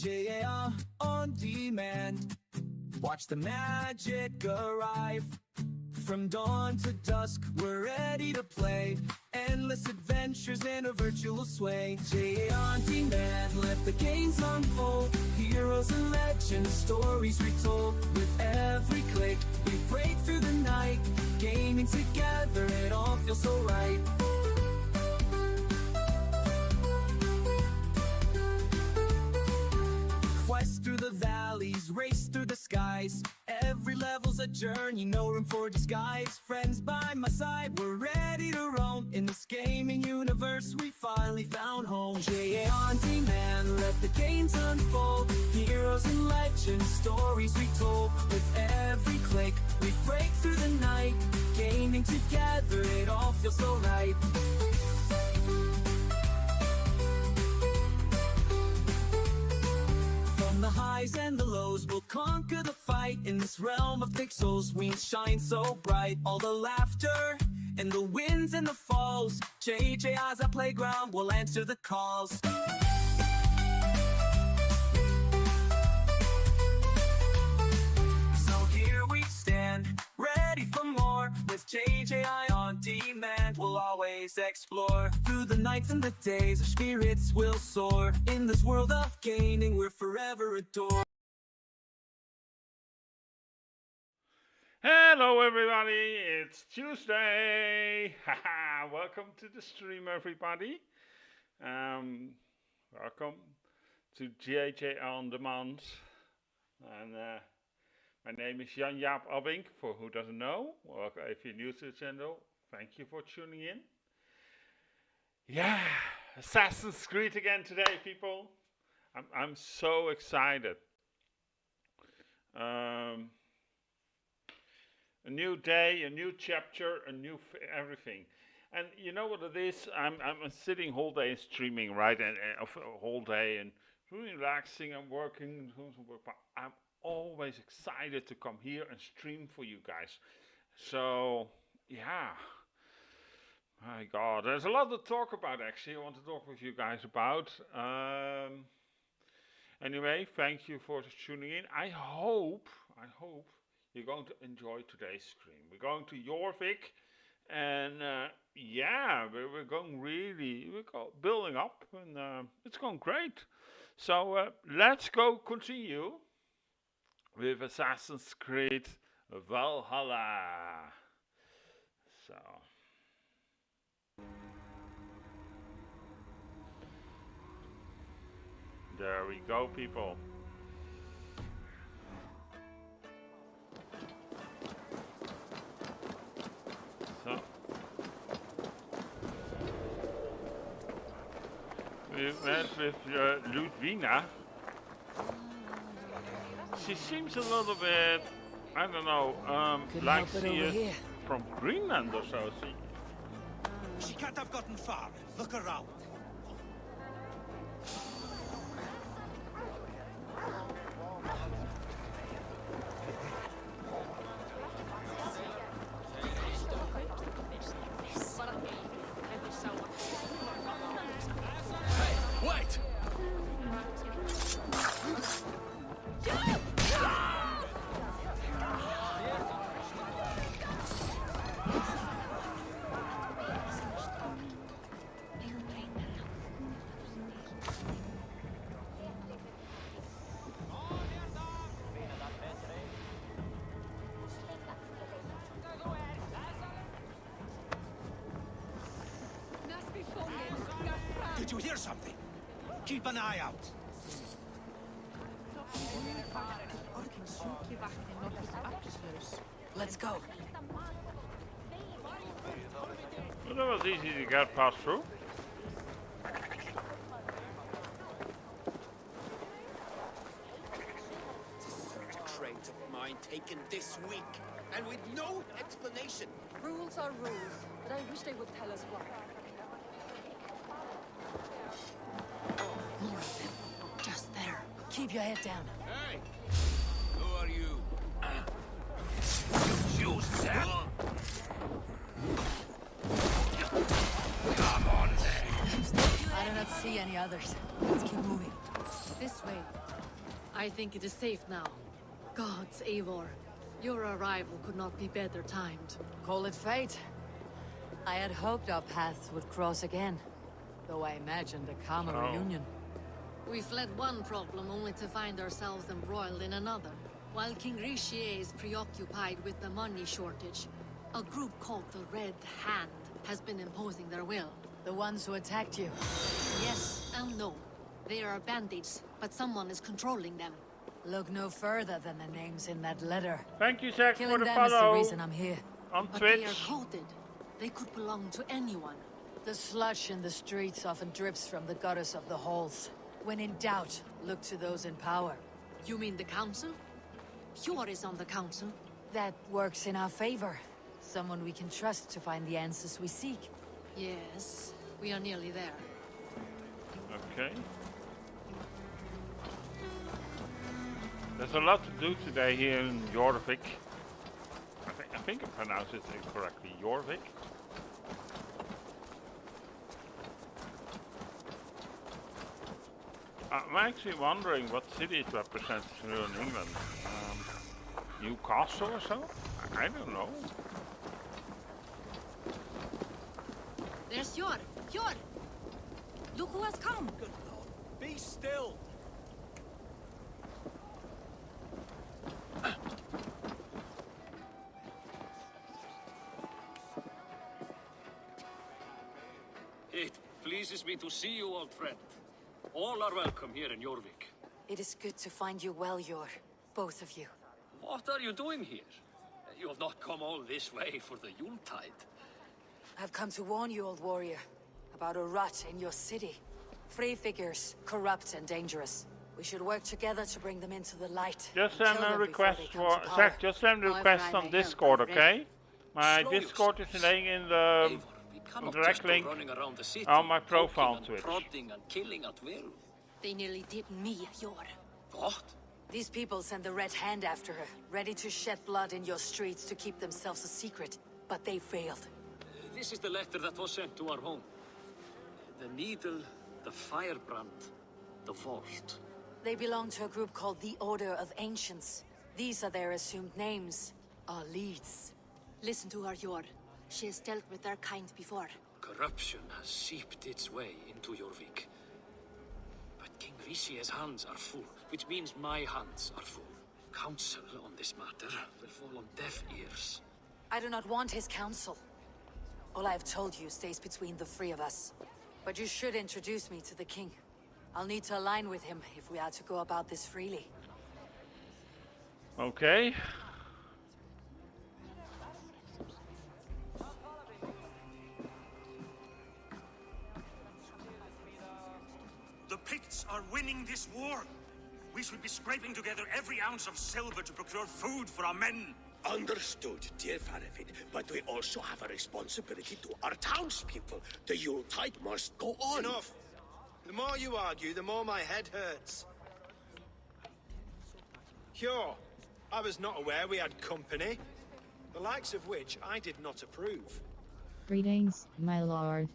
jan-jaap on demand. Watch the magic arrive. From dawn to dusk, we're ready to play. Endless adventures in a virtual sway. jan-jaap on demand, let the games unfold. Heroes and legends, stories retold. With every click, we break through the night. Gaming together, it all feels so right. Quest through the valleys, race through the skies. Every level's a journey, no room for disguise. Friends by my side, we're ready to roam. In this gaming universe, we finally found home. jan-jaap on demand, let the games unfold. Heroes and legends, stories retold. With every click, we break through the night. Gaming together, it all feels so right. From the highs and the lows, we'll conquer the fight. In this realm of pixels, we shine so bright. All the laughter and the wins and the falls. jan-jaap's our playground, we'll answer the calls. So here we stand, ready for more. With jan-jaap on demand, we'll always explore. Through the nights and the days, our spirits will soar. In this world of gaming, we're forever adored. Hello everybody, it's Tuesday. Welcome to the stream everybody. Welcome to jan-jaap on demand. And my name is Jan-Jaap Abbink, for who doesn't know. Well, if you're new to the channel, thank you for tuning in. Yeah, Assassin's Creed again today, people. I'm so excited. A new day, a new chapter, a new everything. And you know what it is? I'm sitting whole day streaming, right? And whole day and really relaxing and working. But I'm always excited to come here and stream for you guys. So yeah, my God, there's a lot to talk about. Actually, I want to talk with you guys about. Anyway, thank you for tuning in. I hope you're going to enjoy today's stream. We're going to Jorvik, and yeah, we're going building up, and it's going great. So let's go continue with Assassin's Creed Valhalla. So there we go, people. So we met with Ludwina. She seems a little bit, I don't know, like she is from Greenland or so. She can't have gotten far. Look around. Wait! Did you hear something? Keep an eye out. Let's go. Well, that was easy to get past through. Third crate of mine taken this week, and with no explanation. Rules are rules, but I wish they would tell us why. More of them. Just there. Keep your head down. Hey! Who are you? Use that! Come on then! I do not see any others. Let's keep moving. This way. I think it is safe now. Gods, Eivor. Your arrival could not be better timed. Call it fate. I had hoped our paths would cross again, though I imagined a calmer reunion. We fled one problem only to find ourselves embroiled in another. While King Rishi is preoccupied with the money shortage, a group called the Red Hand has been imposing their will. The ones who attacked you. Yes and no. They are bandits, but someone is controlling them. Look no further than the names in that letter. Thank you, Zach, for Killing the them is the follow reason I'm here. on But they are Twitch. coded. They could belong to anyone. The slush in the streets often drips from the gutters of the halls. When in doubt, look to those in power. You mean the council? Hjor is on the council. That works in our favor. Someone we can trust to find the answers we seek. Yes, we are nearly there. Okay. There's a lot to do today here in Jorvik. I think I pronounced it correctly. Jorvik. I'm actually wondering what city it represents here in England. Newcastle or so? I don't know. There's Hjor! Hjor! Look who has come! Good Lord. Be still. It pleases me to see you, old friend. All are welcome here in Jorvik. It is good to find you well, Yor. Both of you. What are you doing here? You have not come all this way for the Yuletide. I've come to warn you, old warrior, about a rot in your city. Free figures, corrupt and dangerous. We should work together to bring them into the light. Just and send kill a them before request they come for to power. Zach. Just send a However, request I on may help Discord, already. okay? My Slow Discord yourself. is laying in the Eivor, we cannot direct just go link running around the city, on my poking profile and Twitch. prodding and killing at will. They nearly did me, Hjor. What? These people send the Red Hand after her, ready to shed blood in your streets to keep themselves a secret. But they failed. This is the letter that was sent to our home. The needle, the firebrand, the vault. They belong to a group called the Order of Ancients. These are their assumed names. Our leads. Listen to her, Hjor. She has dealt with their kind before. Corruption has seeped its way into Jorvik. But King Rishi's hands are full, which means my hands are full. Counsel on this matter will fall on deaf ears. I do not want his counsel. All I have told you stays between the three of us. But you should introduce me to the king. I'll need to align with him if we are to go about this freely. Okay. The Picts are winning this war. We should be scraping together every ounce of silver to procure food for our men. Understood, dear Faravid, but we also have a responsibility to our townspeople. The Yuletide must go on. Enough. The more you argue, the more my head hurts. Sure, I was not aware we had company, the likes of which I did not approve. Greetings, my lord.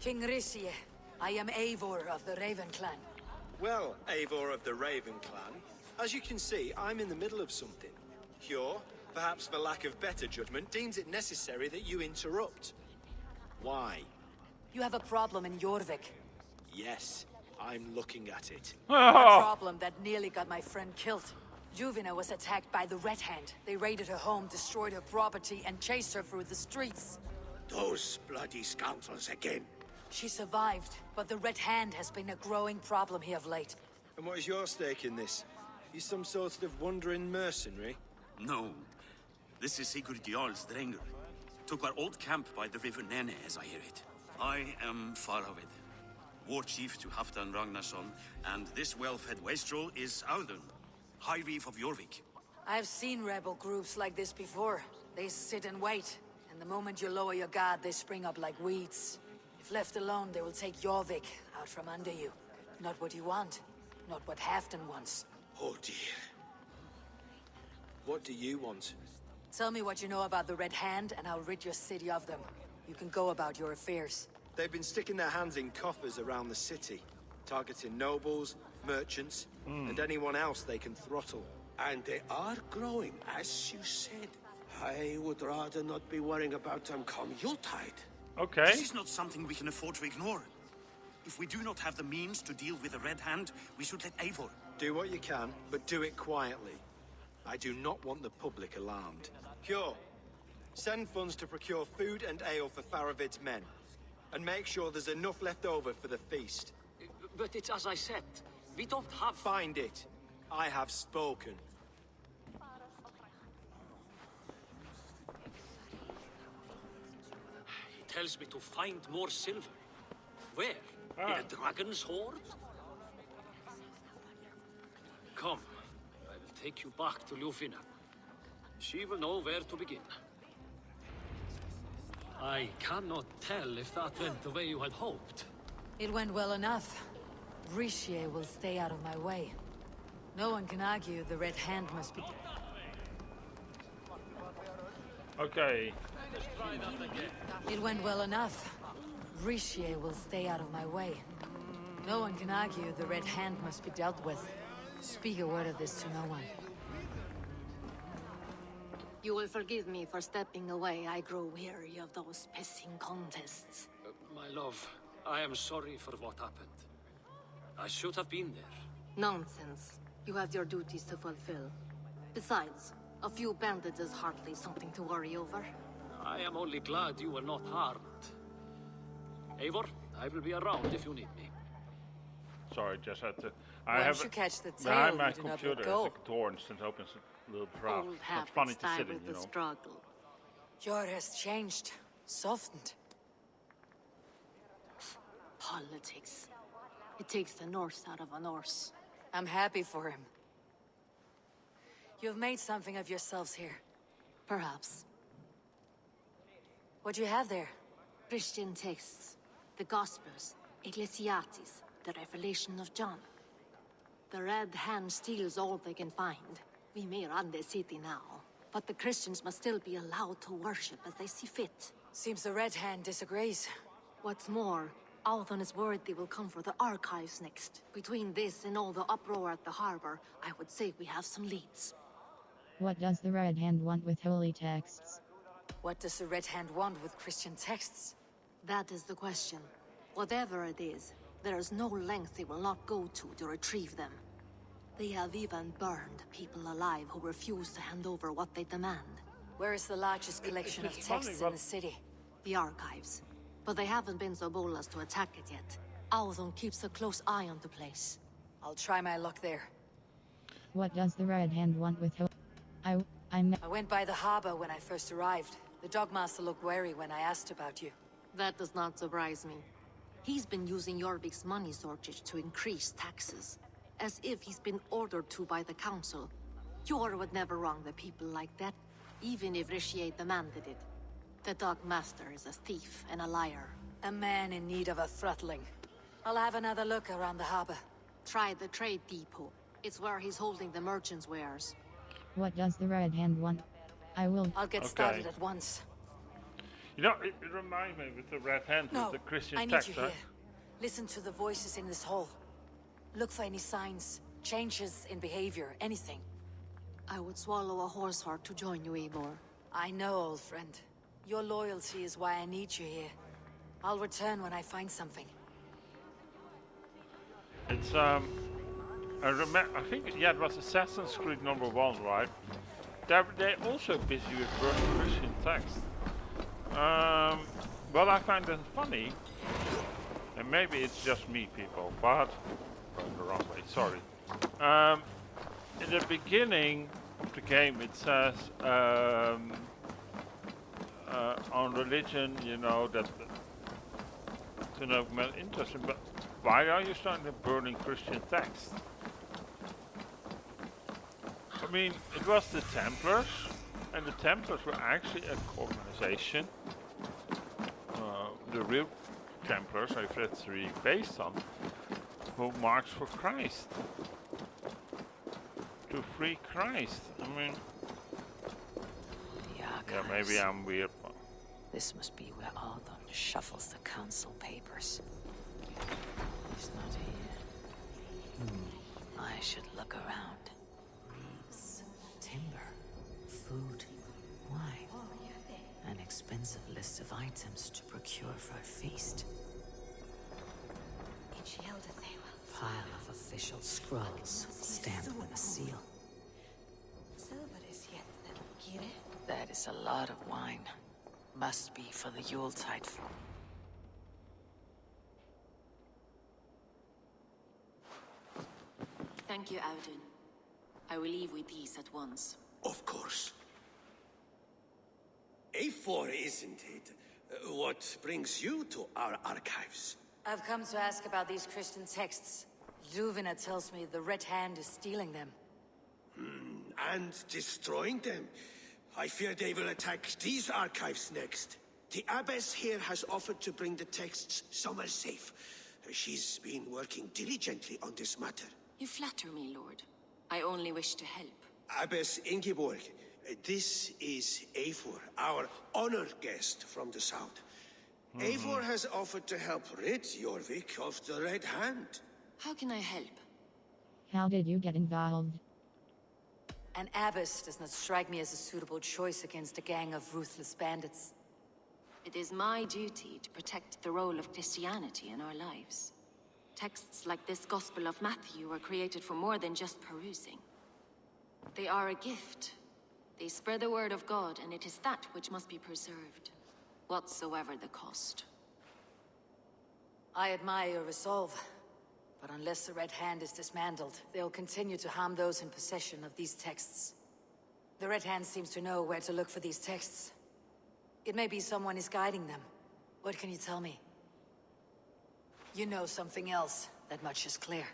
King Rishi, I am Eivor of the Raven Clan. Well, Eivor of the Raven Clan, as you can see, I'm in the middle of something. Hjor, perhaps for lack of better judgment, deems it necessary that you interrupt. Why? You have a problem in Jorvik. Yes, I'm looking at it. A Oh, problem that nearly got my friend killed. Juvina was attacked by the Red Hand. They raided her home, destroyed her property, and chased her through the streets. Those bloody scoundrels again. She survived, but the Red Hand has been a growing problem here of late. And what is your stake in this? You some sort of wandering mercenary? No. This is Sigurd Jarl's Drenger. Took our old camp by the river Nene, as I hear it. I am Faravid, war chief to Halfdan Ragnarsson, and this well-fed wastrel is Audun, High Reef of Jorvik. I've seen rebel groups like this before. They sit and wait, and the moment you lower your guard, they spring up like weeds. If left alone, they will take Jorvik out from under you. Not what you want, not what Halfdan wants. Oh dear. What do you want? Tell me what you know about the Red Hand, and I'll rid your city of them. You can go about your affairs. They've been sticking their hands in coffers around the city. targeting nobles, merchants, and anyone else they can throttle. And they are growing, as you said. I would rather not be worrying about them come Yuletide. Okay. This is not something we can afford to ignore. If we do not have the means to deal with the Red Hand, we should let Eivor. Do what you can, but do it quietly. I do not want the public alarmed. Cure. Send funds to procure food and ale for Faravid's men. And make sure there's enough left over for the feast. But it's as I said. We don't have... Find it. I have spoken. He tells me to find more silver. Where? In a dragon's hoard? Come. I will take you back to Ljufina. She will know where to begin. I cannot tell if that went the way you had hoped. It went well enough. Richier will stay out of my way. No one can argue the Red Hand must be... Okay. It went well enough. Richier will stay out of my way. No one can argue the Red Hand must be dealt with. Speak a word of this to no one. You will forgive me for stepping away. I grow weary of those pissing contests. My love, I am sorry for what happened. I should have been there. Nonsense. You have your duties to fulfill. Besides, a few bandits is hardly something to worry over. I am only glad you were not harmed. Eivor, I will be around if you need me. Sorry, just had to. Once you catch the tail, behind my you do not computer let go. there's a door and it opens a little draft. Old It's not habits funny to die sit in, with you the know. struggle. Jor has changed. Softened. Politics. It takes the Norse out of a Norse. I'm happy for him. You've made something of yourselves here. Perhaps. What do you have there? Christian texts. The Gospels. Ecclesiastes. The Revelation of John. The Red Hand steals all they can find. We may run the city now, but the Christians must still be allowed to worship as they see fit. Seems the Red Hand disagrees. What's more, Althon is worried they will come for the archives next. Between this and all the uproar at the harbor, I would say we have some leads. What does the Red Hand want with holy texts? What does the Red Hand want with Christian texts? That is the question. Whatever it is, there is no length they will not go to retrieve them. They have even burned people alive who refuse to hand over what they demand. Where is the largest collection of it's funny, texts in but- the city? The archives. But they haven't been so bold as to attack it yet. Althon keeps a close eye on the place. I'll try my luck there. What does the Red Hand want with I'm I went by the harbor when I first arrived. The Dogmaster looked wary when I asked about you. That does not surprise me. He's been using Jorvik's money shortage to increase taxes. As if he's been ordered to by the council. Jor would never wrong the people like that, even if Richier demanded it. The Dogmaster is a thief and a liar. A man in need of a throttling. I'll have another look around the harbor. Try the trade depot. It's where he's holding the merchants' wares. What does the Red Hand want? I'll get started at once. You know, it reminds me with the Red Hand, No, with the Christian I need text, you right? here. Listen to the voices in this hall. Look for any signs, changes in behavior, anything. I would swallow a horse heart to join you, Eivor. I know, old friend. Your loyalty is why I need you here. I'll return when I find something. It's I think it was Assassin's Creed #1, right? They also busy with burning Christian text. Well, I find that funny, and maybe it's just me, people, but going the wrong way. Sorry. In the beginning of the game, it says on religion, you know, that to know more interesting, but why are you starting to burning Christian text? I mean, it was the Templars, and the Templars were actually an organization. The real Templars, I've read 3 based on, who marched for Christ. To free Christ. I mean, yeah, maybe I'm weird, but... This must be where Althon shuffles the council papers. He's not here. I should look around. Leaves, timber, food, wine. An expensive list of items to procure for a feast. Pile of official scrolls, stamped with a seal. That is a lot of wine. Must be for the Yuletide. Thank you, Audun. I will leave with these at once. Of course. A4, isn't it? What brings you to our archives? I've come to ask about these Christian texts. Juvena tells me the Red Hand is stealing them. And destroying them. I fear they will attack these archives next. The Abbess here has offered to bring the texts somewhere safe. She's been working diligently on this matter. You flatter me, Lord. I only wish to help. Abbess Ingeborg, this is Eivor, our honored guest from the south. Eivor has offered to help rid Jorvik of the Red Hand. How can I help? How did you get involved? An abbess does not strike me as a suitable choice against a gang of ruthless bandits. It is my duty to protect the role of Christianity in our lives. Texts like this Gospel of Matthew were created for more than just perusing. They are a gift. They spread the word of God, and it is that which must be preserved, whatsoever the cost. I admire your resolve, but unless the Red Hand is dismantled, they'll continue to harm those in possession of these texts. The Red Hand seems to know where to look for these texts. It may be someone is guiding them. What can you tell me? You know something else. That much is clear.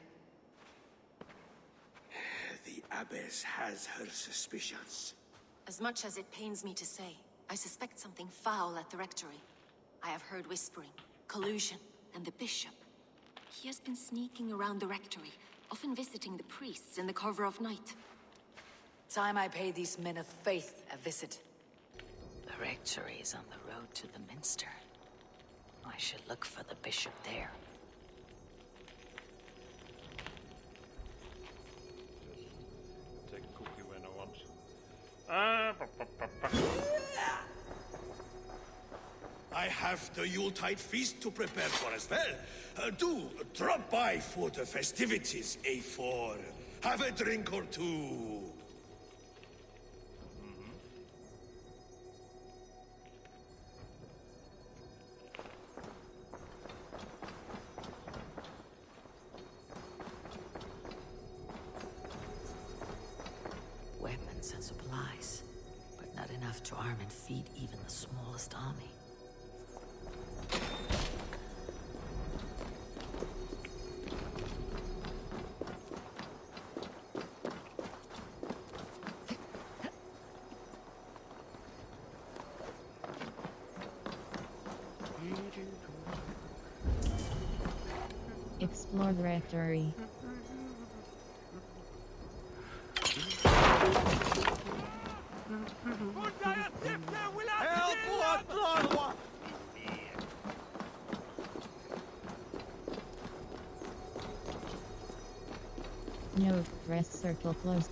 The Abbess has her suspicions. As much as it pains me to say, I suspect something foul at the rectory. I have heard whispering, collusion, and the bishop. He has been sneaking around the rectory, often visiting the priests in the cover of night. Time I pay these men of faith a visit. The rectory is on the road to the minster. I should look for the bishop there. Take a cookie when I want. I have the Yuletide feast to prepare for as well. Do drop by for the festivities, A4. Have a drink or two. Weapons and supplies, but not enough to arm and feed even the smallest army. Explore the rectory. Note, rest circle closed.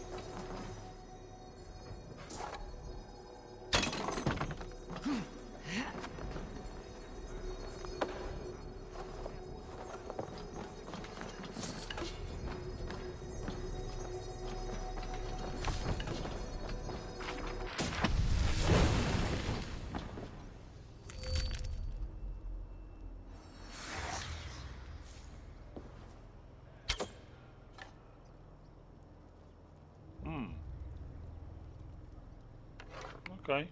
Okay.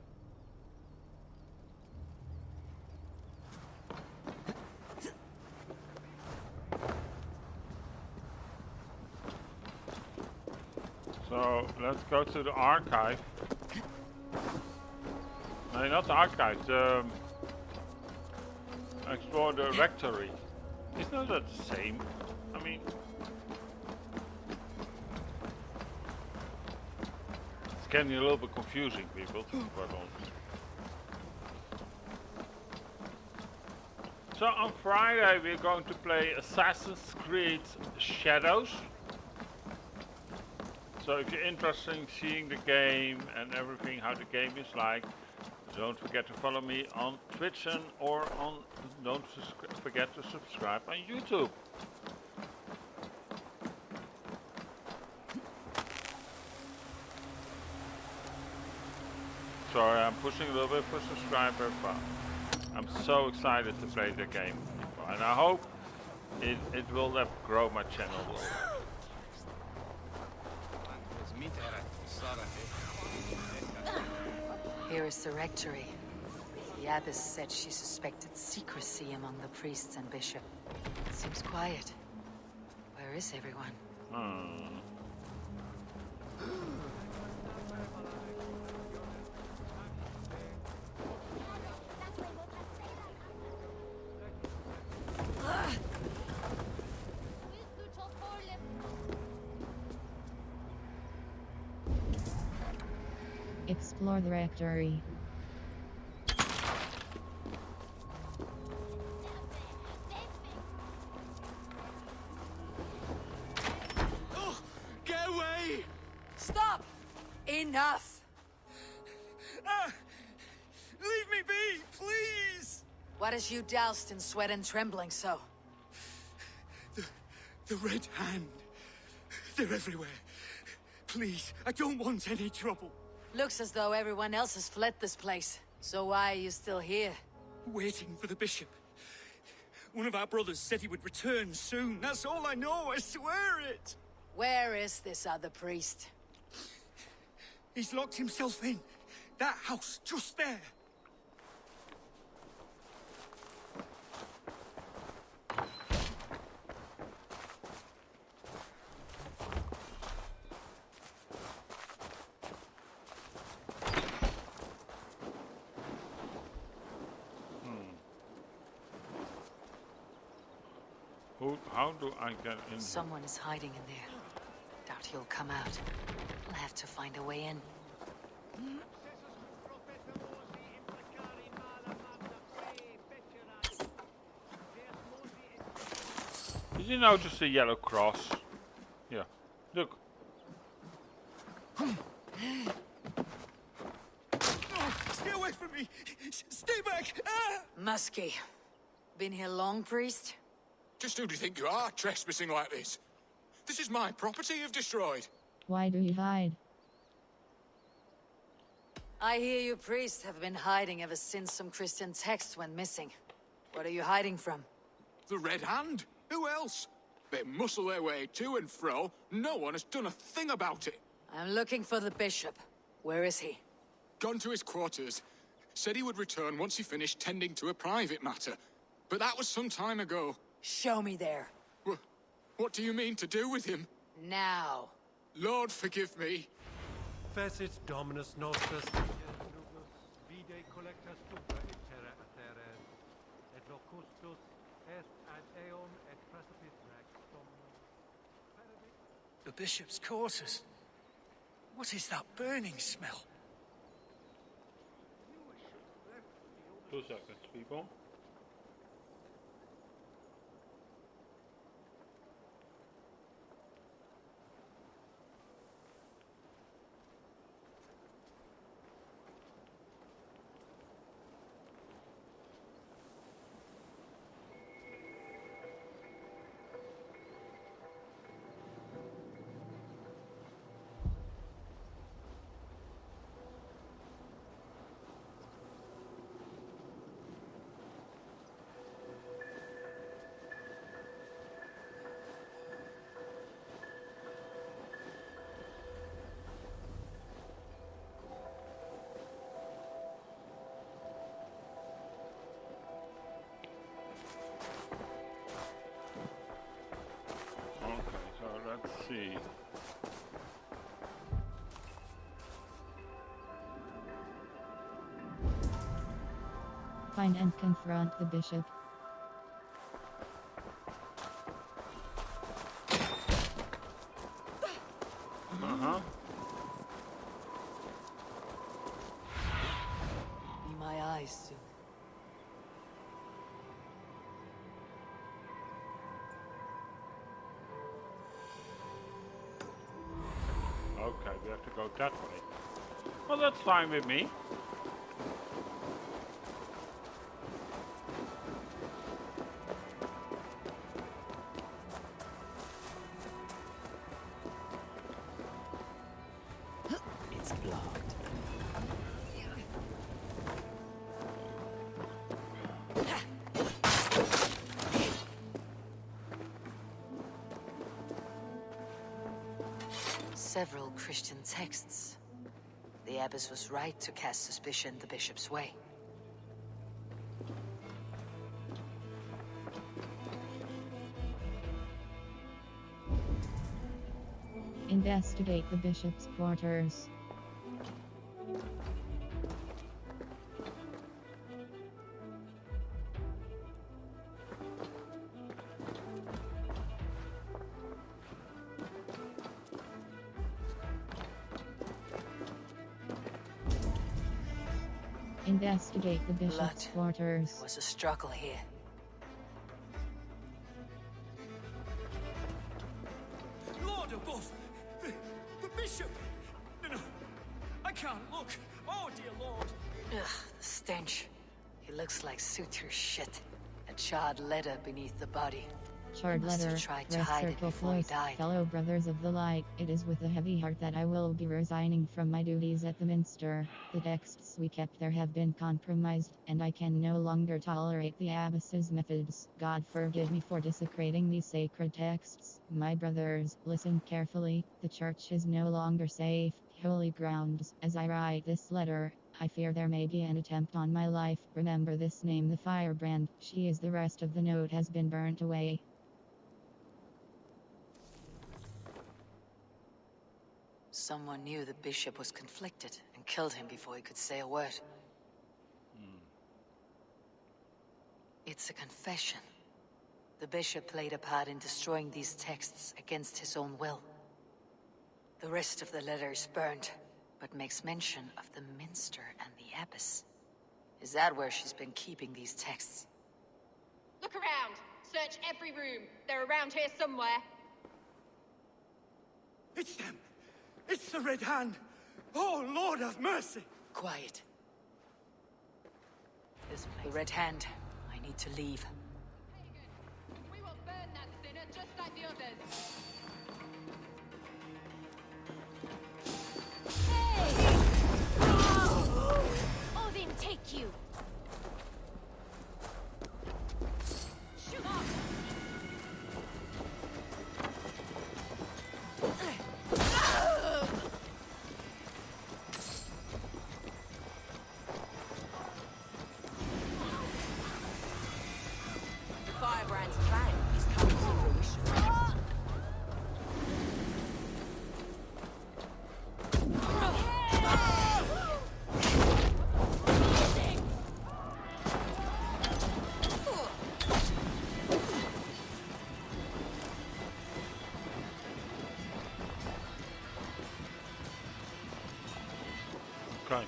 So let's go to the archive. No, not the archive. Explore the rectory. Isn't that the same? I mean, it's getting a little bit confusing, people, to be quite honest. So on Friday we're going to play Assassin's Creed Shadows. So if you're interested in seeing the game and everything, how the game is like, don't forget to follow me on Twitch and don't forget to subscribe on YouTube. Sorry, I'm pushing a little bit for subscribers, but I'm so excited to play the game, and I hope it will grow my channel. Here is the rectory. The abbess said she suspected secrecy among the priests and bishop. Seems quiet. Where is everyone? Explore the rectory. Oh, get away! Stop! Enough! Leave me be, please! What has you doused in sweat and trembling so? The Red Hand. They're everywhere. Please, I don't want any trouble. Looks as though everyone else has fled this place. So why are you still here? Waiting for the bishop. One of our brothers said he would return soon. That's all I know, I swear it. Where is this other priest? He's locked himself in. That house, just there. How do I get in? Someone is hiding in there. Doubt he'll come out. I'll have to find a way in. Did you notice the yellow cross? Yeah. Look. Stay away from me! Stay back! Muskie. Been here long, priest? Just who do you think you are, trespassing like this? This is my property you've destroyed. Why do you hide? I hear you priests have been hiding ever since some Christian texts went missing. What are you hiding from? The Red Hand? Who else? They muscle their way to and fro. No one has done a thing about it. I'm looking for the bishop. Where is he? Gone to his quarters. Said he would return once he finished tending to a private matter. But that was some time ago. Show me there. What do you mean to do with him? Now. Lord, forgive me. Facit Dominus Nostus vide collectas tuba et terra ateren, et locustus est ad eon et praesipit rex Dominum. The bishop's quarters. What is that burning smell? 2 seconds, people. Let's see. Find and confront the bishop. Be my eyes soon. Okay, we have to go that way. Well, that's fine with me. It's blocked. Several Christian texts. The abbess was right to cast suspicion the bishop's way. Investigate the bishop's quarters. Investigate the bishop's quarters. There was a struggle here. Lord above! The bishop! No, I can't look! Oh, dear Lord! Ugh, the stench. He looks like suture shit. A charred letter beneath the body. Charred He must have letter, tried to rest hide it circle before he close. died. Fellow brothers of the light, it is with a heavy heart that I will be resigning from my duties at the minster. The texts we kept there have been compromised, and I can no longer tolerate the abbess's methods. God forgive me for desecrating these sacred texts. My brothers, listen carefully. The church is no longer safe. Holy grounds. As I write this letter, I fear there may be an attempt on my life. Remember this name, the firebrand. She is the rest of the note has been burnt away. Someone knew the bishop was conflicted and killed him before he could say a word. It's a confession. The bishop played a part in destroying these texts against his own will. The rest of the letter is burned, but makes mention of the minster and the abbess. Is that where she's been keeping these texts? Look around. Search every room. They're around here somewhere. It's them! It's the Red Hand! Oh, Lord have mercy! Quiet. The Red Hand. I need to leave. We will burn that sinner just like the others. Odin, take you! Shoot off! The Firebrand's plan is coming to fruition. Okay.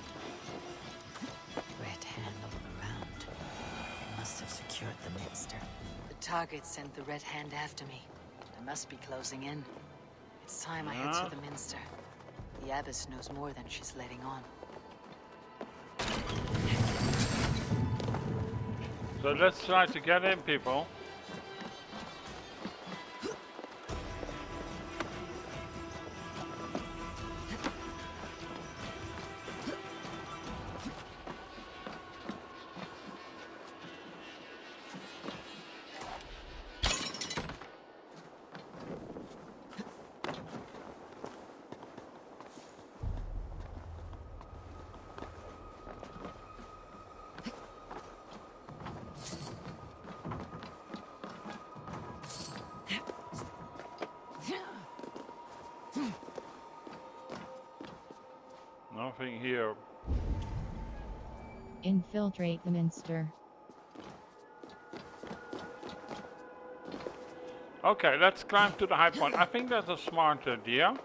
Red Hand all around. They must have secured the minster. The target sent the Red Hand after me. They must be closing in. It's time I head to the minster. The abbess knows more than she's letting on. So let's try to get in, people. Nothing here. Infiltrate the minster. Okay, let's climb to the high point. I think that's a smart idea.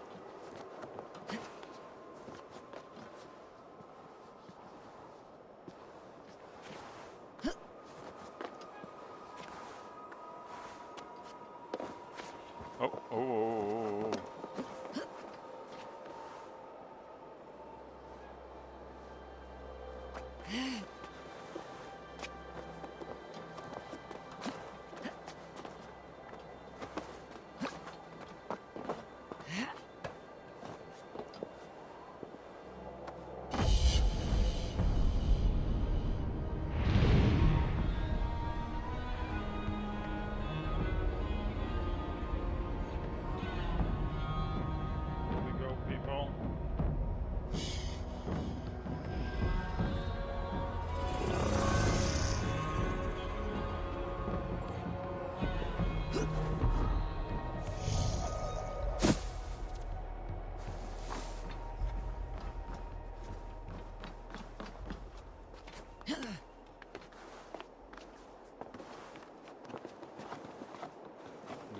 Oh.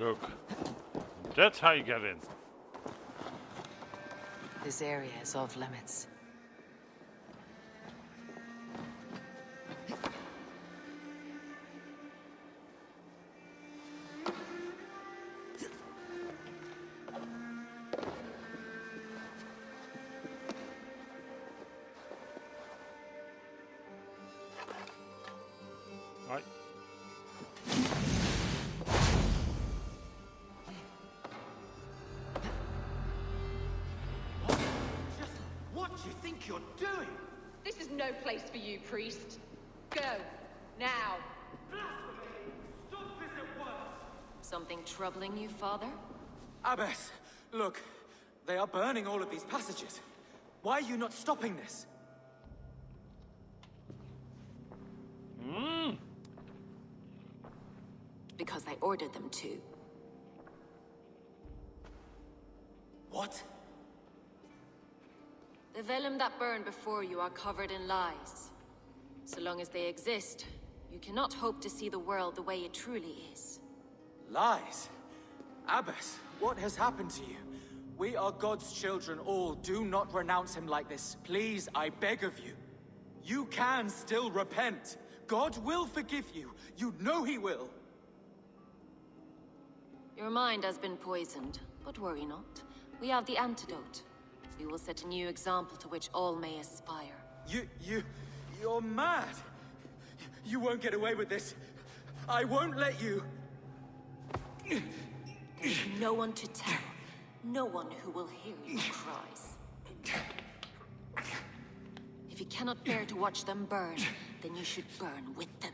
Look, that's how you get in. This area is off limits. Right. What do you think you're doing? This is no place for you, priest. Go. Now. Stop this at once! Something troubling you, Father? Abbess, look. They are burning all of these passages. Why are you not stopping this? Because I ordered them to. What? The vellum that burn before you are covered in lies. So long as they exist, you cannot hope to see the world the way it truly is. Lies? Abbess, what has happened to you? We are God's children all. Do not renounce him like this. Please, I beg of you. You can still repent. God will forgive you. You know he will. Your mind has been poisoned, but worry not. We have the antidote. We will set a new example to which all may aspire. You're mad. You won't get away with this. I won't let you. There's no one to tell. No one who will hear your cries. If you cannot bear to watch them burn, then you should burn with them.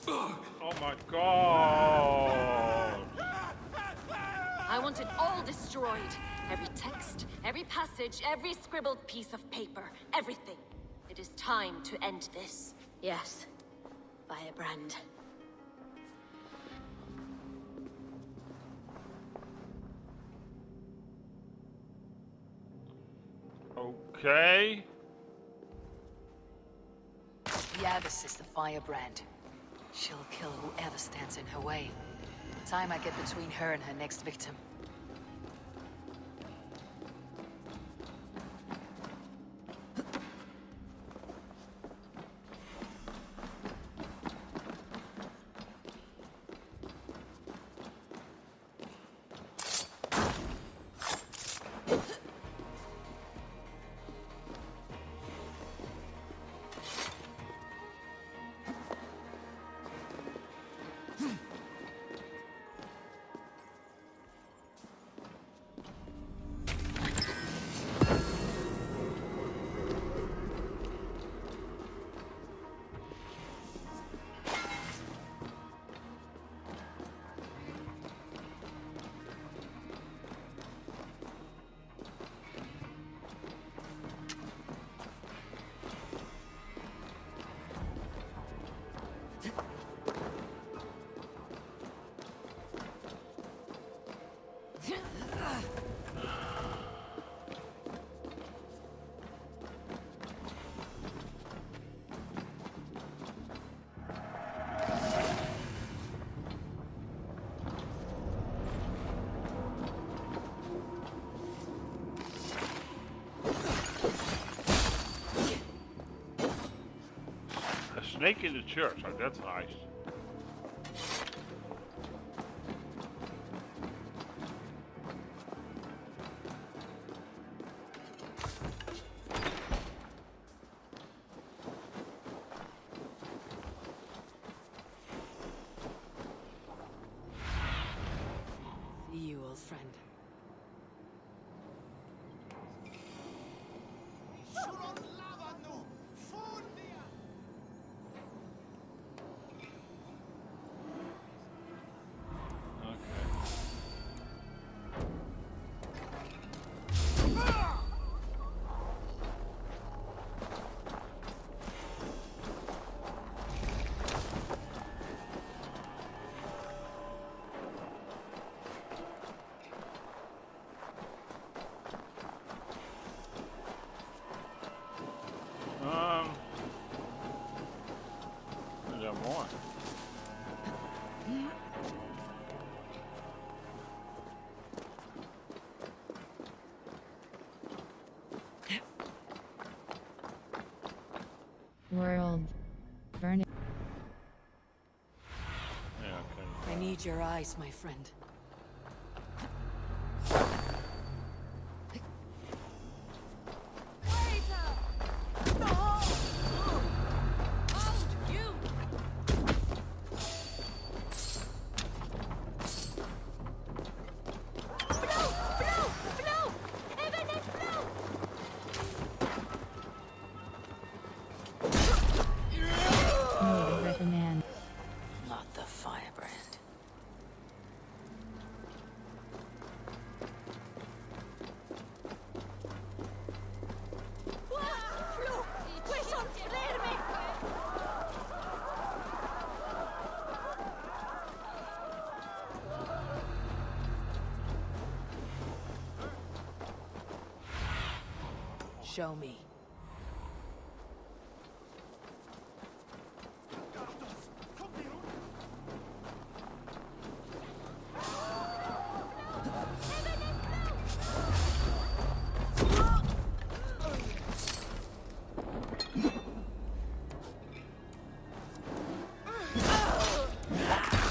Oh my god! I want it all destroyed. Every text, every passage, every scribbled piece of paper, everything. It is time to end this. Yes, Firebrand. Okay. The Abbess is the Firebrand. She'll kill whoever stands in her way. Time I get between her and her next victim. Snake in the church, oh, that's nice. See you, old friend. World. Burn it. Yeah, okay. I need your eyes, my friend. No, the recommend. Not the firebrand. Show me.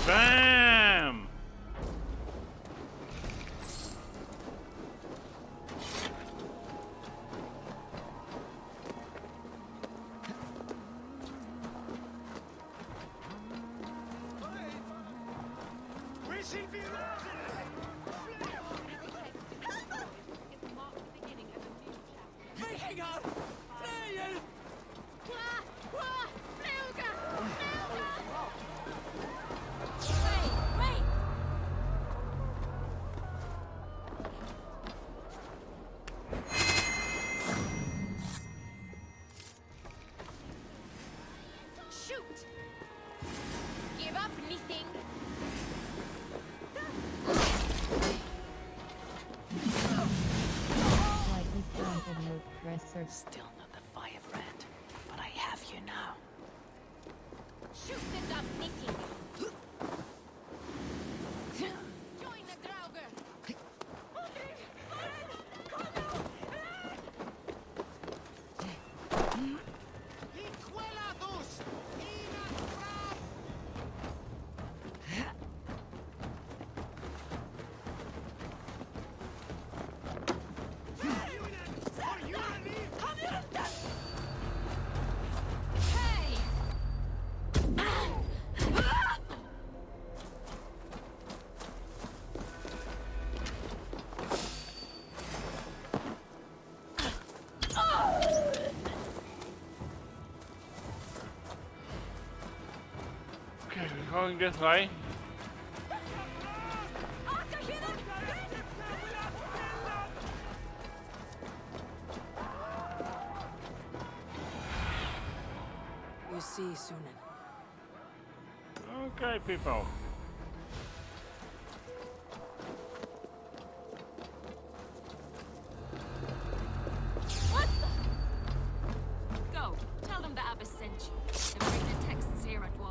Bam! Shoot! Give up anything. Slightly crumpled note presser. Still not the firebrand, but I have you now. Shoot the dumb knitting. Join the Draugr. Okay, we're going this way. You see, Sunan. Okay, people. What the? Go. Tell them the Abbess sent you. And bring the texts here at once.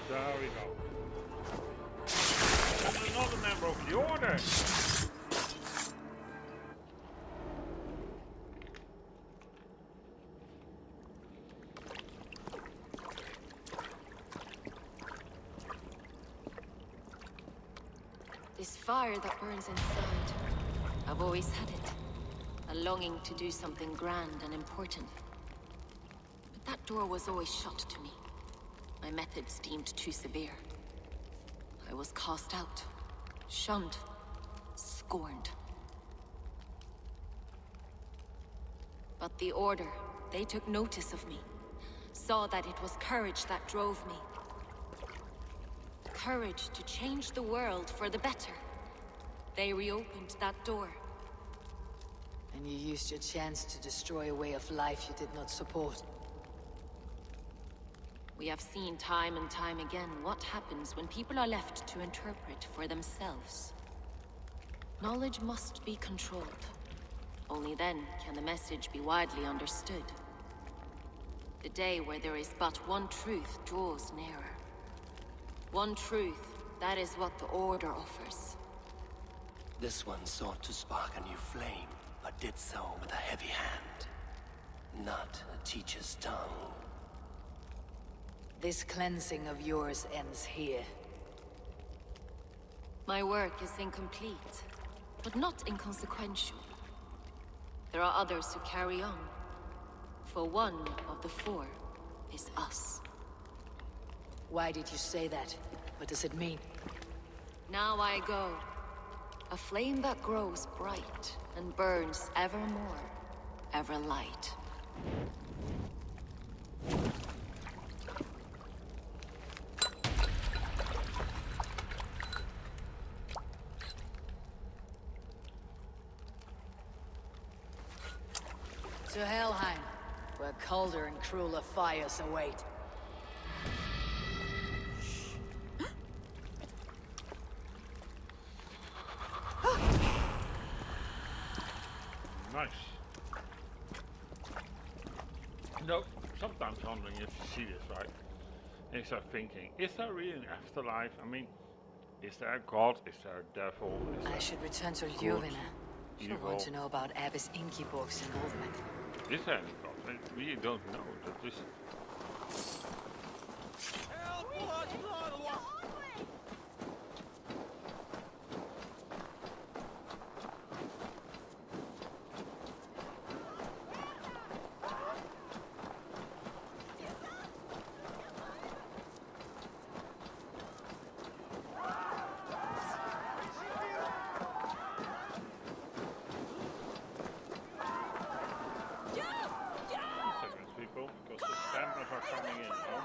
There we go. And another member of the order. This fire that burns inside, I've always had it. A longing to do something grand and important. But that door was always shut to me. My methods deemed too severe. I was cast out, shunned, scorned. But the Order, they took notice of me. Saw that it was courage that drove me. Courage to change the world for the better. They reopened that door. And you used your chance to destroy a way of life you did not support. We have seen time and time again what happens when people are left to interpret for themselves. Knowledge must be controlled. Only then can the message be widely understood. The day where there is but one truth draws nearer. One truth, that is what the Order offers. This one sought to spark a new flame, but did so with a heavy hand. Not a teacher's tongue. This cleansing of yours ends here. My work is incomplete, but not inconsequential. There are others who carry on. For one of the four is us. Why did you say that? What does it mean? Now I go. A flame that grows bright and burns ever more, ever light. To Helheim, where colder and crueler fires await. Nice. You know, sometimes wondering if you see this, right? And you start thinking, is there really an afterlife? I mean, is there a god? Is there a devil? I should return to good, Ljuvina. She'll evil? want to know about Abbess Ingeborg's involvement. Is there any god? I really don't know. That is... Seconds, people, because the spammers are coming in, huh?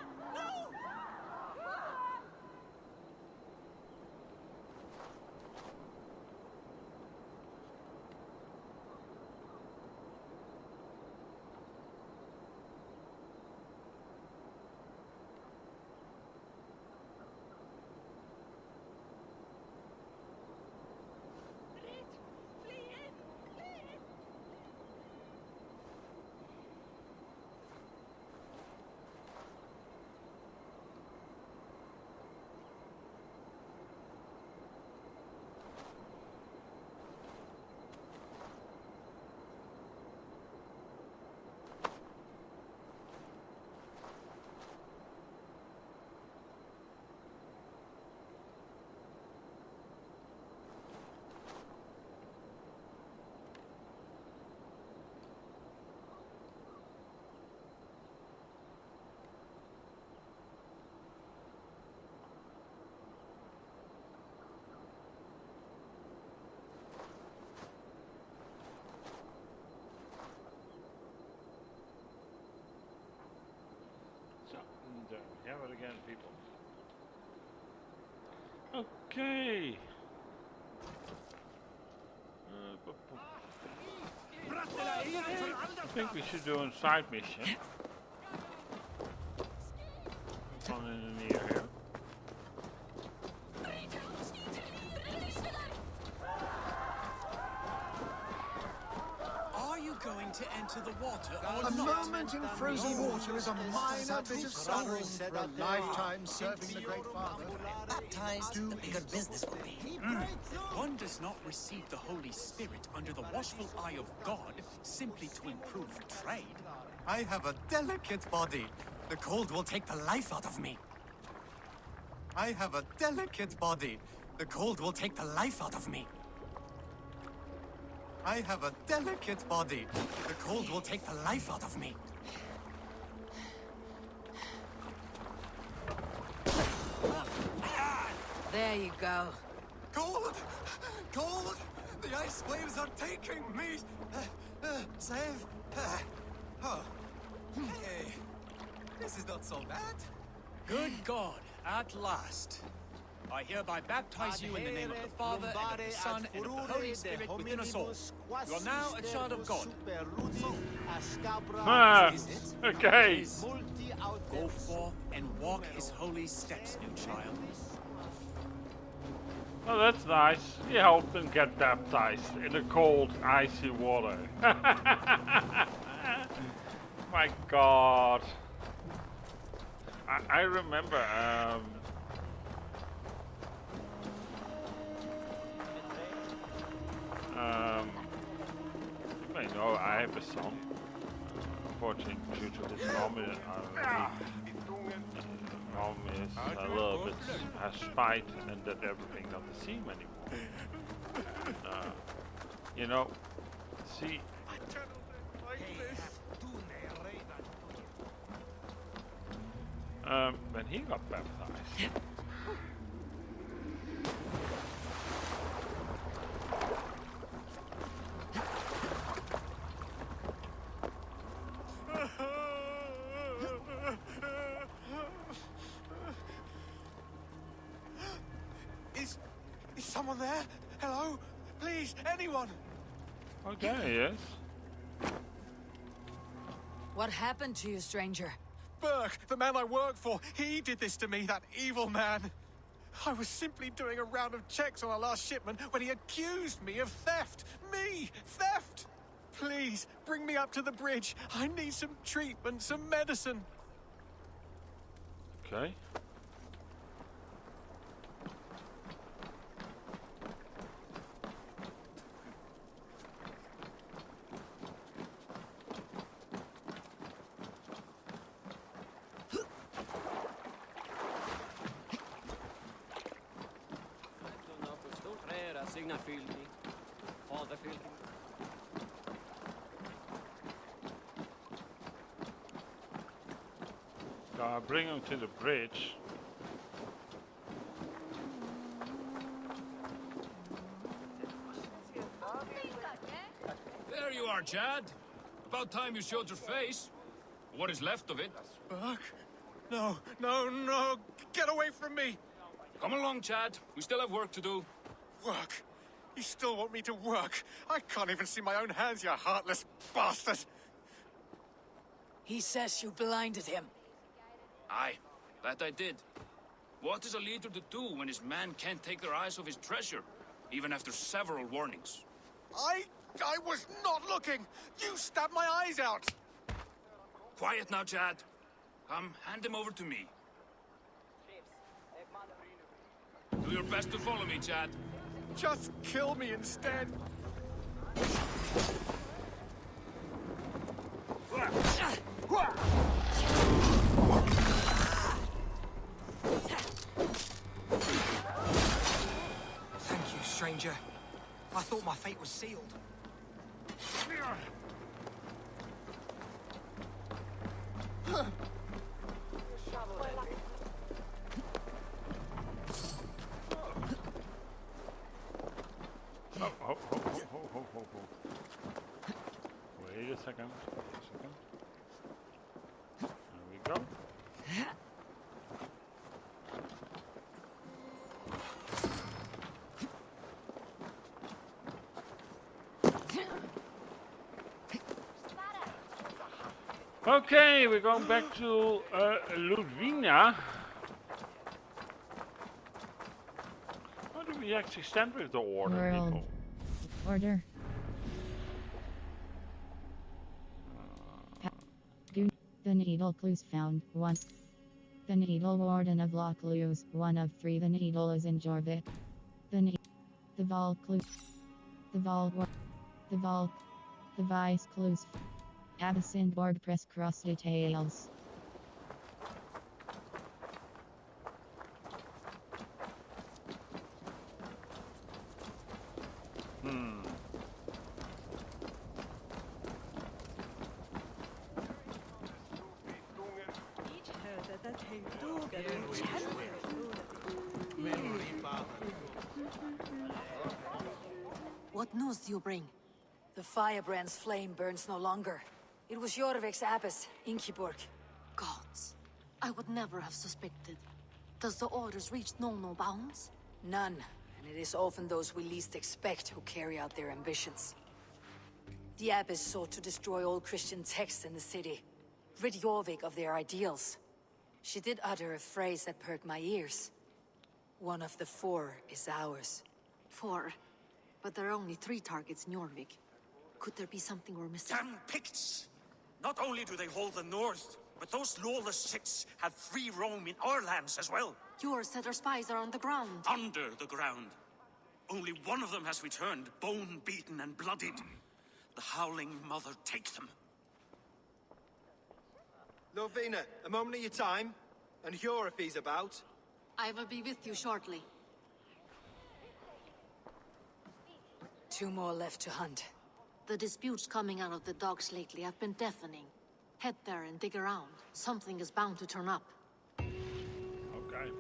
So, there we have it again, people. Okay. I think we should do a side mission. One in the near here. Are you going to enter the water or A not? moment in frozen water is a minor bit of suffering for a lifetime serving the Great Father. Baptized, the bigger business will be. One does not receive the Holy Spirit under the watchful eye of God simply to improve trade. I have a delicate body. The cold will take the life out of me. I have a delicate body. The cold will take the life out of me. I have a delicate body. The cold will take the life out of me. There you go. Cold! Cold! The ice waves are taking me! Save! Oh. Hey. This is not so bad. Good God, at last. I hereby baptize you in the name of the Father, and of the Son, and of the Holy Spirit within us all. You are now a child of God. Ah, Is it? okay. Go forth and walk his holy steps, new child. Oh, that's nice. He helped him get baptized in the cold, icy water. My God. I remember. You may know I have a son. Unfortunately, due to this mom, mom is a little bit has spite and that everything not the same anymore. You know, see. When he got baptized. Is someone there? Hello? Please, anyone? Okay, yes. What happened to you, stranger? Burke, the man I work for, he did this to me, that evil man. I was simply doing a round of checks on our last shipment when he accused me of theft. Me! Theft! Please, bring me up to the bridge. I need some treatment, some medicine. Okay. Bring him to the bridge. There you are, Chad. About time you showed your face. What is left of it? Burke? No, no, no! Get away from me! Come along, Chad. We still have work to do. Work? You still want me to work? I can't even see my own hands, you heartless bastard! He says you blinded him. Aye, that I did. What is a leader to do when his men can't take their eyes off his treasure, even after several warnings? I was not looking! You stabbed my eyes out! Quiet now, Chad. Come, hand him over to me. Do your best to follow me, Chad. Just kill me instead! Thank you, stranger. I thought my fate was sealed. Wait a second. There we go. Okay, we're going back to Ludwina. How do we actually stand with the order, World. people? Order. The needle clues found. 1. The needle warden of Loch Lewis. 1 of 3. The needle is in Jorvik. The vault clue. The vault. The vault. The vice clues. Abyss and WordPress cross details. What news do you bring? The firebrand's flame burns no longer. It was Jorvik's abbess, Inkiborg. Gods, I would never have suspected. Does the orders reach no bounds? None, and it is often those we least expect who carry out their ambitions. The abbess sought to destroy all Christian texts in the city, rid Jorvik of their ideals. She did utter a phrase that perked my ears. One of the 4 is ours. 4? But there are only 3 targets in Jorvik. Could there be something we're missing? Damn Picts! Not only do they hold the north, but those lawless Sits have free roam in our lands as well. Yours said our spies are on the ground. Under the ground. Only one of them has returned, bone-beaten and bloodied. The Howling Mother take them. Lovina, a moment of your time. And Hjor if he's about. I will be with you shortly. 2 more left to hunt. The disputes coming out of the docks lately have been deafening. Head there and dig around. Something is bound to turn up. Okay.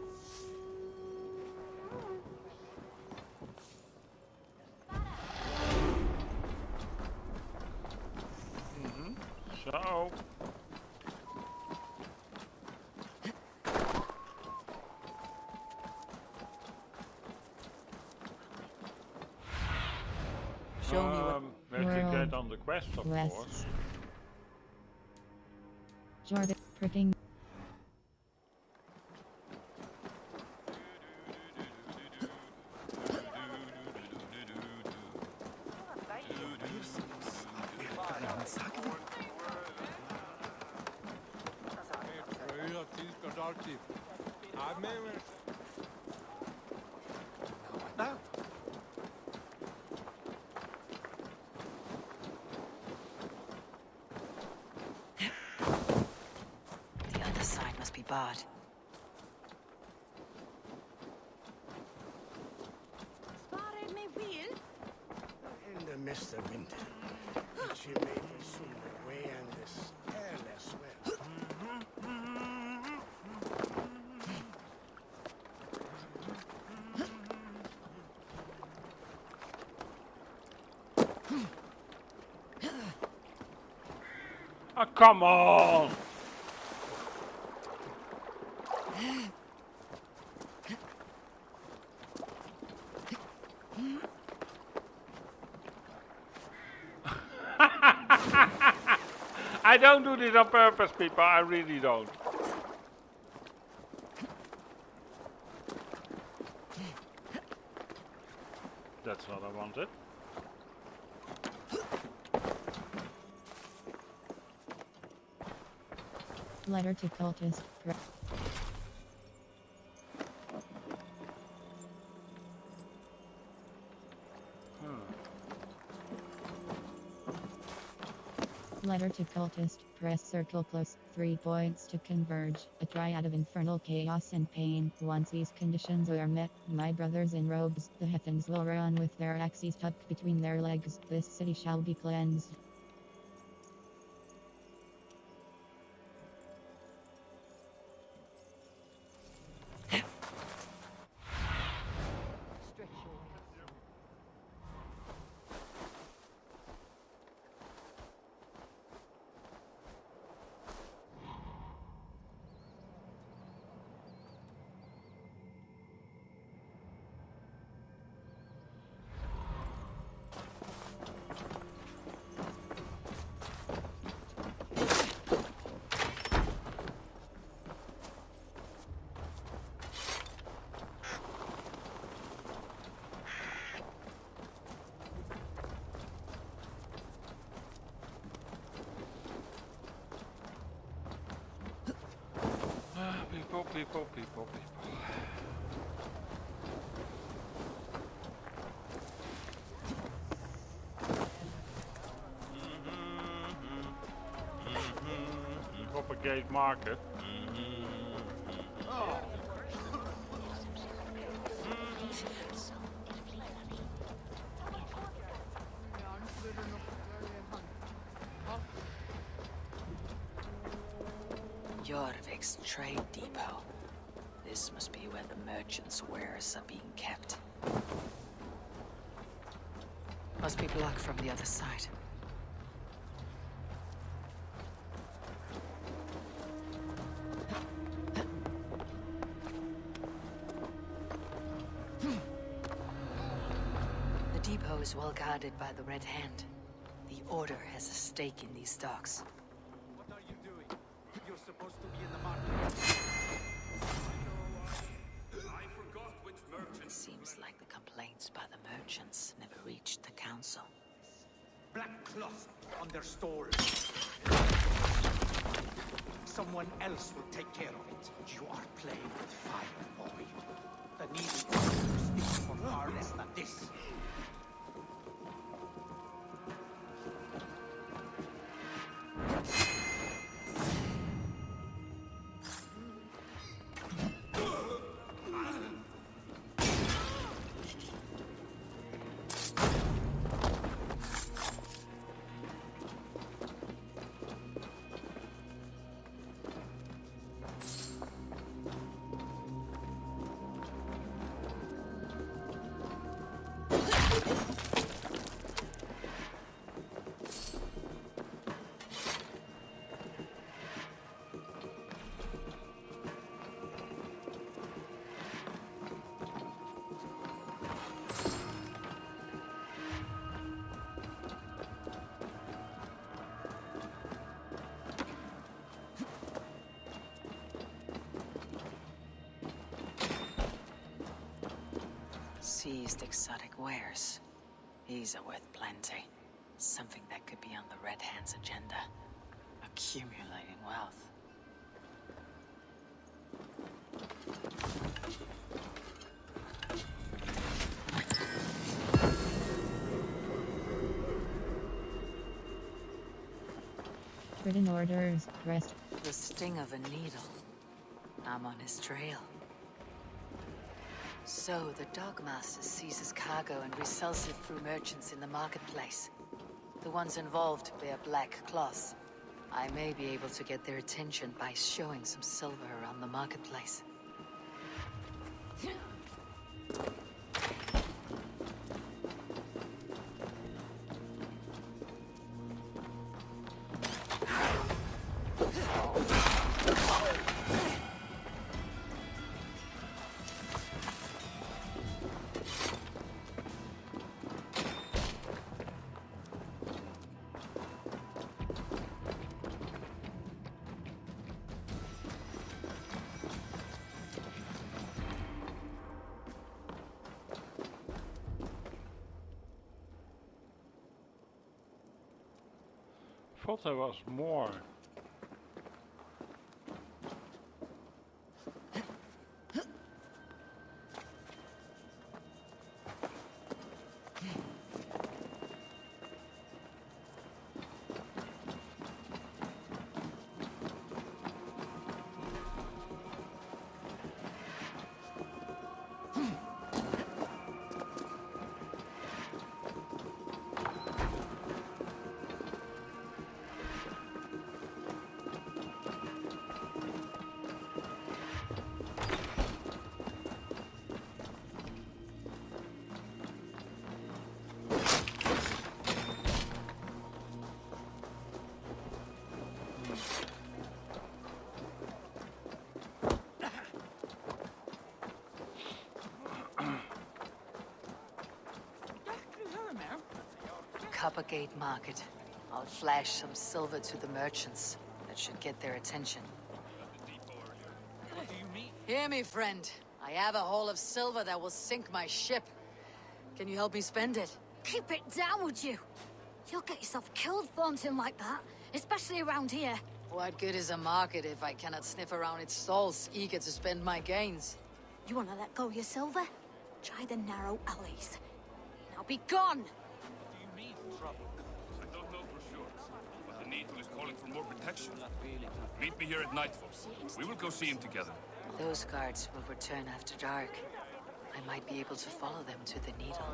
So... Show me what... Let's get on the quest, of course. Jorvik, pricking. The other side must be barred. In the mist of winter, she made the sooner way and this airless well. Oh, come on! I don't do this on purpose, people. I really don't. That's what I wanted. Letter to cultist. Letter to cultist. Press circle close. 3 points to converge. A triad of infernal chaos and pain. Once these conditions are met, my brothers in robes, the heavens will run with their axes tucked between their legs. This city shall be cleansed. People. Propagate market. Oh. Jorvik's trade depot. This must be where the merchants' wares are being kept. Must be blocked from the other side. The depot is well guarded by the Red Hand. The Order has a stake in these docks. What are you doing? You're supposed to be in the market. I forgot when on their stalls. Someone else will take care of it. You are playing with fire, boy. The needle speaks for far less than this. Seized exotic wares. These are worth plenty. Something that could be on the Red Hand's agenda. Accumulating wealth. Written orders, rest. The sting of a needle. I'm on his trail. So, the Dogmaster seizes cargo and resells it through merchants in the marketplace. The ones involved wear black cloths. I may be able to get their attention by showing some silver around the marketplace. Thought there was more. Coppergate Market. I'll flash some silver to the merchants. That should get their attention. What do you mean? Hear me, friend. I have a haul of silver that will sink my ship. Can you help me spend it? Keep it down, would you? You'll get yourself killed flaunting like that, especially around here. What good is a market if I cannot sniff around its stalls, eager to spend my gains? You want to let go of your silver? Try the narrow alleys. Now be gone! What do you mean, trouble? I don't know for sure, but the Needle is calling for more protection. Meet me here at nightfall. We will go see him together. Those guards will return after dark. I might be able to follow them to the Needle.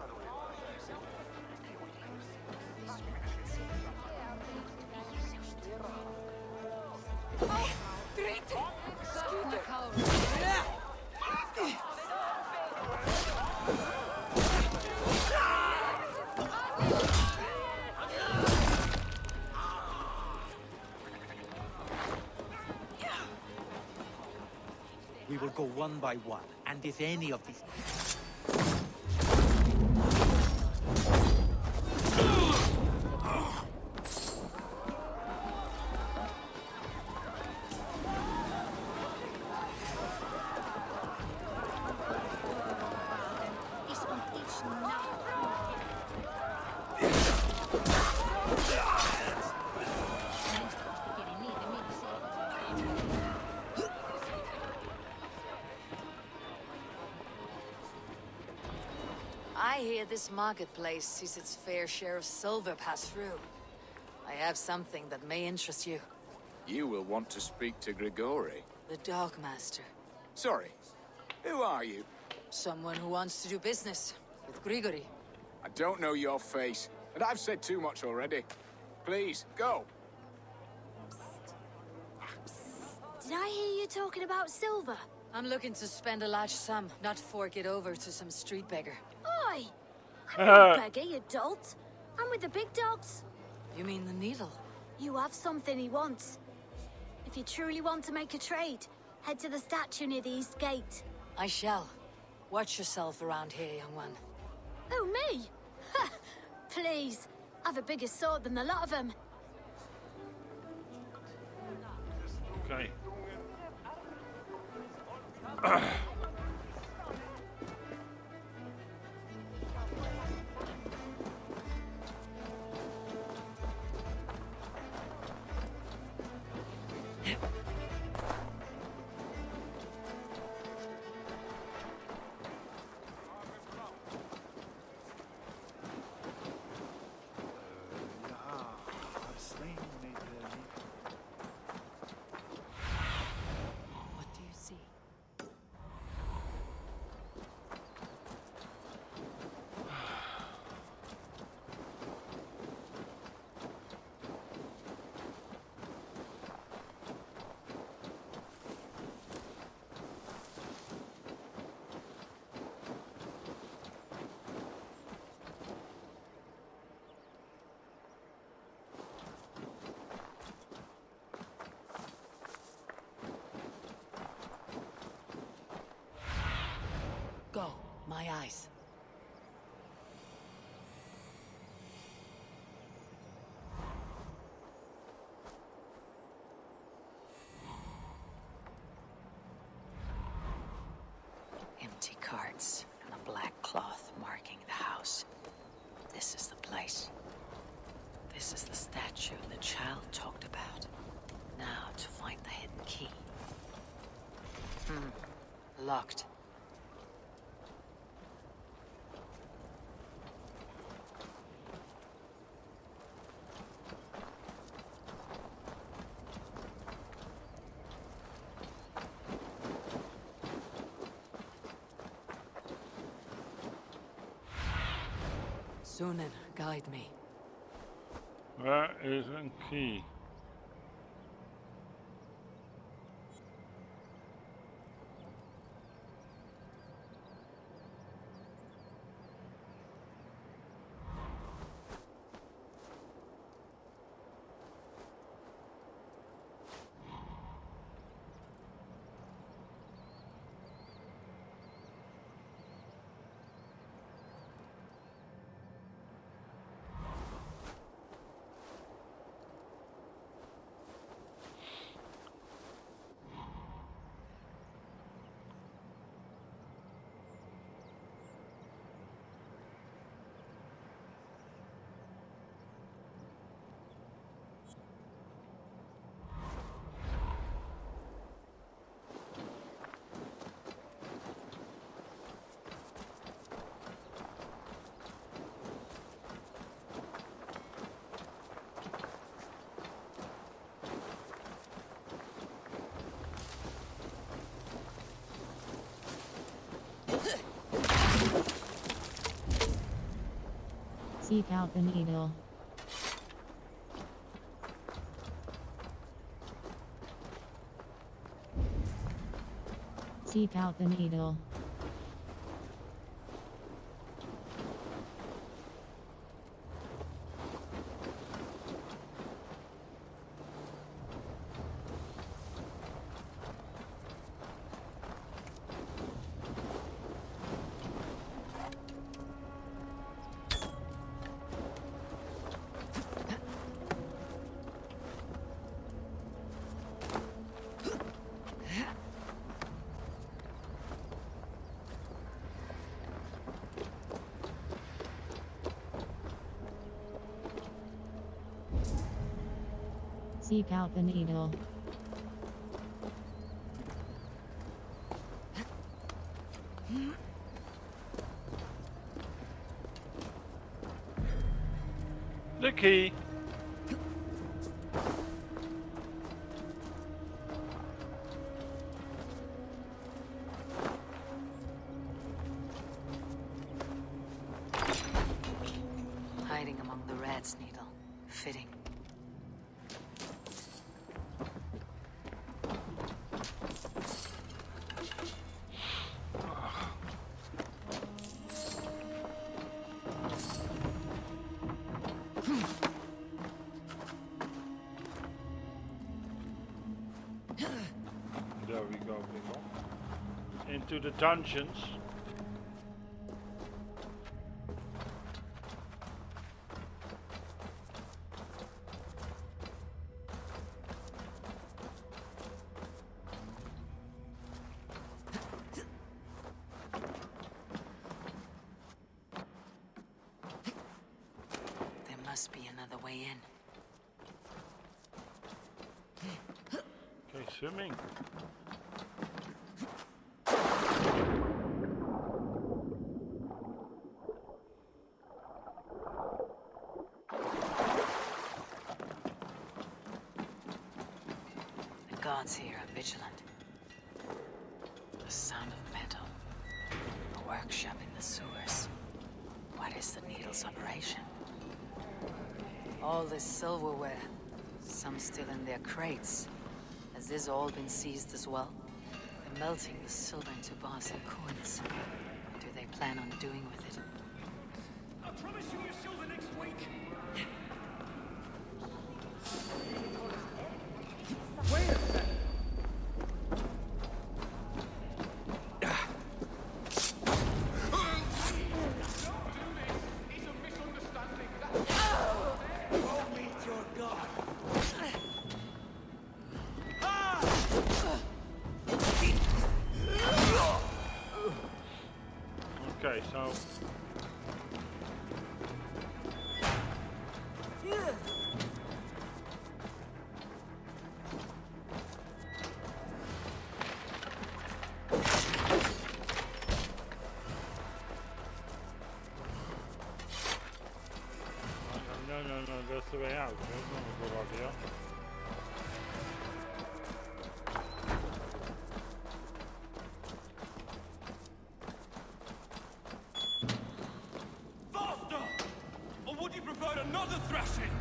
We will go one by one, and if any of these... This one is now. I hear this marketplace sees its fair share of silver pass through. I have something that may interest you. You will want to speak to Grigori. The Dogmaster. Sorry, who are you? Someone who wants to do business with Grigori. I don't know your face, and I've said too much already. Please, go. Did I hear you talking about silver? I'm looking to spend a large sum, not fork it over to some street beggar. Oi! I'm not a beggar, you dolt. I'm with the big dogs. You mean the needle? You have something he wants. If you truly want to make a trade, head to the statue near the east gate. I shall. Watch yourself around here, young one. Oh, me? Ha! Please. I've a bigger sword than the lot of them. Okay. What do you see? Go, my eyes. Empty carts and a black cloth marking the house. This is the place. This is the statue the child talked about. Now to find the hidden key. Locked. Sunan, guide me. Where is een key? Seek out the needle. Seek out the needle. Seek out the needle. The key. Hiding among the rat's needle. Fitting. There we go, people. Into the dungeons. There must be another way in. Okay, swimming. The guards here are vigilant. The sound of metal. A workshop in the sewers. What is the needle's operation? All this silverware. Some still in their crates. Has this all been seized as well? They're melting the silver into bars and coins. What do they plan on doing with it? I promise you your silver next week. Wait a second. Okay, so no, that's the way out. That's not a good idea. Faster! Or would you prefer another thrashing?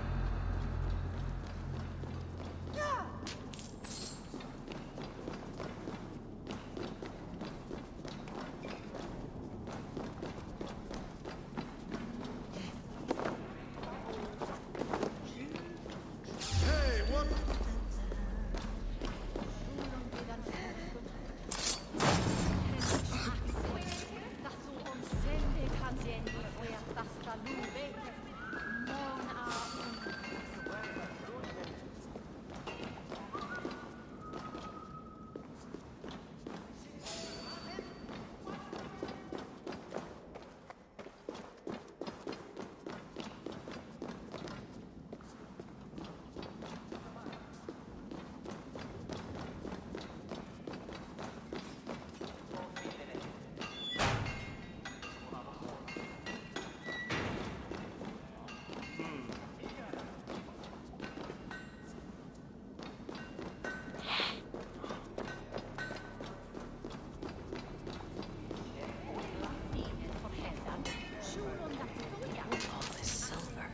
All this silver.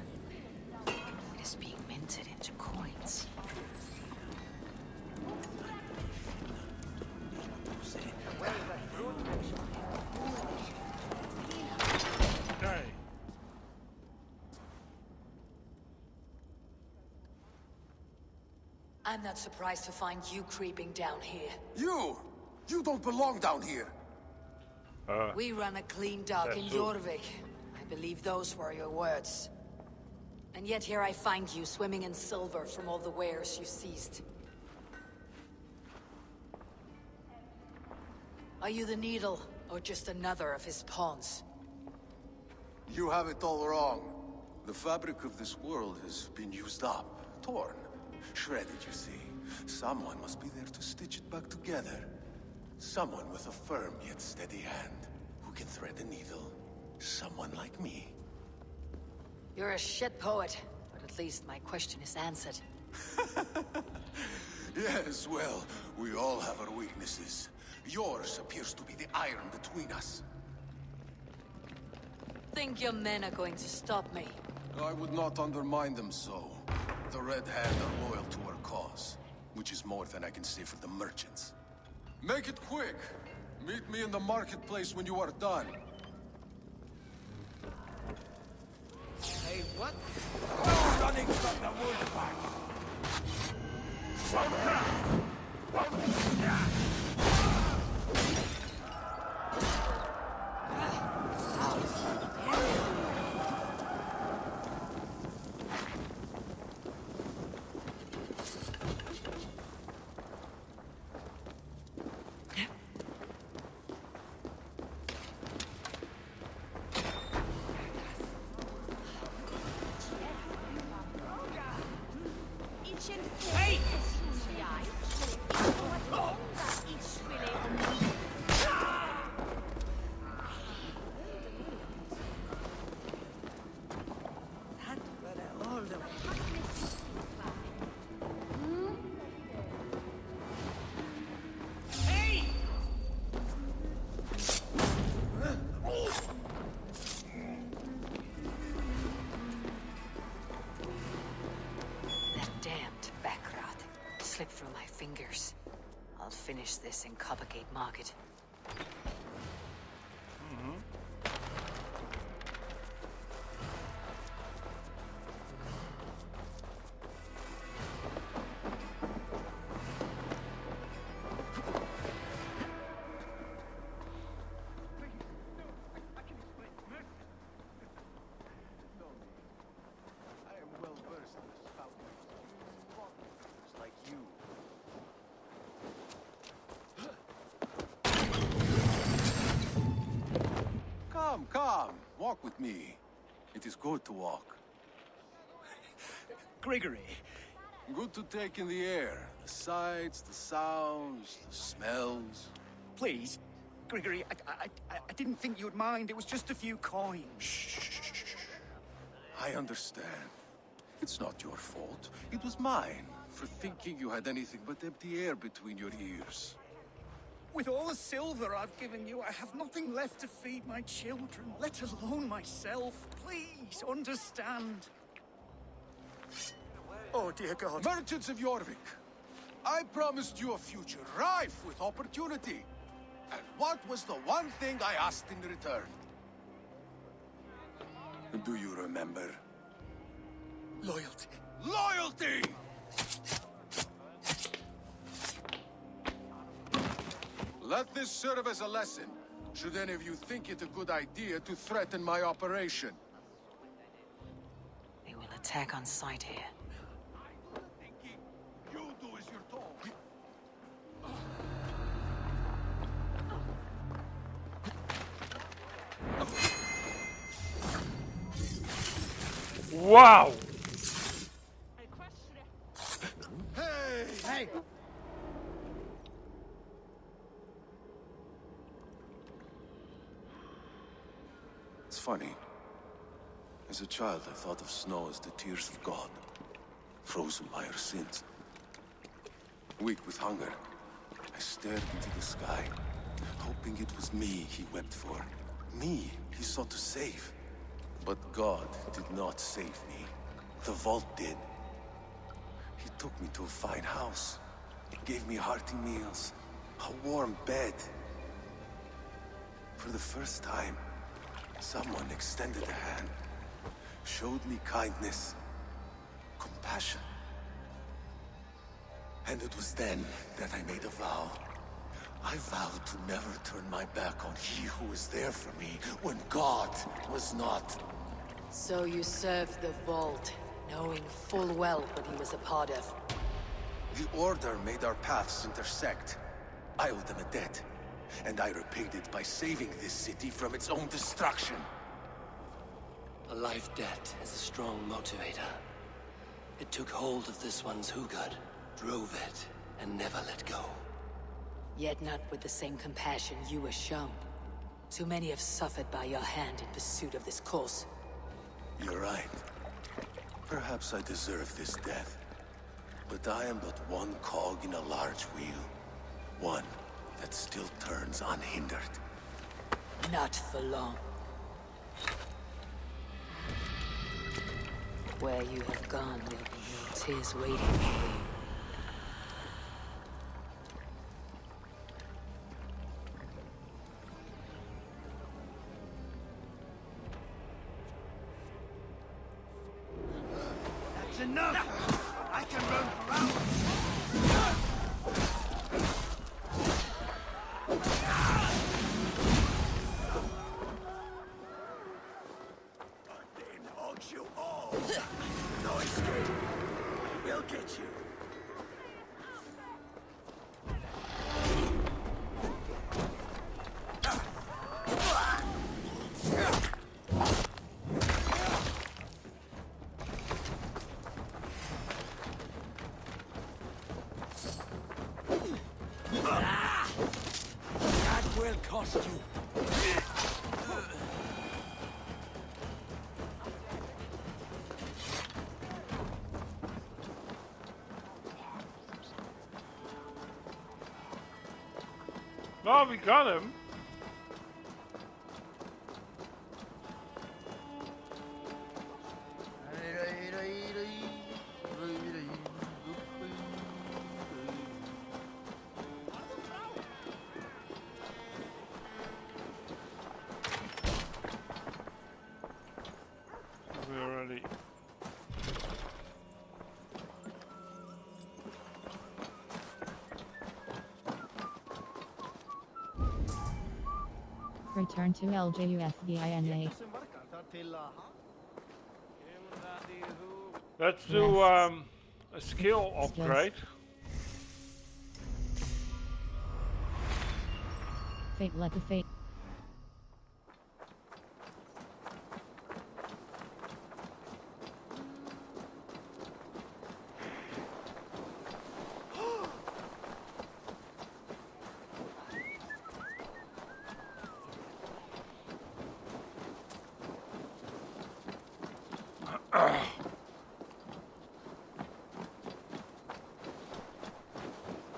It is being minted into coins. Okay. I'm not surprised to find you creeping down here. You! You don't belong down here! We run a clean dock in that's true. Jorvik. I believe those were your words. And yet here I find you swimming in silver from all the wares you seized. Are you the Needle, or just another of his pawns? You have it all wrong. The fabric of this world has been used up, torn, shredded, you see. Someone must be there to stitch it back together. Someone with a firm yet steady hand, who can thread a needle. Someone like me. You're a shit poet. At least my question is answered. Yes, well, we all have our weaknesses. Yours appears to be the iron between us. Think your men are going to stop me? I would not undermine them so. The Red Hand are loyal to our cause, which is more than I can say for the merchants. Make it quick! Meet me in the marketplace when you are done. Hey, what? No running from the wolf pack! Hey! Slip through my fingers. I'll finish this in Coppergate Market. Come, walk with me. It is good to walk. Grigory. Good to take in the air. The sights, the sounds, the smells. Please, Grigory, I didn't think you'd mind. It was just a few coins. Shh. I understand. It's not your fault. It was mine, for thinking you had anything but empty air between your ears. With all the silver I've given you, I have nothing left to feed my children, let alone myself. Please, understand. Oh, dear God. Merchants of Jorvik, I promised you a future rife with opportunity. And what was the one thing I asked in return? Do you remember? Loyalty. Loyalty! Let this serve as a lesson, should any of you think it a good idea to threaten my operation. They will attack on sight here. You do as you're told. Wow! Hey! It's funny. As a child, I thought of snow as the tears of God, frozen by our sins. Weak with hunger, I stared into the sky, hoping it was me he wept for. Me he sought to save. But God did not save me. The vault did. He took me to a fine house, gave me hearty meals, a warm bed. For the first time, someone extended a hand, showed me kindness, compassion. And it was then that I made a vow. I vowed to never turn my back on he who was there for me when God was not. So you served the Vault, knowing full well what he was a part of. The Order made our paths intersect. I owed them a debt, and I repaid it by saving this city from its own destruction. A life debt is a strong motivator. It took hold of this one's Hugad, drove it, and never let go. Yet not with the same compassion you were shown. Too many have suffered by your hand in pursuit of this cause. You're right. Perhaps I deserve this death. But I am but one cog in a large wheel. One that still turns unhindered. Not for long. Where you have gone, there'll be no tears waiting for you. That's enough! I can run for hours! Then hugs you all! No escape! We'll get you! That will cost you! Oh, we got him. We're ready. Return to LJUFVINA. Let's do a skill upgrade. Fate, let the fate.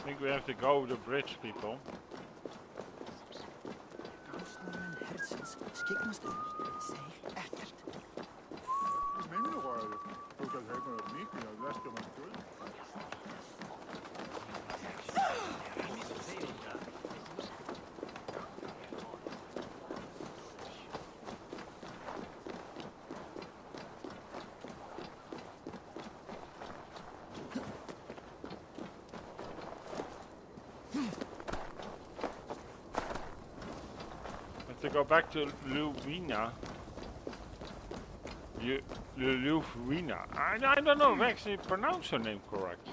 I think we have to go over the bridge, people. To go back to Luvina. Luvina. I don't know if I actually pronounce her name correct.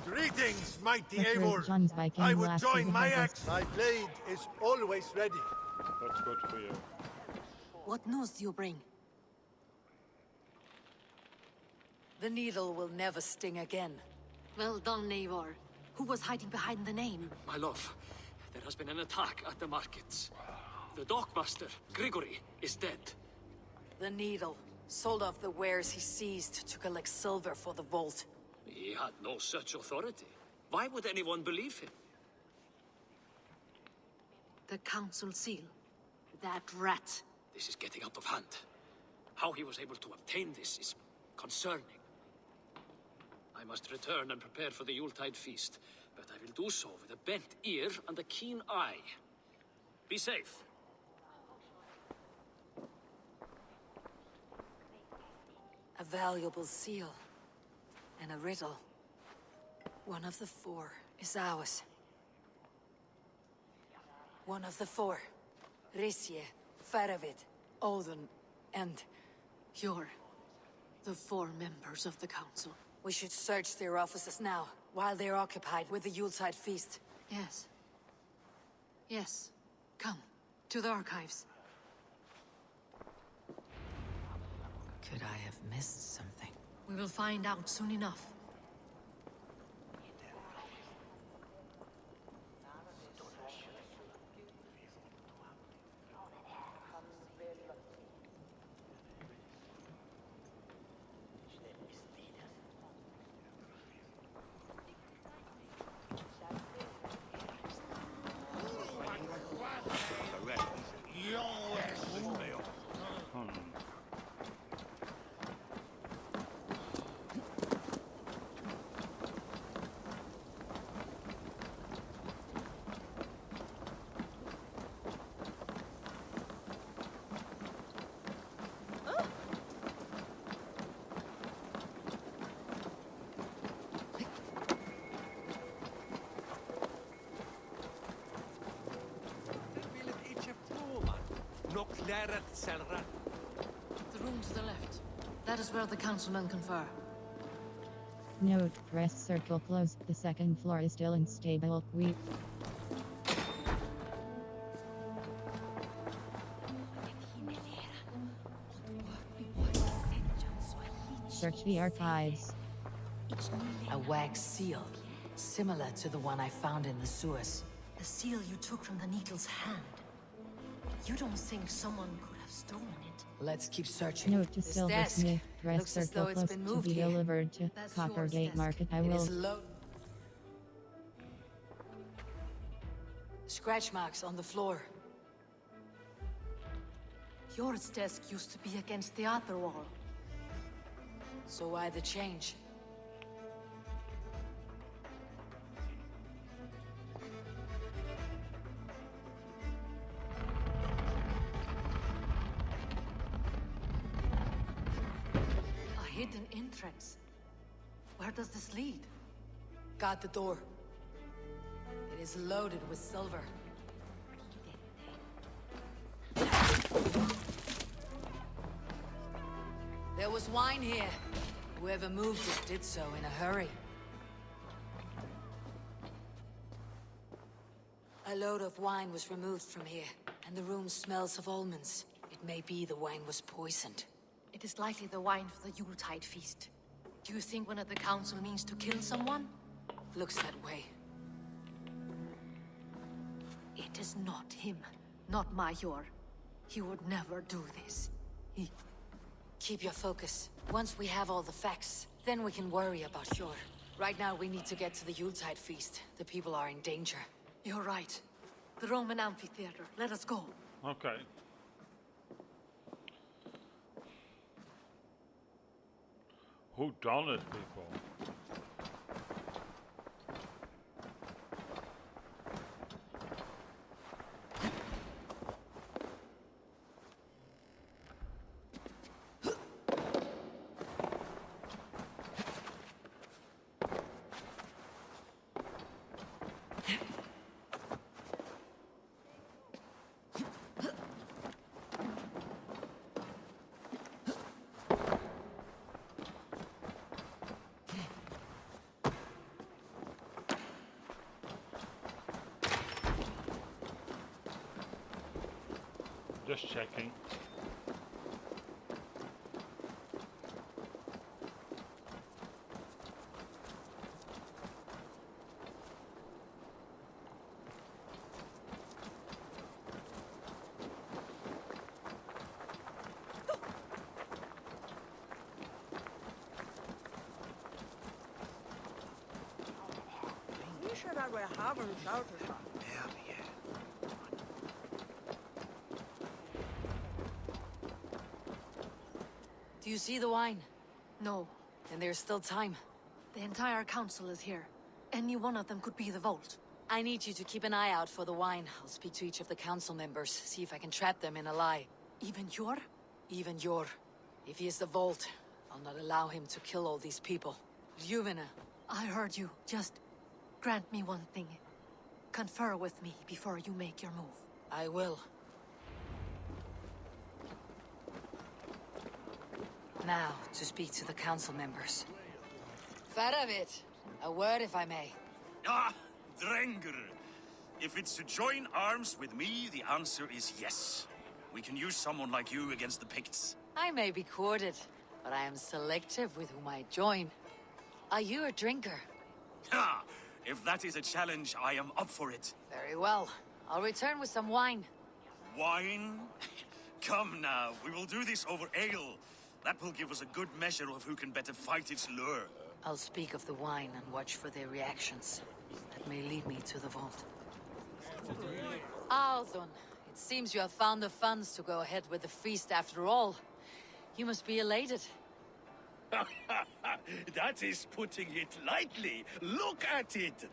Greetings, mighty Return Eivor. John's Viking I would last join of the my harvest. axe. My blade is always ready. That's good for you. What news do you bring? The needle will never sting again. Well done, Eivor. Who was hiding behind the name? My love, there has been an attack at the markets. The dockmaster, Grigory, is dead. The needle sold off the wares he seized to collect silver for the vault. He had no such authority. Why would anyone believe him? The council seal. That rat. This is getting out of hand. How he was able to obtain this is concerning. I must return and prepare for the Yuletide feast, but I will do so with a bent ear and a keen eye. Be safe. A valuable seal. And a riddle. One of the four is ours. One of the four. Risje, Faravid, Odin, and... You're the four members of the council. We should search their offices now, while they're occupied with the Yuletide feast. Yes. Yes. Come, to the archives. Could I have missed something? We will find out soon enough. The room to the left. That is where the councilmen confer. Note, press circle close. The second floor is still unstable. Search the archives. A wax seal, similar to the one I found in the sewers. The seal you took from the Needle's hand. You don't think someone could have stolen it? Let's keep searching. Note to This Silversmith. desk Press looks as circle though it's close been to moved be here. delivered to That's Coppergate yours, Market. I It will. is scratch marks on the floor. Yours desk used to be against the other wall. So why the change? A hidden entrance. Where does this lead? Guard the door. It is loaded with silver. There was wine here. Whoever moved it did so in a hurry. A load of wine was removed from here, and the room smells of almonds. It may be the wine was poisoned. It is likely the wine for the Yuletide feast. Do you think one of the council means to kill someone? Looks that way. It is not him, not Major. He would never do this. Keep your focus. Once we have all the facts, then we can worry about Hjor. Right now, we need to get to the Yuletide feast. The people are in danger. You're right. The Roman amphitheater. Let us go. Okay. Who done it, people? Just checking. Do you see the wine? No. Then there's still time. The entire council is here. Any one of them could be the vault. I need you to keep an eye out for the wine. I'll speak to each of the council members, see if I can trap them in a lie. Even Hjor? Even Hjor. If he is the vault, I'll not allow him to kill all these people. Juvena. I heard you. Just grant me one thing. Confer with me before you make your move. I will. Now, to speak to the council members. Faravit, a word if I may. Ah, Drenger. If it's to join arms with me, the answer is yes. We can use someone like you against the Picts. I may be courted, but I am selective with whom I join. Are you a drinker? Ha! If that is a challenge, I am up for it. Very well. I'll return with some wine. Wine? Come now, we will do this over ale. That will give us a good measure of who can better fight its lure. I'll speak of the wine and watch for their reactions. That may lead me to the vault. Althun, it seems you have found the funds to go ahead with the feast after all. You must be elated. That is putting it lightly. Look at it.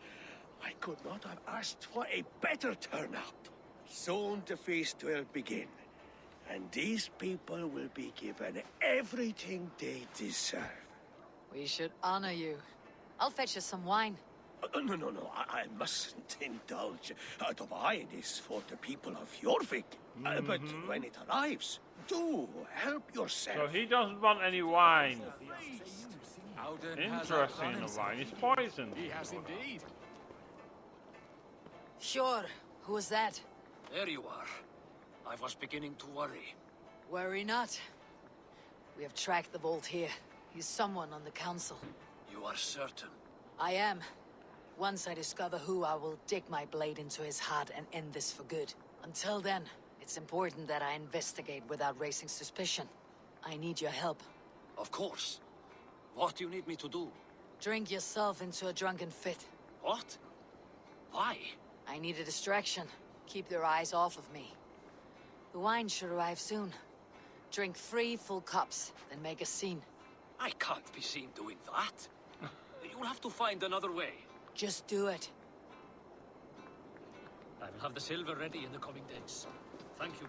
I could not have asked for a better turnout. Soon the feast will begin. And these people will be given everything they deserve. We should honor you. I'll fetch us some wine. No. I mustn't indulge. The wine is for the people of Jorvik. But when it arrives, do help yourself. So he doesn't want any wine. Alden Interesting in the wine. It's poisoned. He has indeed. Sure. Who was that? There you are. I was beginning to worry. Worry not. We have tracked the Vault here. He's someone on the council. You are certain? I am. Once I discover who, I will dig my blade into his heart and end this for good. Until then, it's important that I investigate without raising suspicion. I need your help. Of course. What do you need me to do? Drink yourself into a drunken fit. What? Why? I need a distraction. Keep their eyes off of me. The wine should arrive soon. Drink 3 full cups, then make a scene. I can't be seen doing that. You'll have to find another way. Just do it. I will have the silver ready in the coming days. Thank you.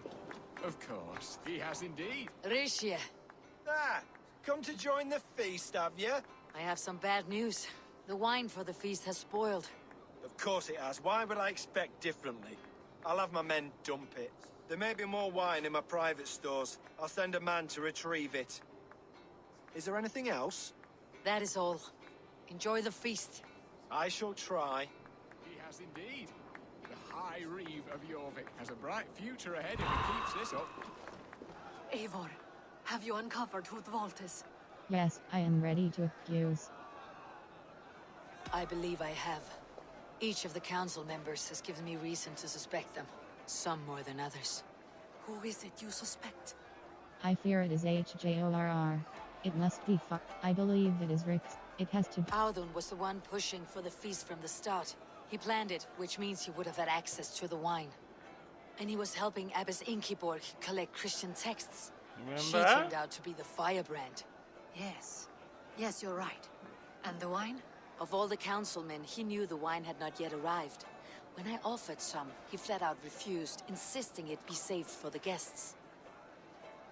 Of course, he has indeed. Rishi. Ah, come to join the feast, have you? I have some bad news. The wine for the feast has spoiled. Of course it has. Why would I expect differently? I'll have my men dump it. There may be more wine in my private stores. I'll send a man to retrieve it. Is there anything else? That is all. Enjoy the feast. I shall try. He has indeed. The High Reeve of Jorvik has a bright future ahead if he keeps this up. Eivor, have you uncovered who the Vault is? Yes, I am ready to accuse. I believe I have. Each of the council members has given me reason to suspect them. Some more than others. Who is it you suspect? I fear it is HJORR. It must be I believe it is Rick's. It has to. Audun was the one pushing for the feast from the start. He planned it, which means he would have had access to the wine. And he was helping Abbess Ingeborg collect Christian texts. Remember? She turned out to be the firebrand. Yes. Yes, you're right. And the wine? Of all the councilmen, he knew the wine had not yet arrived. When I offered some, he flat out refused, insisting it be saved for the guests.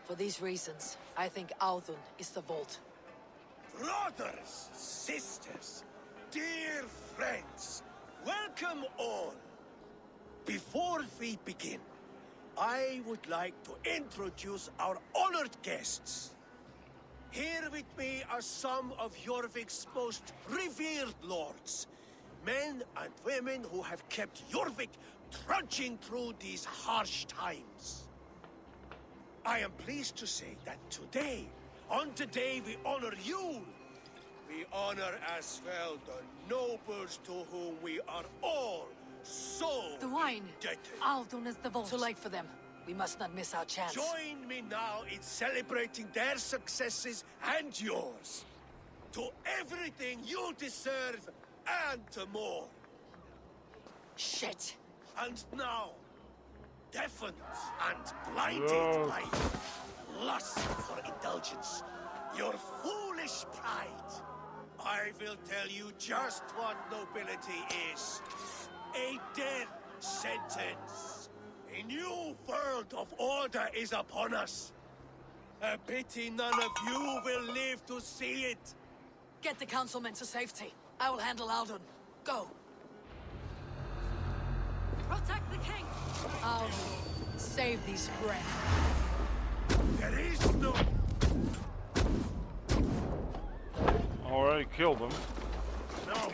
For these reasons, I think Audun is the Vault. Brothers, sisters, dear friends, welcome all. Before we begin, I would like to introduce our honored guests. Here with me are some of Jorvik's most revered lords. Men and women who have kept Jorvik trudging through these harsh times. I am pleased to say that today, on the day we honor you, we honor as well the nobles to whom we are all so The wine! indebted. Audun is the Vault. Too late for them. We must not miss our chance. Join me now in celebrating their successes and yours. To everything you deserve and more. Shit. And now, deafened and blinded by lust for indulgence, your foolish pride, I will tell you just what nobility is. A death sentence. A new world of order is upon us. A pity none of you will live to see it. Get the councilmen to safety. I will handle Audun. Go. Protect the king! Audun, save these brethren. There is no... Already killed him. No.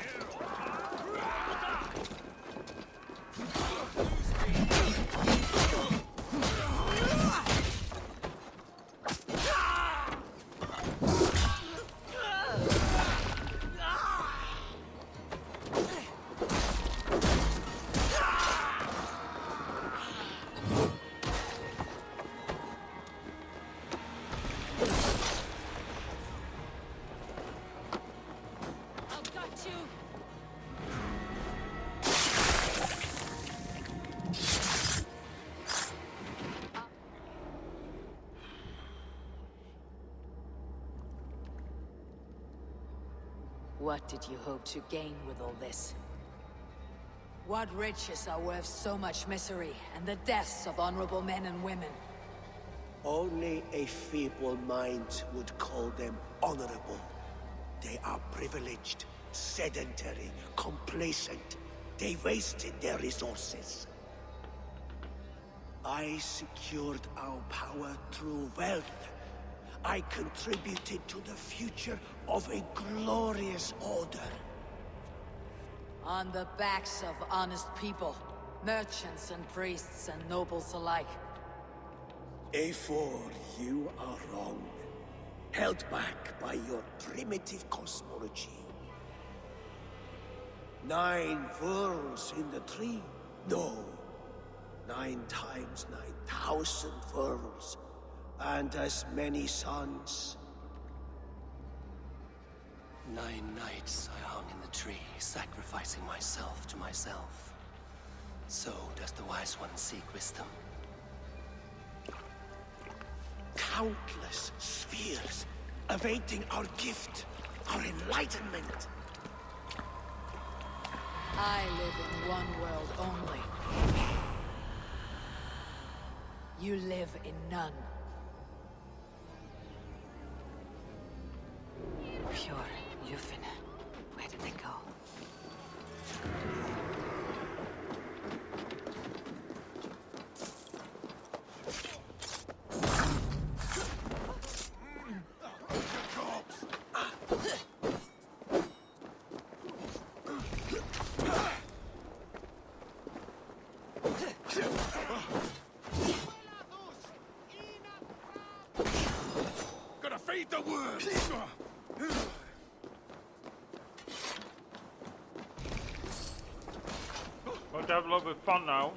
I've got you! What did you hope to gain with all this? What riches are worth so much misery and the deaths of honorable men and women? Only a feeble mind would call them honorable. They are privileged, sedentary, complacent. They wasted their resources. I secured our power through wealth. I contributed to the future of a glorious order. On the backs of honest people. Merchants and priests and nobles alike. Eivor, you are wrong. Held back by your primitive cosmology. 9 worlds in the tree? No. 9 times 9,000 worlds. And as many suns. 9 nights I hung in the tree, sacrificing myself to myself. So does the wise one seek wisdom. Countless spheres, awaiting our gift, our enlightenment. I live in one world only. You live in none. Pure Yufin. Where did they go? Gonna feed the worms! Going to have a little bit of fun now.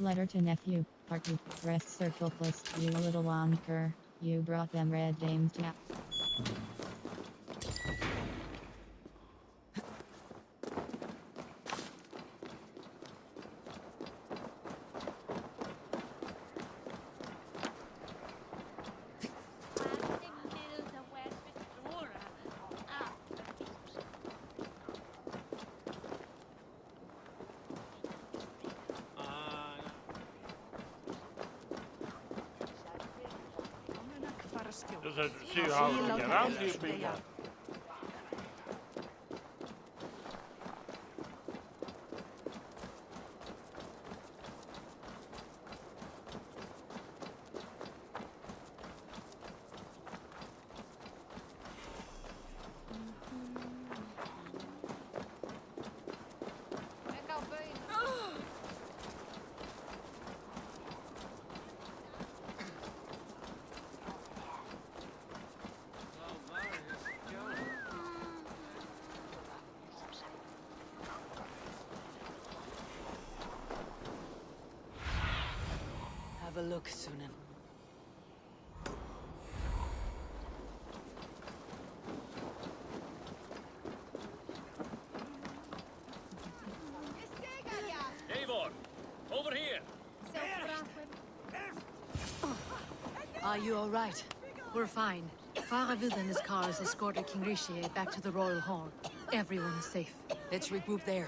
Letter to nephew, part 2, rest circle plus, you little wanker, you brought them red dames to Just have to see how we get around these people. Have a look, Sunan. Eivor, over here. Are you all right? We're fine. Faravid and his cars escorted King Rishi back to the Royal Hall. Everyone is safe. Let's regroup there.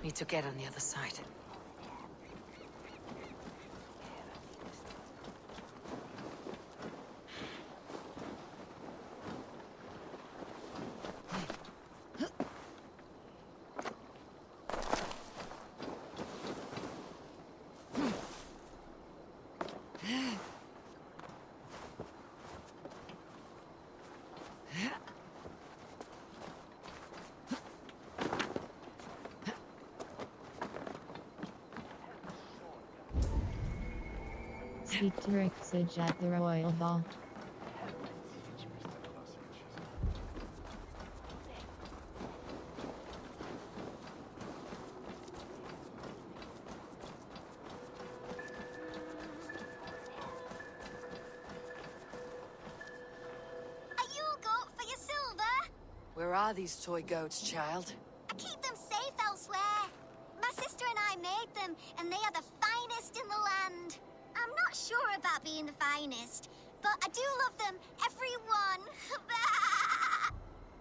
Need to get on the other side. Speak to Rixage at the Royal Ball. Where are these toy goats, child? I keep them safe elsewhere. My sister and I made them, and they are the finest in the land. I'm not sure about being the finest, but I do love them, every one.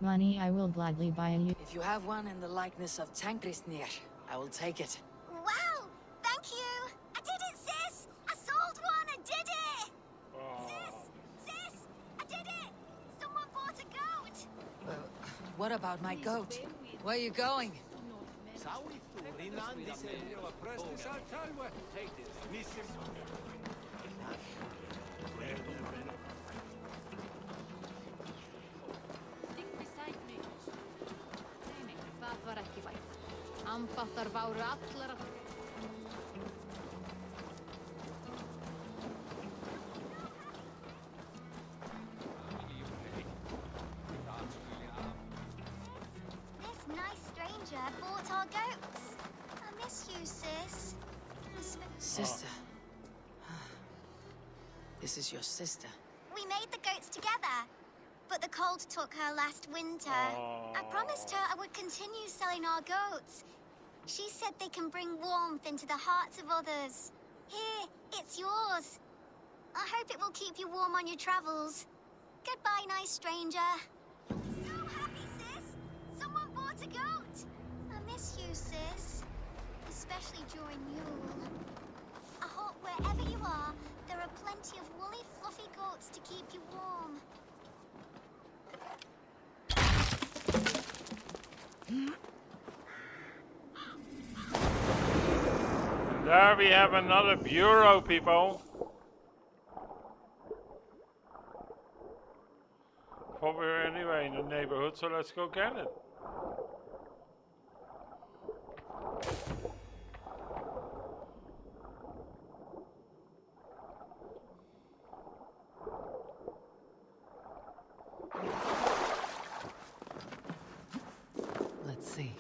Money I will gladly buy you. If you have one in the likeness of Tankrisnir, I will take it. Wow, thank you. I did it, sis. I sold one, I did it. Sis, I did it. Someone bought a goat. What about my goat? Where are you going? This nice stranger bought our goats. I miss you, sis. Sister. This is your sister. We made the goats together, but the cold took her last winter. I promised her I would continue selling our goats. She said they can bring warmth into the hearts of others. Here, it's yours. I hope it will keep you warm on your travels. Goodbye, nice stranger. So happy, sis! Someone bought a goat! I miss you, sis. Especially during Yule. I hope wherever you are, there are plenty of woolly, fluffy goats to keep you warm. There we have another bureau, people. Thought we were anyway in the neighborhood, so let's go get it. Let's see.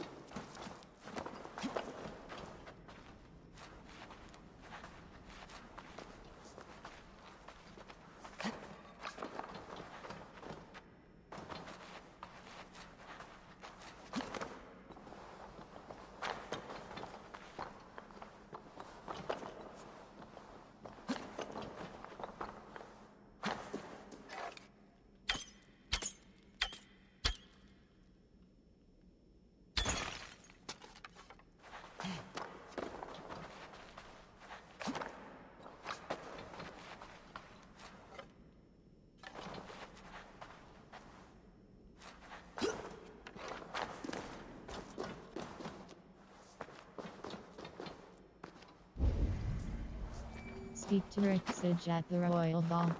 Speak to Rixage at the Royal Ball.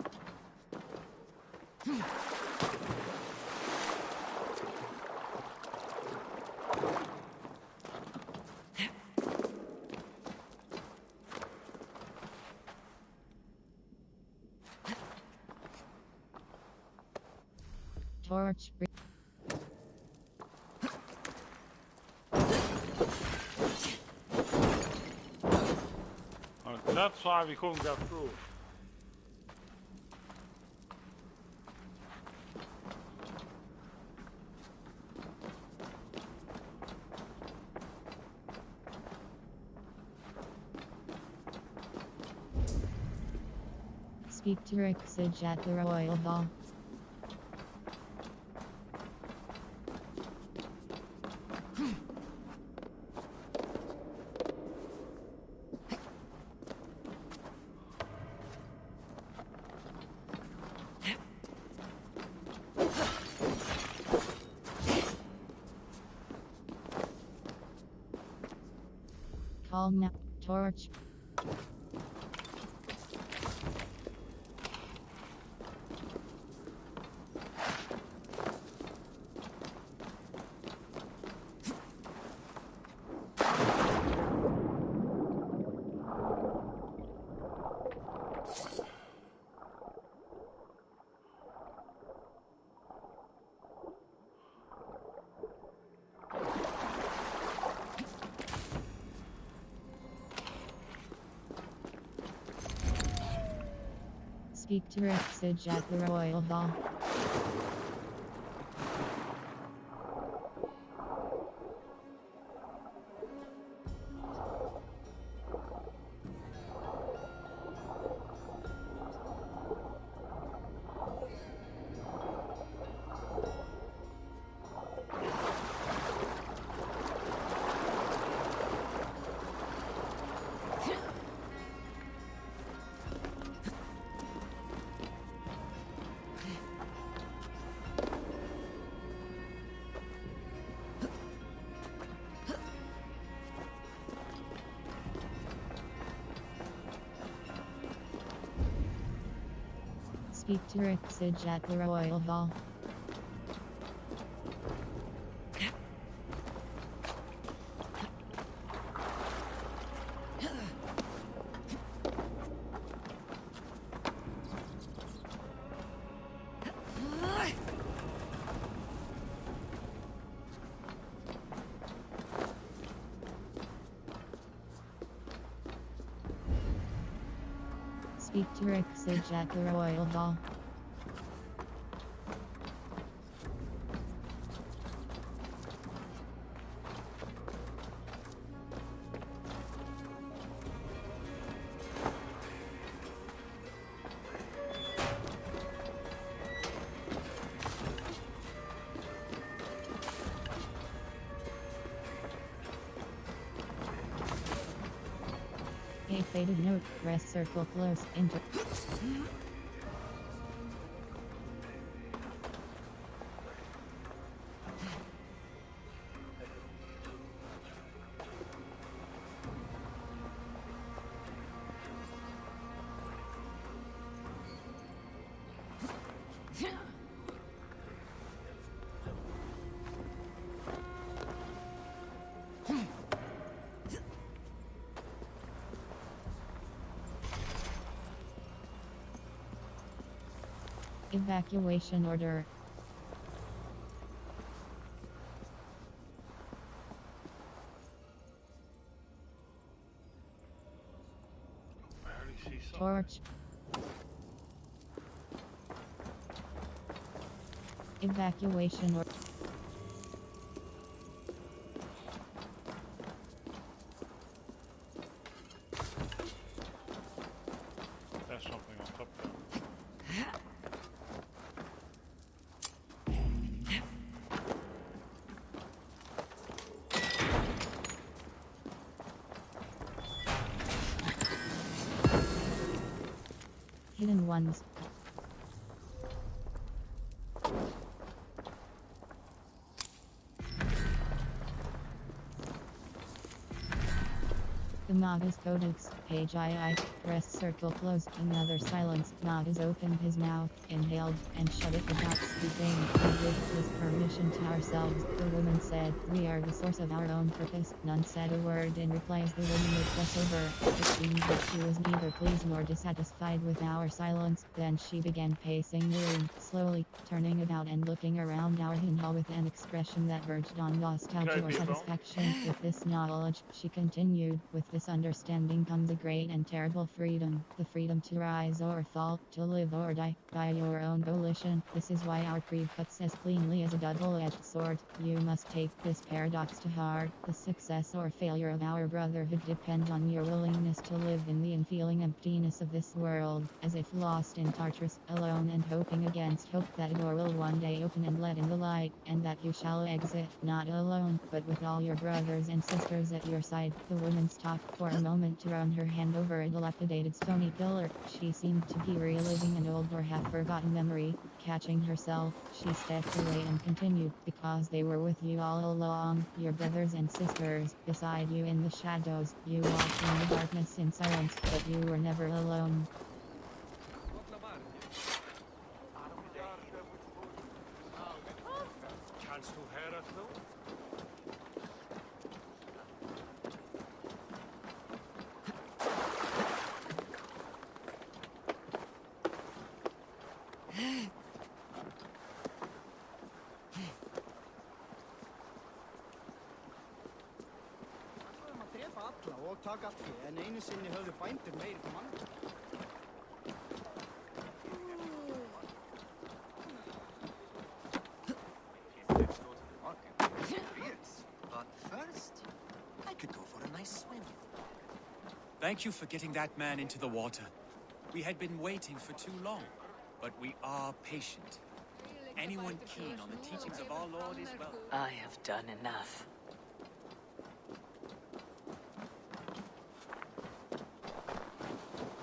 Torch. Oh, that's why we couldn't get through. Speak to Rixage at the Royal Ball. Calm now, torch. Speak to Rexage at the Royal Hall. Speak to Rexage at the Royal Hall. Speak to Rexage at the Royal Hall. A faded note, press circle close, enter. Evacuation order. Torch. Evacuation order. There's something on top there. Hidden ones. The Nagas Codex, page II, press circle close, another silence. Nagas opened his mouth, inhaled, and shut it without speaking. We give this permission to ourselves, the woman said. We are the source of our own purpose. None said a word in reply as the woman looked us over. It seemed that she was neither pleased nor dissatisfied with our silence. Then she began pacing the room, slowly, turning about and looking around our hidden hall with an expression that verged on nostalgia or satisfaction. With this knowledge, she continued, with this understanding comes a great and terrible freedom. The freedom to rise or fall, to live or die, by your own volition. This is why our creed cuts as cleanly as a double-edged sword. You must take this paradox to heart. The success or failure of our brotherhood depends on your willingness to live in the unfeeling emptiness of this world, as if lost in Tartarus, alone and hoping against hope that a door will one day open and let in the light, and that you shall exit, not alone, but with all your brothers and sisters at your side. The woman stopped for a moment to run her hand over a dilapidation dilapidated stony pillar. She seemed to be reliving an old or half-forgotten memory. Catching herself, she stepped away and continued, because they were with you all along, your brothers and sisters, beside you in the shadows. You walked in the darkness in silence, but you were never alone. Kannst du höra så? Drepa alla og taka allt fé, en einu sinni höfðu bændur meiri til mann. But first, I could go for a nice swim. Thank you for getting that man into the water. We had been waiting for too long, but we are patient. Anyone keen on the teachings of our Lord is welcome. I have done enough.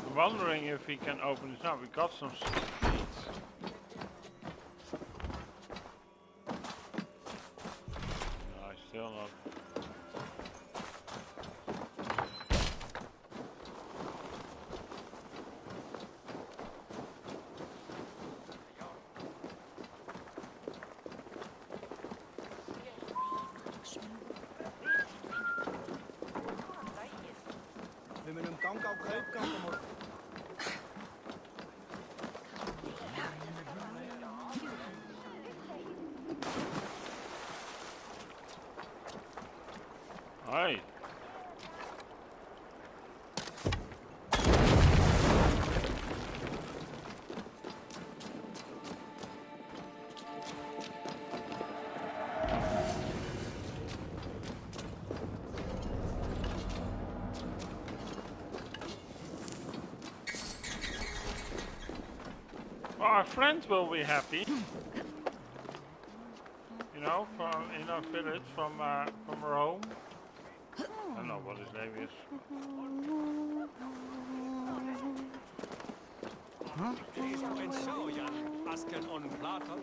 I'm wondering if we can open this now. We got some seeds. No, still not. Við munum ganga á kaupgang á morgun. Hi. Our friends will be happy. You know, from in our village, from Rome. I don't know what his name is. And so, Jan, asken on Plato.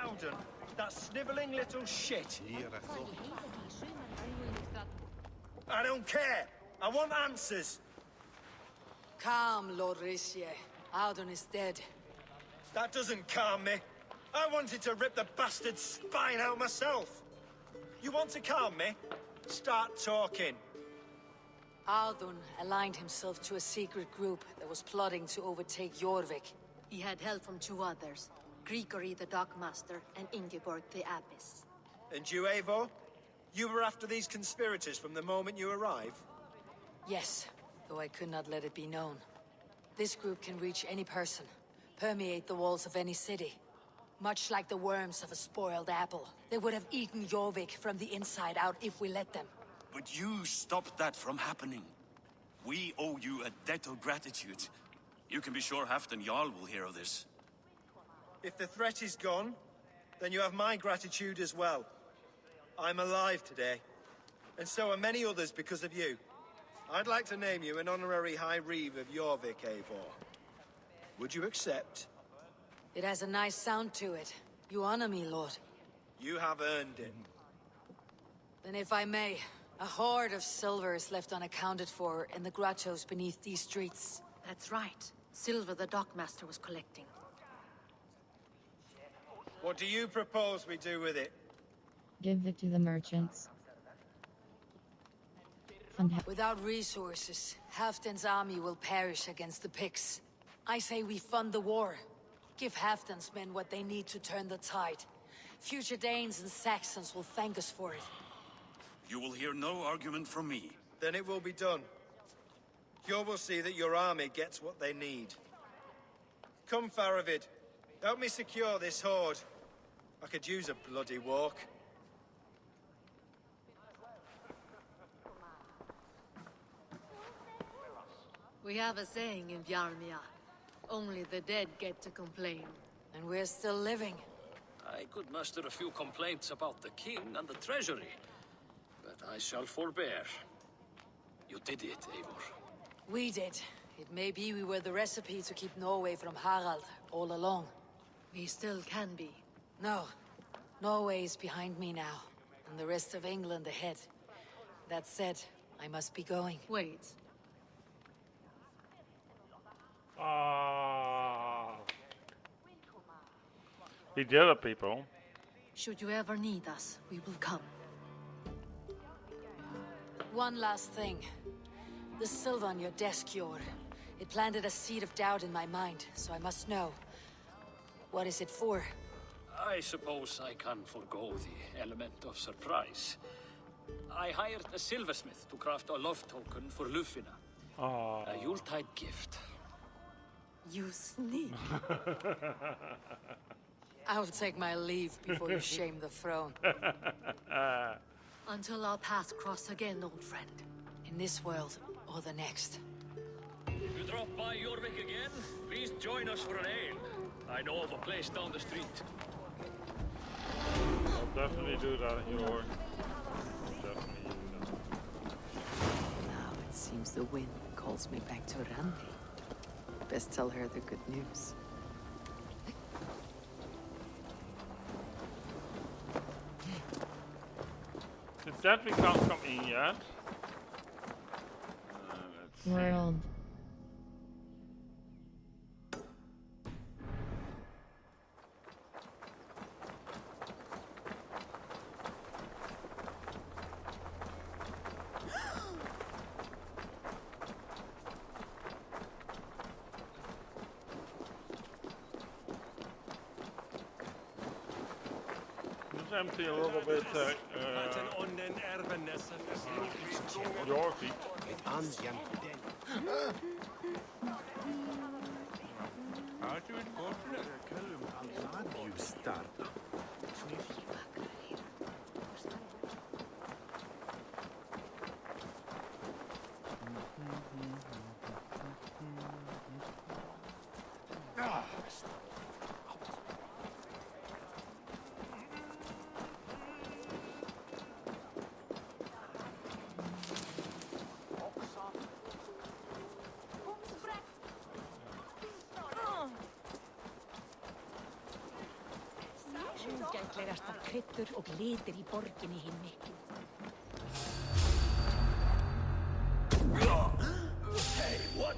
Alden, that snivelling little shit. I don't care. I want answers. Calm, Lord Richier. Audun is dead. That doesn't calm me. I wanted to rip the bastard's spine out myself. You want to calm me? Start talking. Audun aligned himself to a secret group that was plotting to overtake Jorvik. He had help from two others, Grigory the Dockmaster and Ingeborg the Abbess. And you, Eivor? You were after these conspirators from the moment you arrived? Yes, though I could not let it be known. This group can reach any person, permeate the walls of any city. Much like the worms of a spoiled apple, they would have eaten Jorvik from the inside out if we let them. But you stopped that from happening. We owe you a debt of gratitude. You can be sure Halfdan Jarl will hear of this. If the threat is gone, then you have my gratitude as well. I'm alive today, and so are many others because of you. I'd like to name you an honorary High Reeve of Jorvik, Eivor. Would you accept? It has a nice sound to it. You honor me, Lord. You have earned it. Then if I may, a hoard of silver is left unaccounted for in the grottos beneath these streets. That's right. Silver the Dockmaster was collecting. What do you propose we do with it? Give it to the merchants. Without resources, Halfdan's army will perish against the Picts. I say we fund the war. Give Halfdan's men what they need to turn the tide. Future Danes and Saxons will thank us for it. You will hear no argument from me. Then it will be done. You will see that your army gets what they need. Come, Faravid. Help me secure this hoard. I could use a bloody walk. We have a saying in Bjarmia. Only the dead get to complain. And we're still living. I could muster a few complaints about the king and the treasury, but I shall forbear. You did it, Eivor. We did. It may be we were the recipe to keep Norway from Harald all along. We still can be. No. Norway is behind me now, and the rest of England ahead. That said, I must be going. Wait. He did it, people. Should you ever need us, we will come. One last thing. The silver on your desk, Yor. It planted a seed of doubt in my mind, so I must know. What is it for? I suppose I can forgo the element of surprise. I hired a silversmith to craft a love token for Lufina. A Yuletide gift. You sneak. I will take my leave before you shame the throne. Until our paths cross again, old friend. In this world or the next. If you drop by Jorvik again, please join us for an ale. I know of a place down the street. I'll definitely do that, Yor. Definitely do that. Now it seems the wind calls me back to Randi. Best tell her the good news. That we can't come in yet. World. Let's empty a little bit your feet. Gætlegasta kryddur og litir í borginni hinn miklu. Hey, what?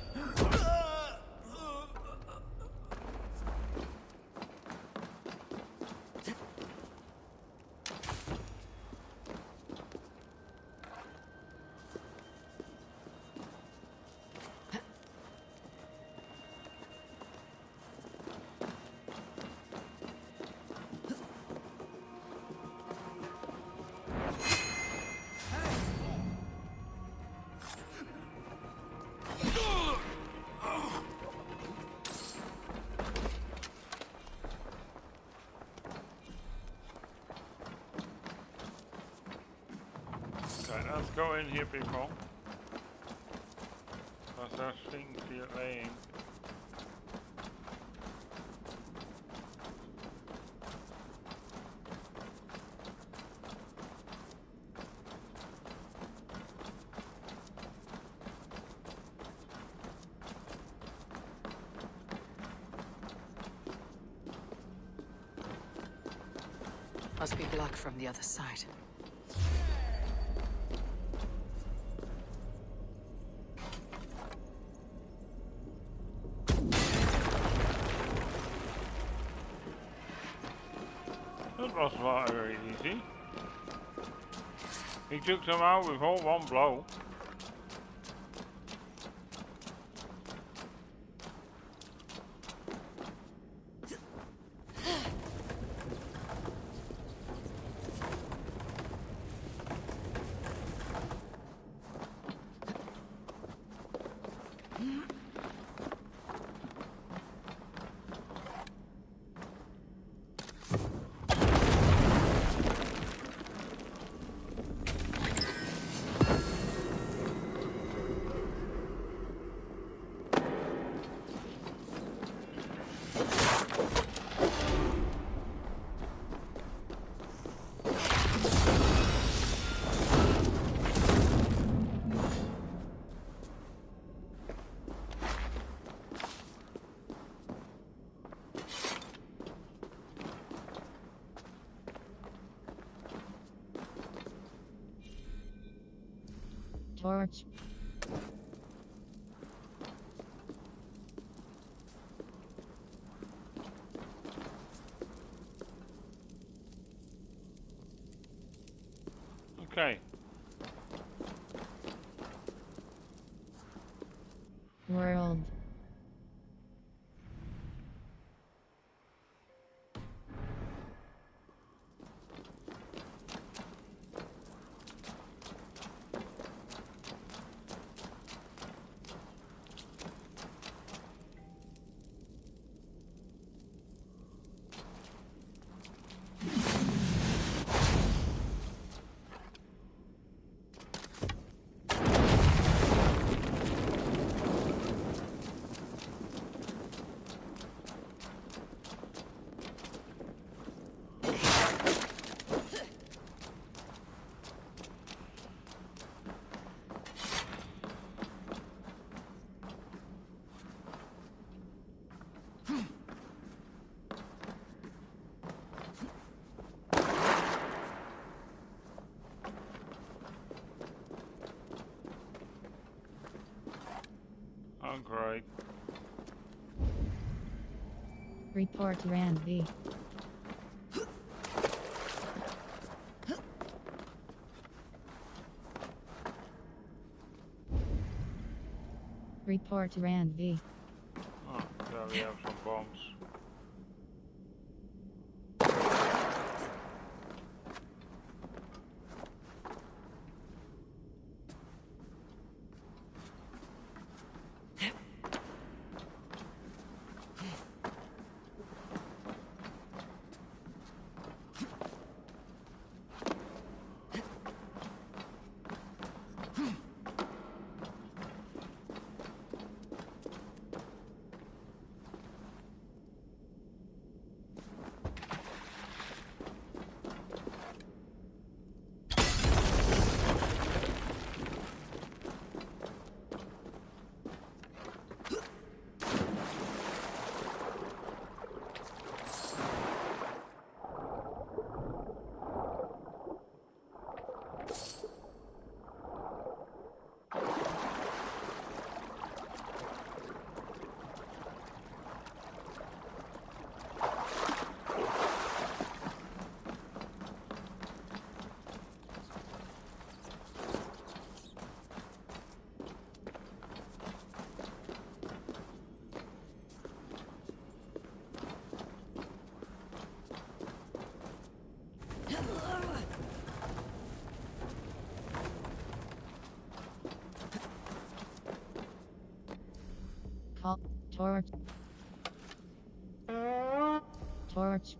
Okay, let's go in here, people. Because there's things here laying. Must be blocked from the other side. That was not very easy. He took them out with all one blow. Torch. Okay. World. Oh, great. Report to Randy. Report to Randy. Oh, there we have some bombs. Call. Torch. Torch.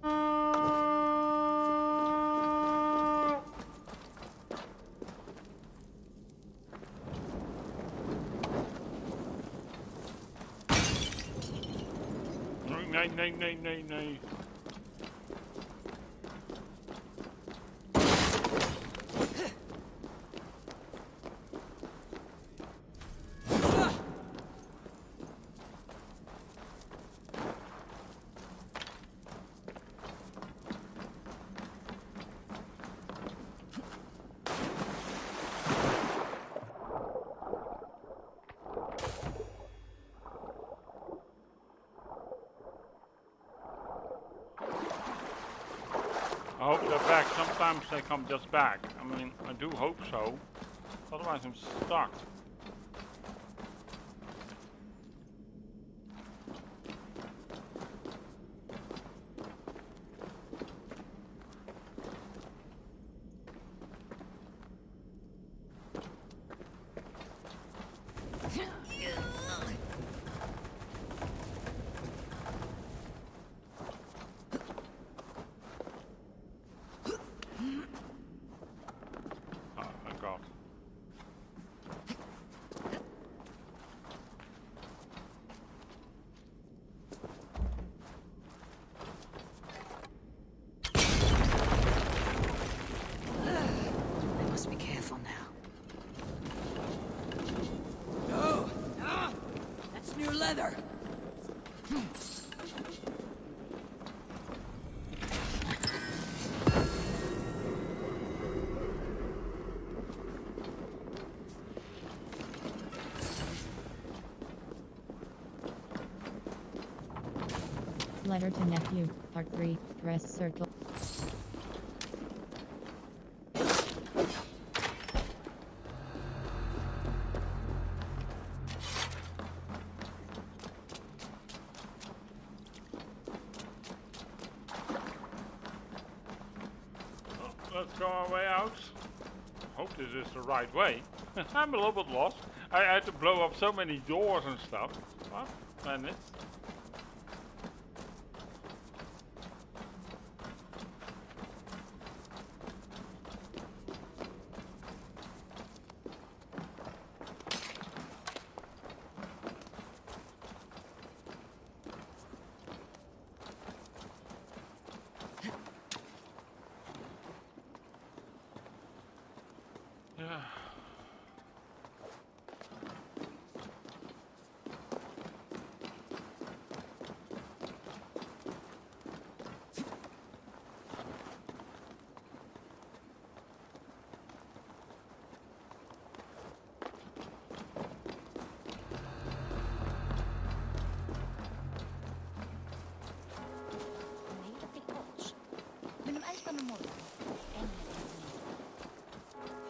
Nee. I hope they're back. Sometimes they come just back. I mean, I do hope so. Otherwise I'm stuck. Leather. Letter to nephew, part 3, press circle. Let's go our way out. Hope this is the right way. I'm a little bit lost. I had to blow up so many doors and stuff. What? Madness. Yeah.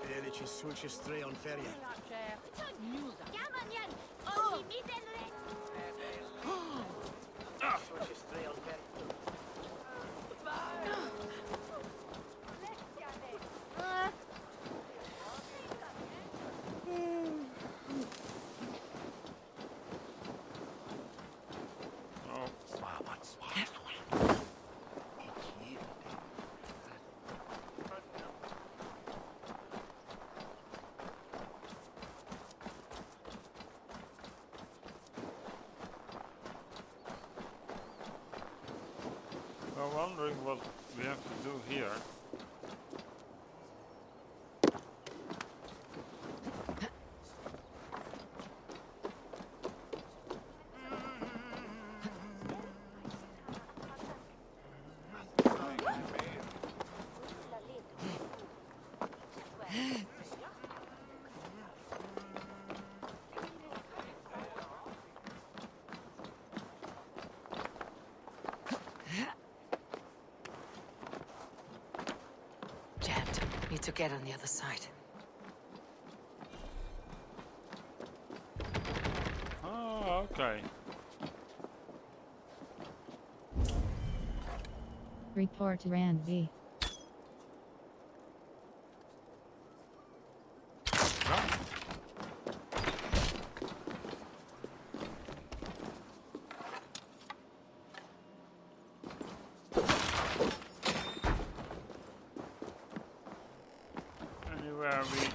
Ferici suci stray on feria. Suci stray on feria. I'm wondering what we have to do here. Need to get on the other side. Oh, okay. Report Rand V. Anywhere we...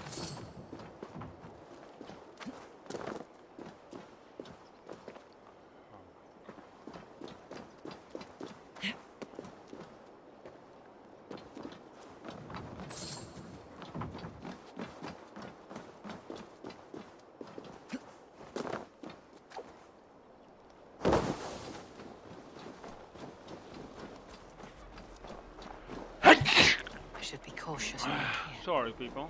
I should be cautious around here. Sorry, people.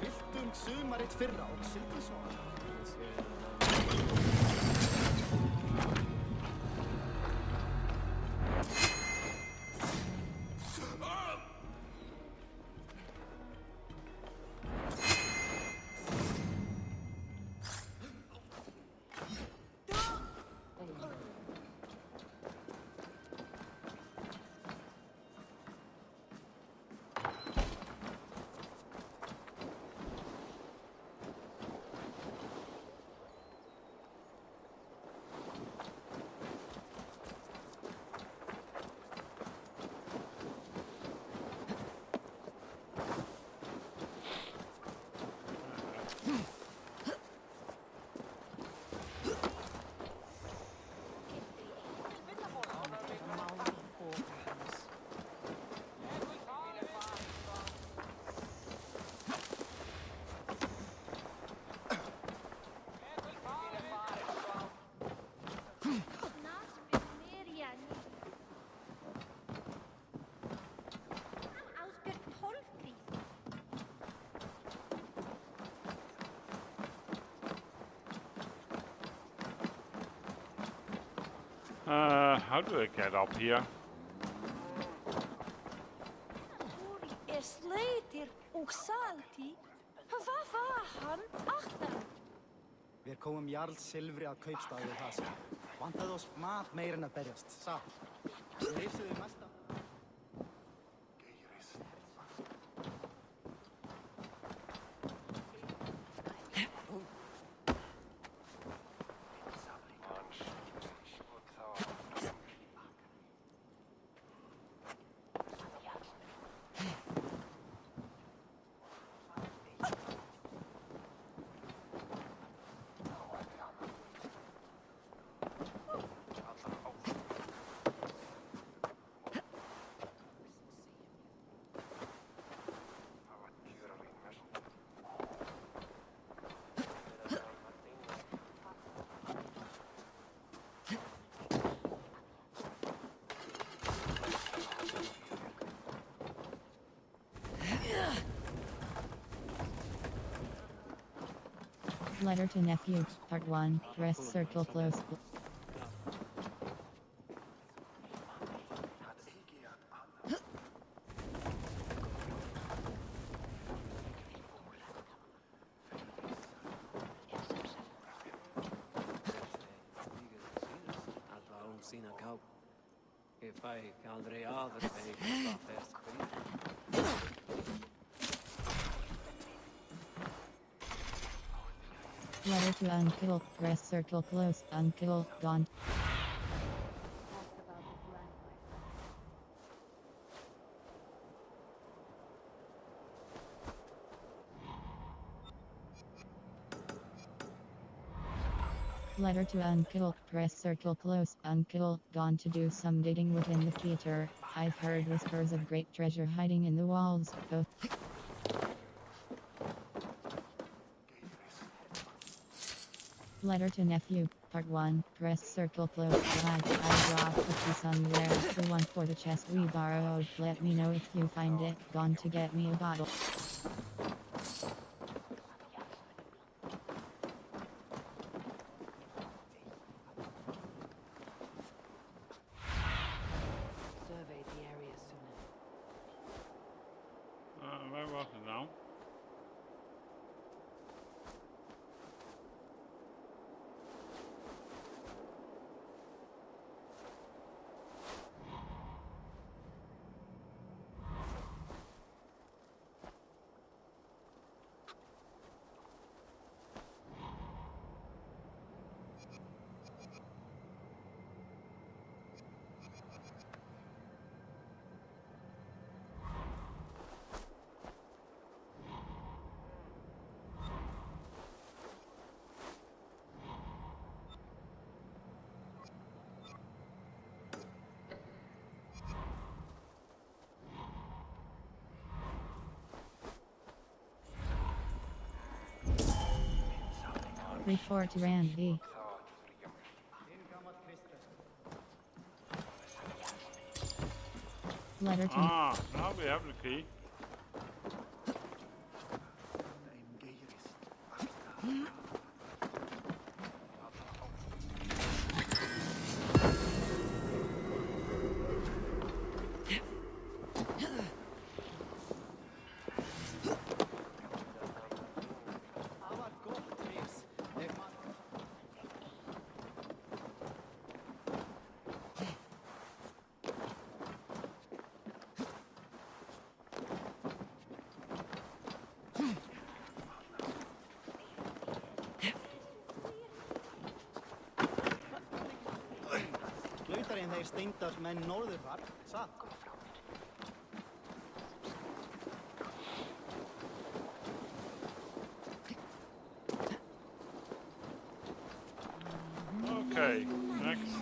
Viltum sumarið fyrra og sigldi svo. How do I get up here? Við komum Jarl Silfri að kaupstaði við það sem. Vantaði oss mat meir en að berjast, satt. Við reysuðu mesta. Letter to Nephew, Part 1, Press Circle Close. Letter to Uncle, Press Circle Close, Uncle, gone. Letter to Uncle, Press Circle Close, Uncle, gone to do some digging within the theater. I've heard whispers of great treasure hiding in the walls, both. Letter to Nephew, Part 1, Press Circle Close, Flag, I dropped a key somewhere, the one for the chest we borrowed, let me know if you find it, gone to get me a bottle. Survey the area sooner. Where was it now? Report to Randy. Letter to now we have the key. Lautarinn þeir steindars menn norðurfar, satt. Okay, next.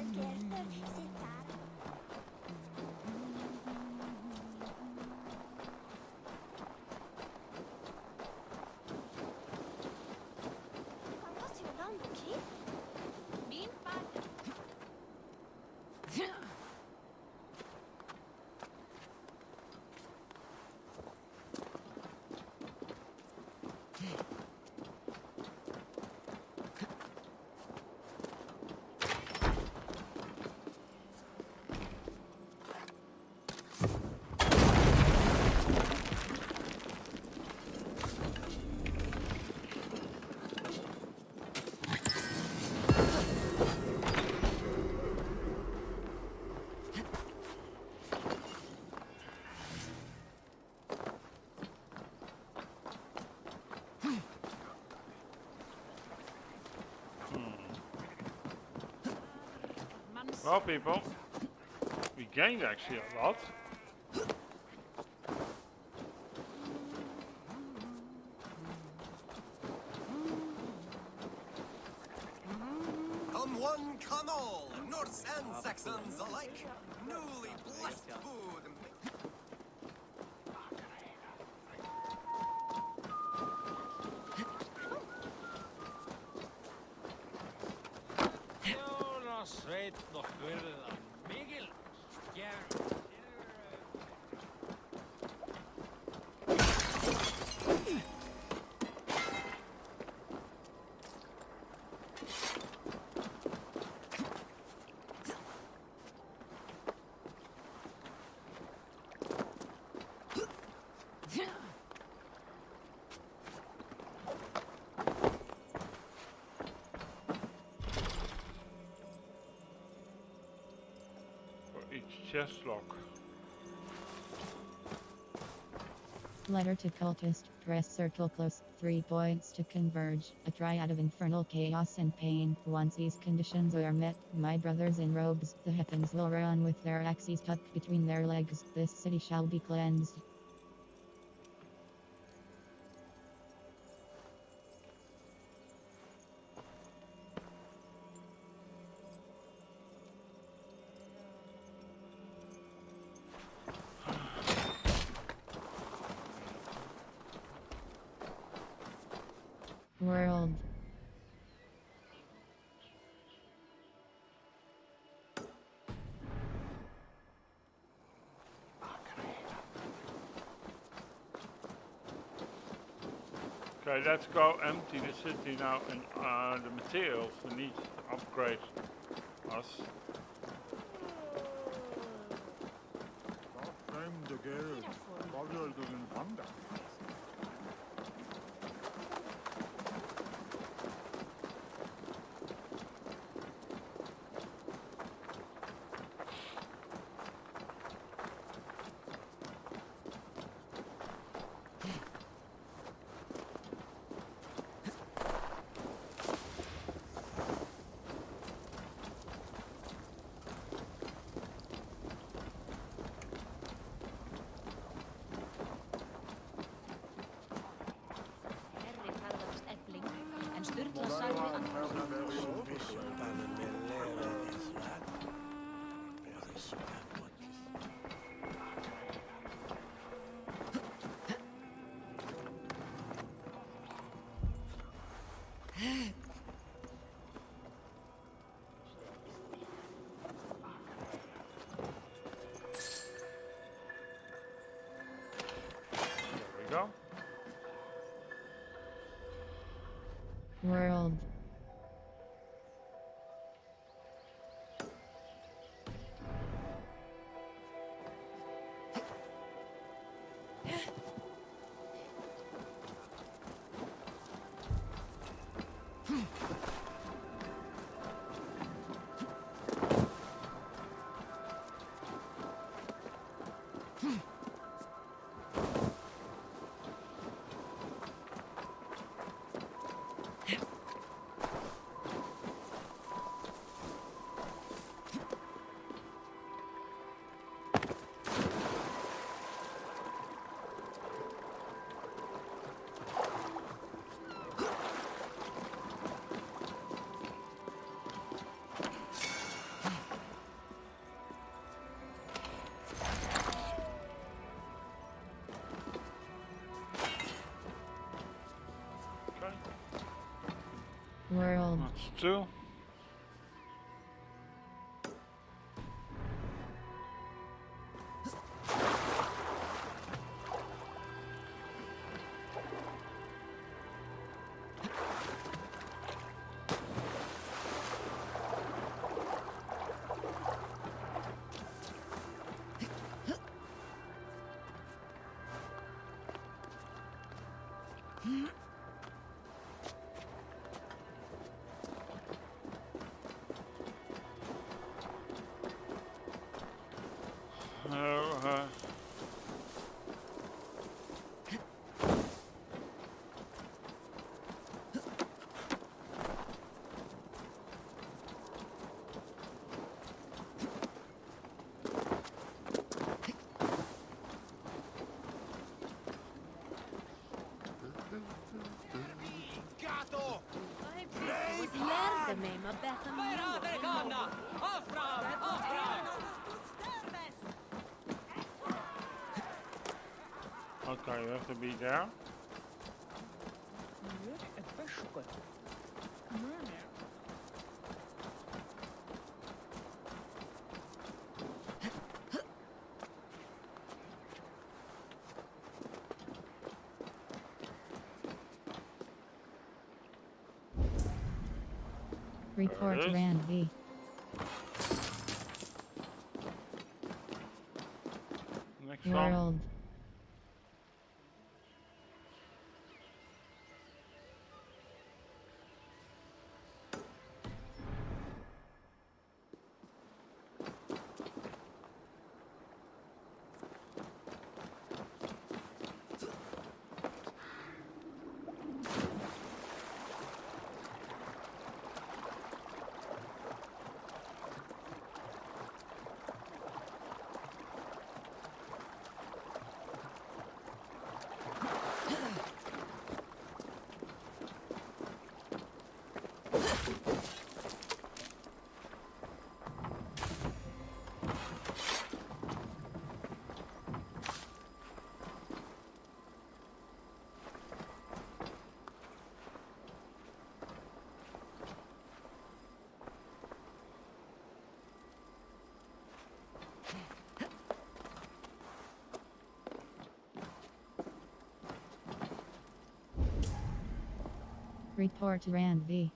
Well, people, we gained actually a lot. Come one, come all, Norse and Saxons alike. Newly blessed food. Sveit og fyrða mikil skjær. Chest lock. Letter to cultist. Press circle close. 3 points to converge. A triad of infernal chaos and pain. Once these conditions are met, my brothers in robes, the heavens will run with their axes tucked between their legs. This city shall be cleansed. World. Okay, let's go empty the city now and the materials we need to upgrade us. Go. World. World. That's 2. lærde mig med bedre Okay, you have to be there. Report There it is. Randy. Next one. World. Report Randy.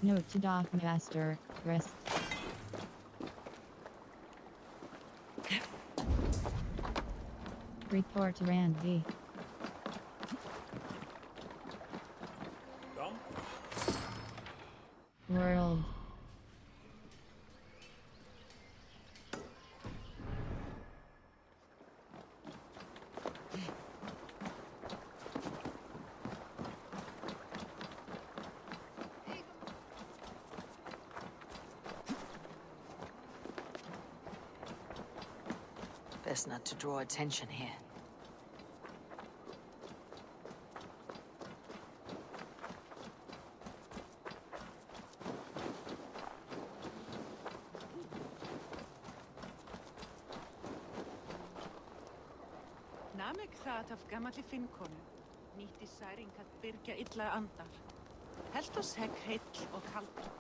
Note to Dock Master, rest. Report Randy. Done. World. Best not to draw attention here. Namek það af gamalli finnkonu. Nýtti særing að byrgja illa andar. Helt oss hegg heill og kaldur.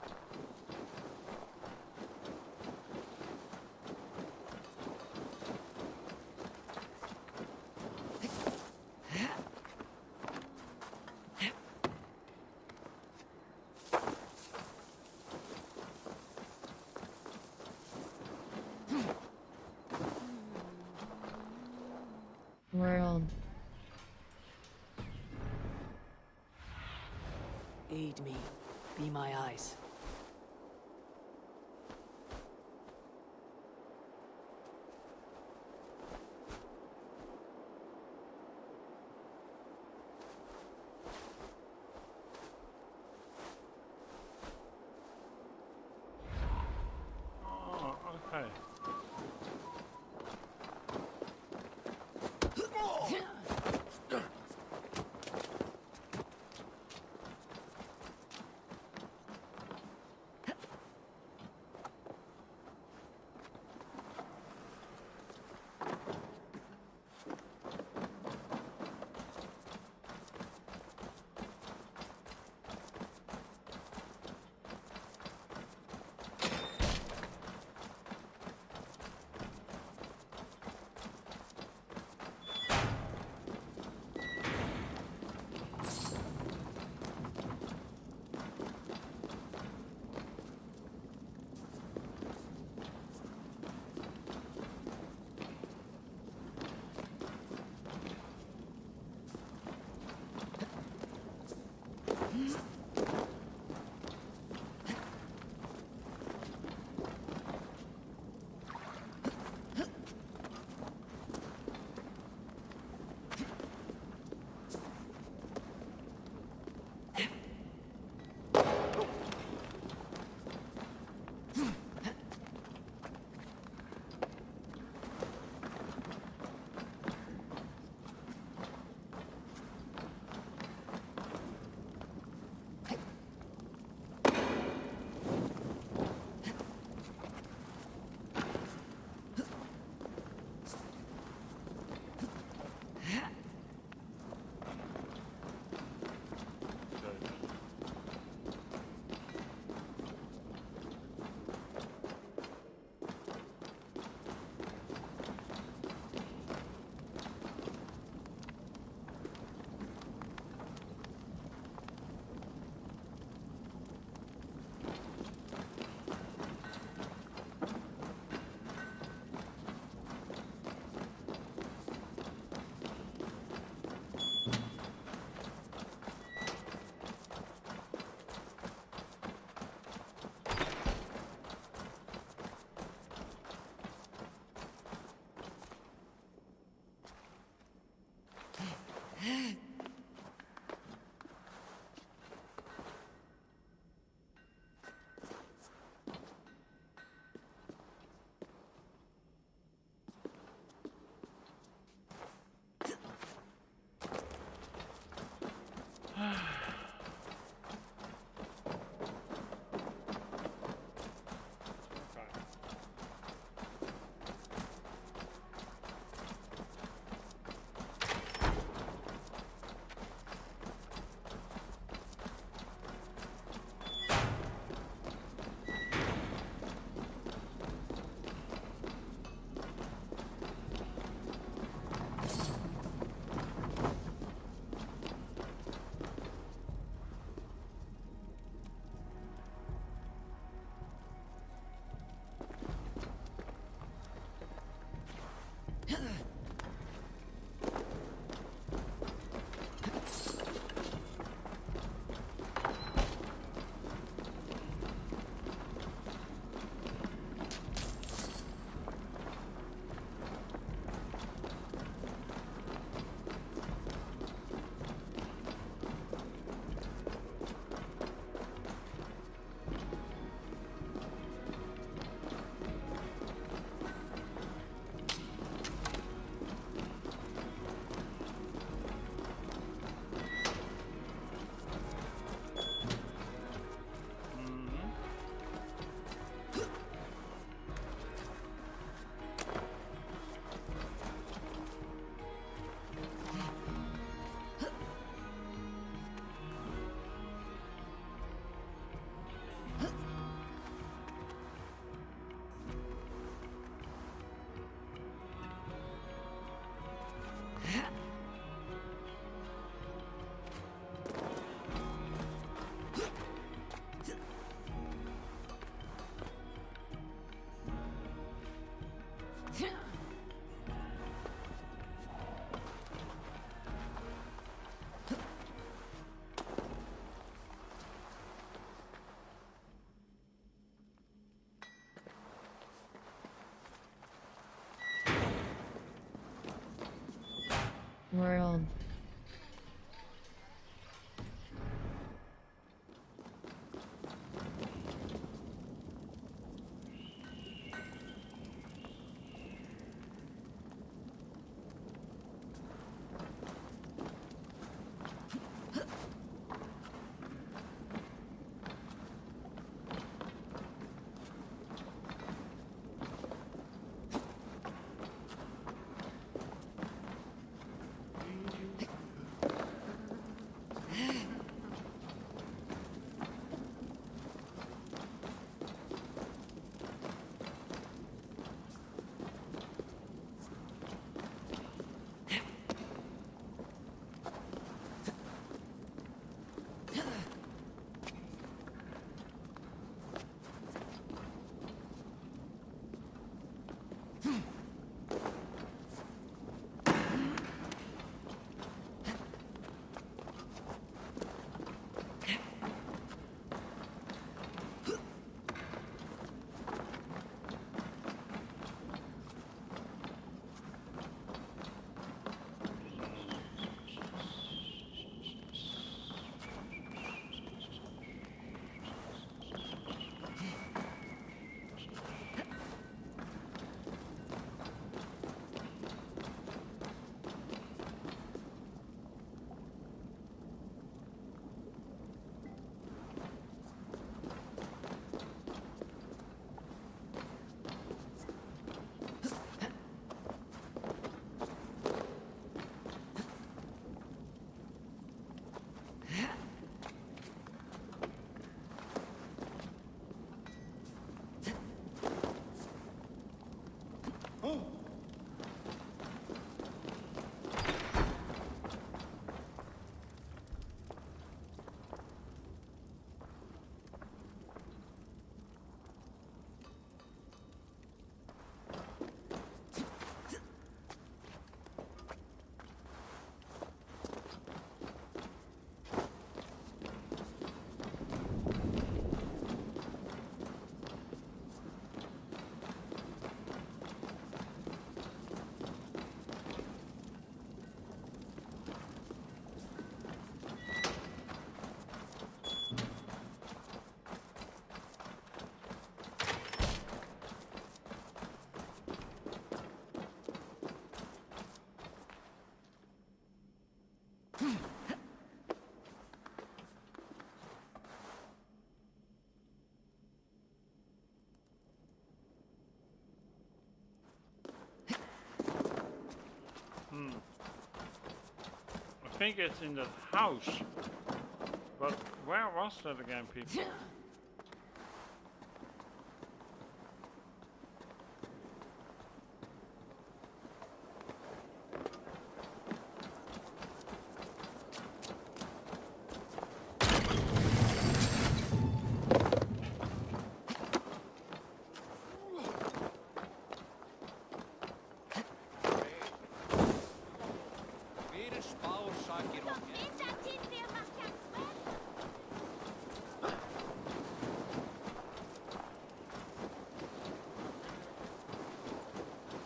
World. Aid me. Be my eyes. Oh, okay. World. I think it's in that house. But where was that again, people?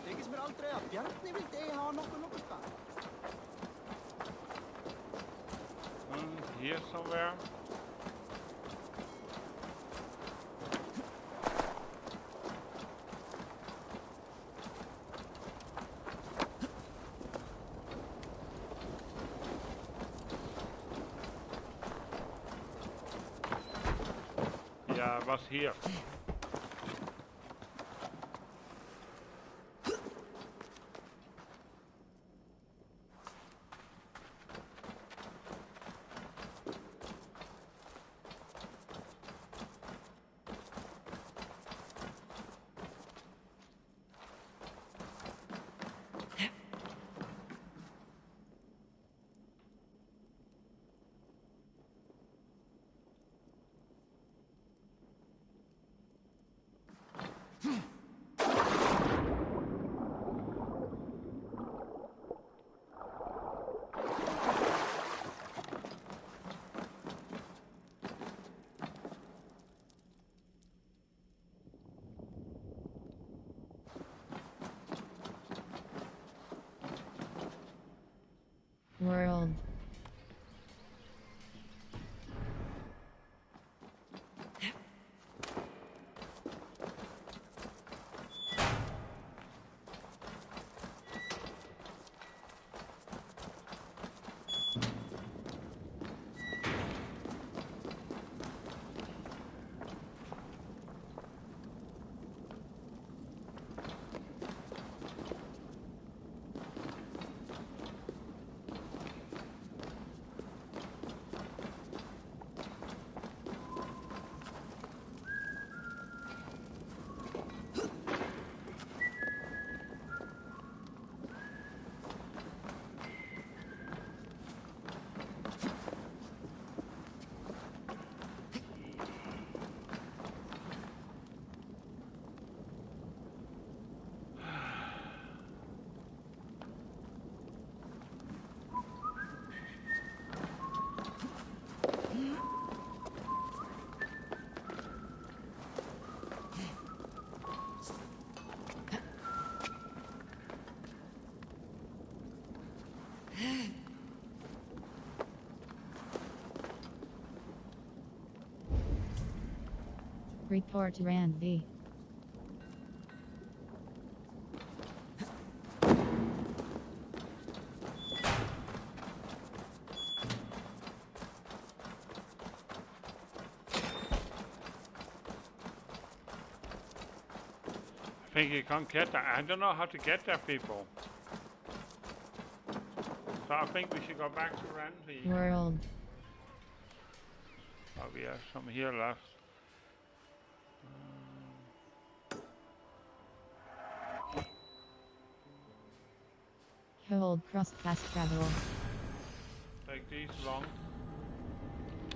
Þykist mér aldrei að Bjarni vildi eigi hafa nokkuð stað. Here somewhere. Yeah, it was here. World. Report to Ranvi. I think you can't get that. I don't know how to get there, people. So I think we should go back to Ranvi. World. Oh, we have some here left. Hold cross fast travel. Take these along.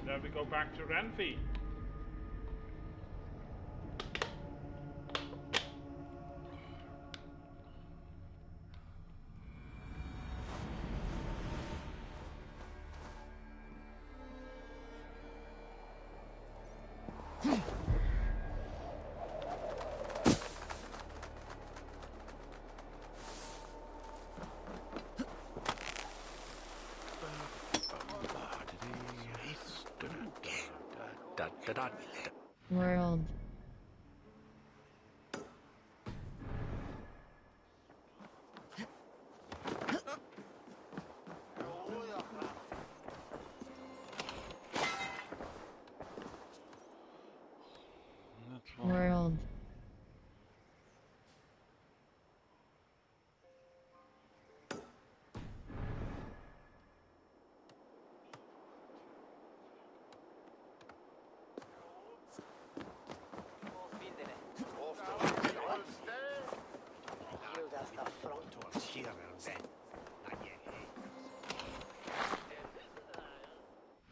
Then we go back to Ranvi. World. World.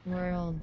World.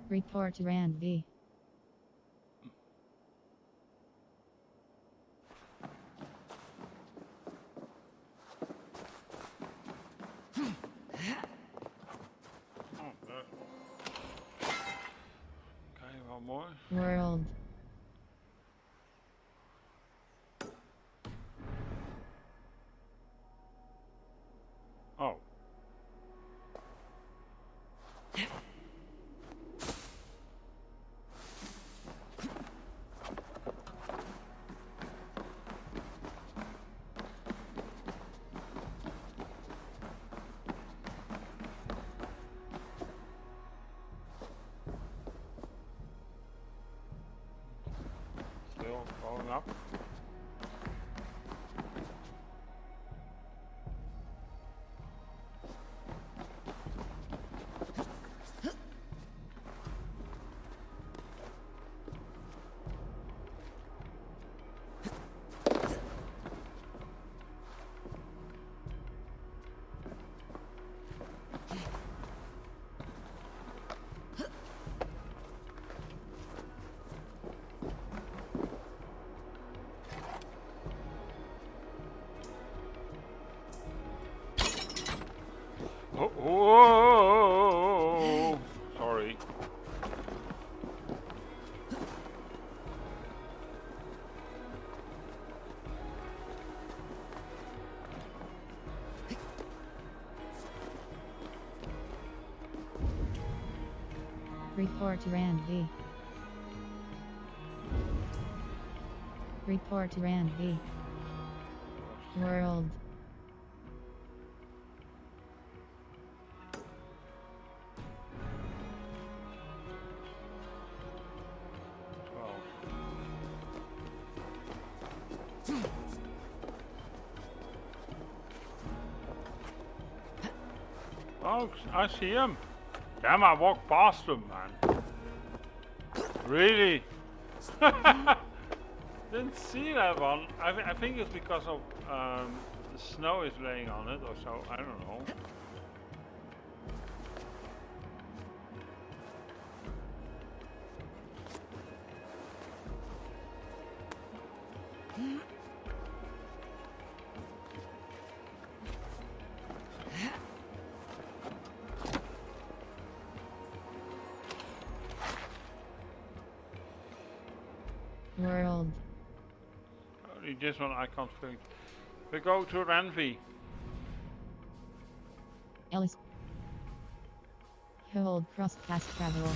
Report to Ranvi. Okay, one more. World. Oh. Going up. Oh, whoa! Sorry. Report to Rand-V. Report to Rand-V. World. Oh, I see him. Damn, I walked past him, man. Really? Didn't see that one. I think it's because of the snow is laying on it or so. I don't know. World. Only this one I can't think. We go to Renvi. Ellis. Hold cross fast travel.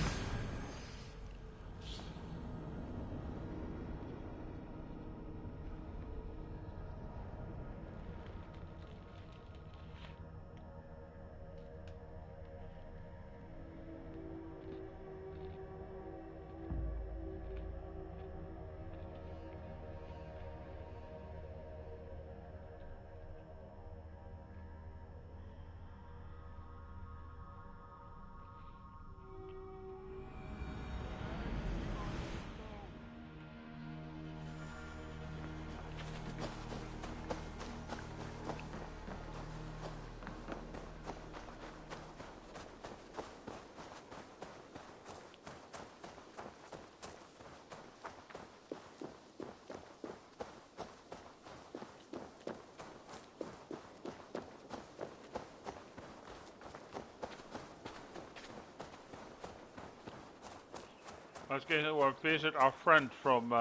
Let's go visit our friend from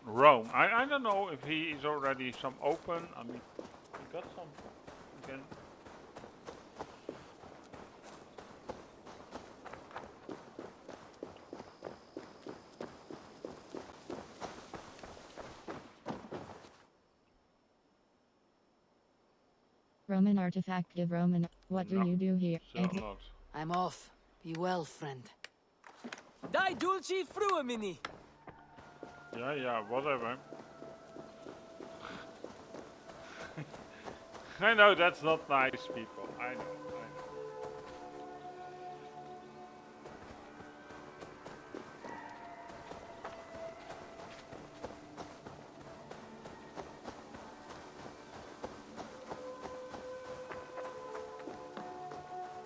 Rome. I don't know if he is already some open. I mean, he got some again. Roman artifact of Roman. What do you do here? I'm off. Be well, friend. Dai dulci fruemini. Yeah, whatever. I know that's not nice, people. I know.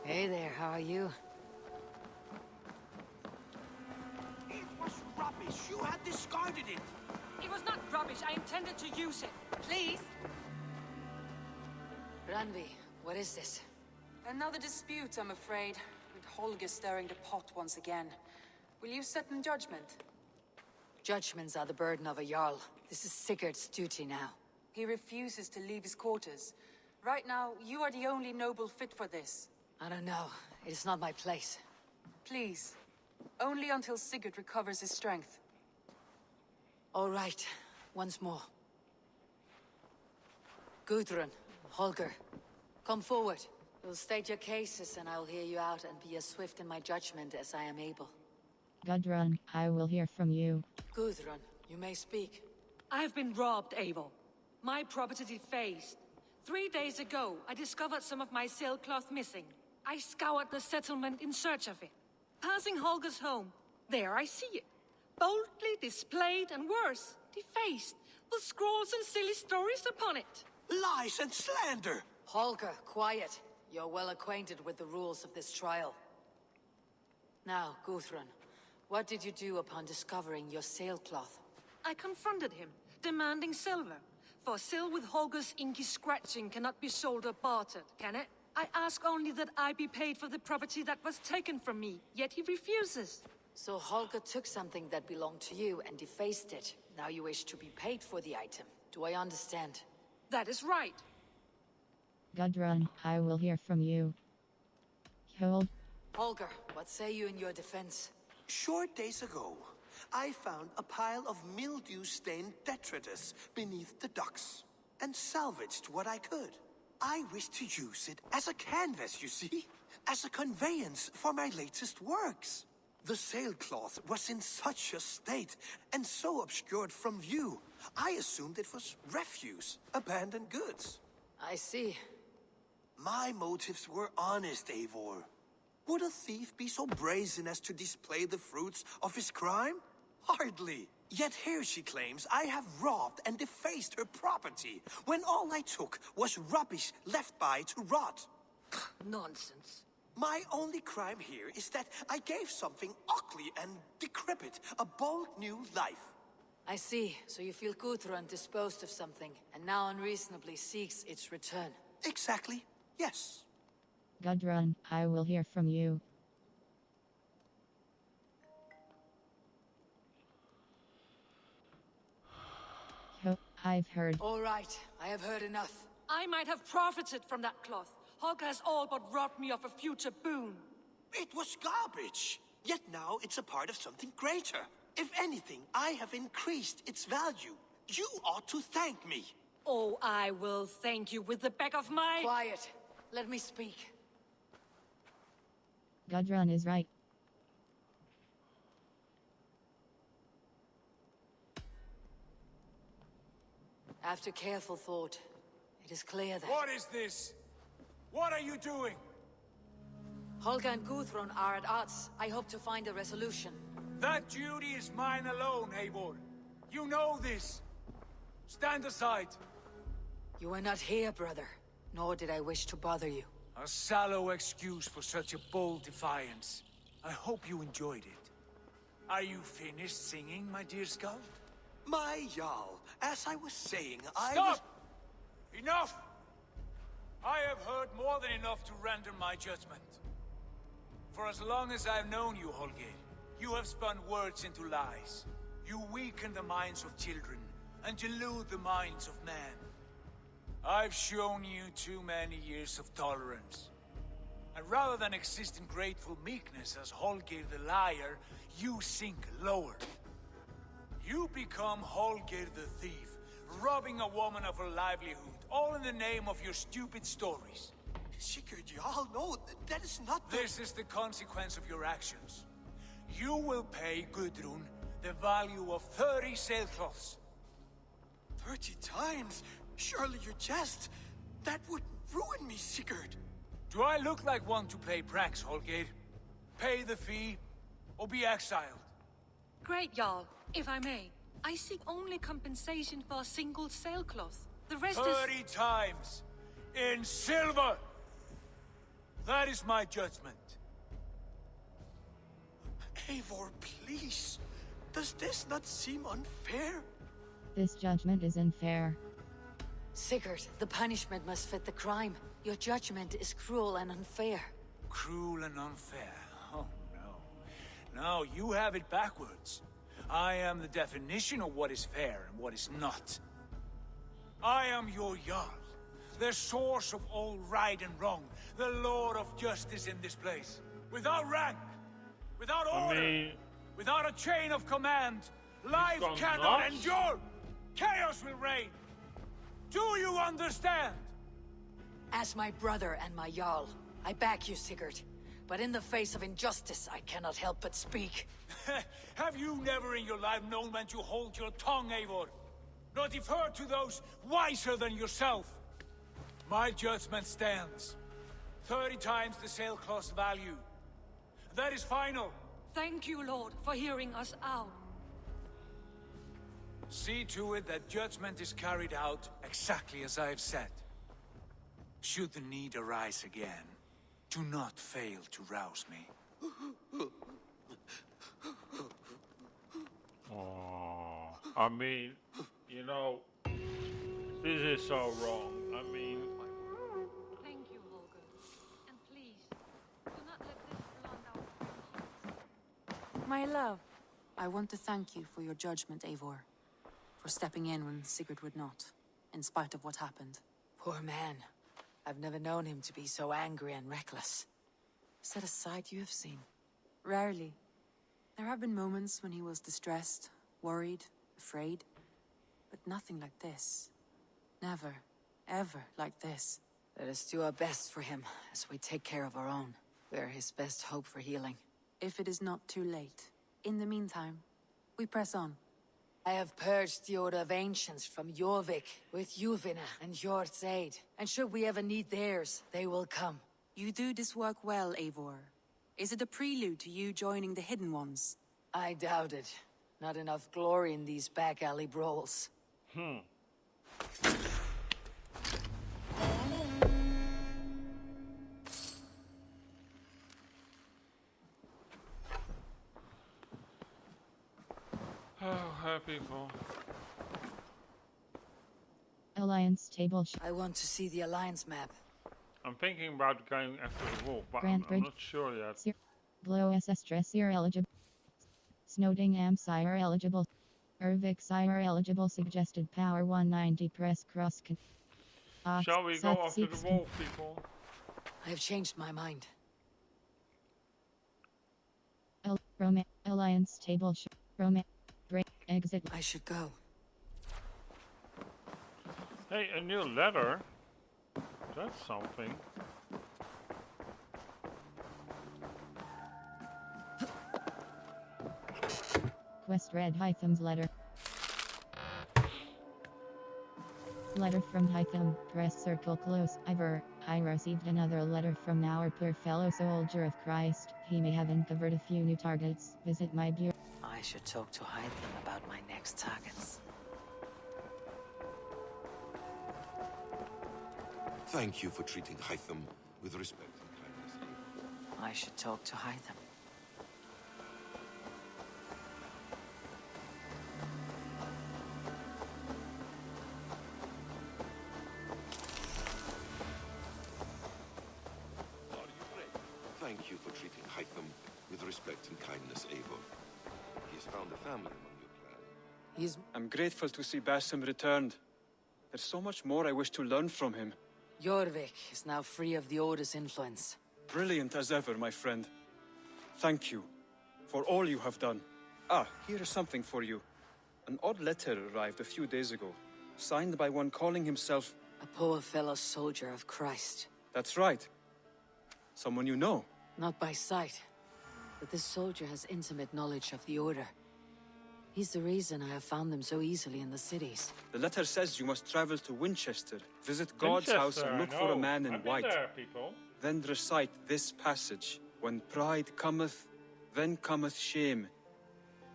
Hey there, how are you? It was rubbish. You had discarded it. It was not rubbish. I intended to use it. Please? Randvi, what is this? Another dispute, I'm afraid. With Holger stirring the pot once again. Will you sit in judgment? Judgments are the burden of a Jarl. This is Sigurd's duty now. He refuses to leave his quarters. Right now, you are the only noble fit for this. I don't know. It is not my place. Please. Only until Sigurd recovers his strength. All right. Once more. Gudrun, Holger, come forward. You'll state your cases and I'll hear you out and be as swift in my judgment as I am able. Gudrun, I will hear from you. Gudrun, you may speak. I've been robbed, Eivor. My property defaced. 3 days ago, I discovered some of my sailcloth missing. I scoured the settlement in search of it. Passing Holger's home, there I see it. Boldly displayed and worse, defaced, with scrawls and silly stories upon it. Lies and slander! Holger, quiet. You're well acquainted with the rules of this trial. Now, Guthrun, what did you do upon discovering your sailcloth? I confronted him, demanding silver. For sil with Holger's inky scratching cannot be sold or bartered, can it? I ask only that I be paid for the property that was taken from me, yet he refuses. So Holger took something that belonged to you and defaced it. Now you wish to be paid for the item. Do I understand? That is right. Gudrun, I will hear from you. Hold. Holger, what say you in your defense? Short days ago, I found a pile of mildew-stained detritus beneath the docks, and salvaged what I could. I wish to use it as a canvas, you see? As a conveyance for my latest works. The sailcloth was in such a state, and so obscured from view, I assumed it was refuse, abandoned goods. I see. My motives were honest, Eivor. Would a thief be so brazen as to display the fruits of his crime? Hardly. Yet here she claims I have robbed and defaced her property, when all I took was rubbish left by to rot. Nonsense. My only crime here is that I gave something ugly and decrepit a bold new life. I see. So you feel Gudrun disposed of something, and now unreasonably seeks its return. Exactly. Yes. Gudrun, I will hear from you. I've heard. All right, I have heard enough. I might have profited from that cloth. Holger has all but robbed me of a future boon. It was garbage. Yet now it's a part of something greater. If anything, I have increased its value. You ought to thank me. Oh, I will thank you with the back of my... Quiet. Let me speak. Gudrun is right. After careful thought, it is clear that... What is this? What are you doing? Holger and Gudrun are at odds. I hope to find a resolution. That duty is mine alone, Eivor. You know this. Stand aside. You were not here, brother. Nor did I wish to bother you. A sallow excuse for such a bold defiance. I hope you enjoyed it. Are you finished singing, my dear Skull? My Jarl, as I was saying, Stop! Enough! I have heard more than enough to render my judgment. For as long as I've known you, Holger, you have spun words into lies. You weaken the minds of children, and delude the minds of men. I've shown you too many years of tolerance. And rather than exist in grateful meekness as Holger the liar, you sink lower. You become Holger the thief, robbing a woman of her livelihood, all in the name of your stupid stories. Sigurd Jarl, no, that is not the... This is the consequence of your actions. You will pay Gudrun the value of 30 sailcloths. 30 times? Surely you jest. That would ruin me, Sigurd. Do I look like one to play pranks, Holger? Pay the fee, or be exiled. Great, Jarl. If I may, I seek only compensation for a single sailcloth. The rest 30 times! In silver! That is my judgment. Eivor, please. Does this not seem unfair? This judgment is unfair. Sigurd, the punishment must fit the crime. Your judgment is cruel and unfair. Cruel and unfair? Oh, no. No, you have it backwards. I am the definition of what is fair and what is not. I am your Jarl, the source of all right and wrong, the Lord of justice in this place. Without rank, without order, without a chain of command, life cannot endure! Chaos will reign! Do you understand? As my brother and my Jarl, I back you, Sigurd. But in the face of injustice, I cannot help but speak. Have you never in your life known when to hold your tongue, Eivor? nor defer to those wiser than yourself. My judgment stands. 30 times the sailcloth's value. That is final. Thank you, Lord, for hearing us out. See to it that judgment is carried out exactly as I have said. Should the need arise again, do not fail to rouse me. Oh, I mean, you know, this is so wrong. I mean, Thank you, Holger. And please, do not let this blunt our friendship. My love, I want to thank you for your judgment, Eivor. For stepping in when Sigurd would not, in spite of what happened. Poor man. I've never known him to be so angry and reckless. Is that a side you have seen? Rarely. There have been moments when he was distressed, worried, afraid. But nothing like this. Never, ever like this. Let us do our best for him as we take care of our own. We are his best hope for healing. If it is not too late. In the meantime, we press on. I have purged the Order of Ancients from Jorvik with Juvina and Hjort's aid. And should we ever need theirs, they will come. You do this work well, Eivor. Is it a prelude to you joining the Hidden Ones? I doubt it. Not enough glory in these back alley brawls. oh, people. Alliance table. I want to see the Alliance map. I'm thinking about going after the wolf, but Grand I'm Bridge. not sure yet. Glow SS Dressier eligible. Snowdingham Sire eligible. Ervik Sire eligible. Suggested power 190 press cross. Shall we go after the wolf, people? I have changed my mind. Alliance table. Break exit. I should go. Hey, a new letter. That's something. Quest read Hytham's letter. Letter from Hytham. Press circle close. Ivor, I received another letter from our poor fellow soldier of Christ. He may have uncovered a few new targets. Visit my bureau. I should talk to Hytham about my next targets. Thank you for treating Hytham with respect and kindness. I should talk to Hytham. Thank you for treating Hytham with respect and kindness, Eivor. He has found a family among your clan. I'm grateful to see Basim returned. There's so much more I wish to learn from him. Jorvik is now free of the Order's influence. Brilliant as ever, my friend. Thank you for all you have done. Ah, here is something for you. An odd letter arrived a few days ago, signed by one calling himself... A poor fellow soldier of Christ. That's right. Someone you know. Not by sight, but this soldier has intimate knowledge of the Order. He's the reason I have found them so easily in the cities. The letter says you must travel to Winchester, visit God's house and look for a man in white. There, people. Then recite this passage. When pride cometh, then cometh shame.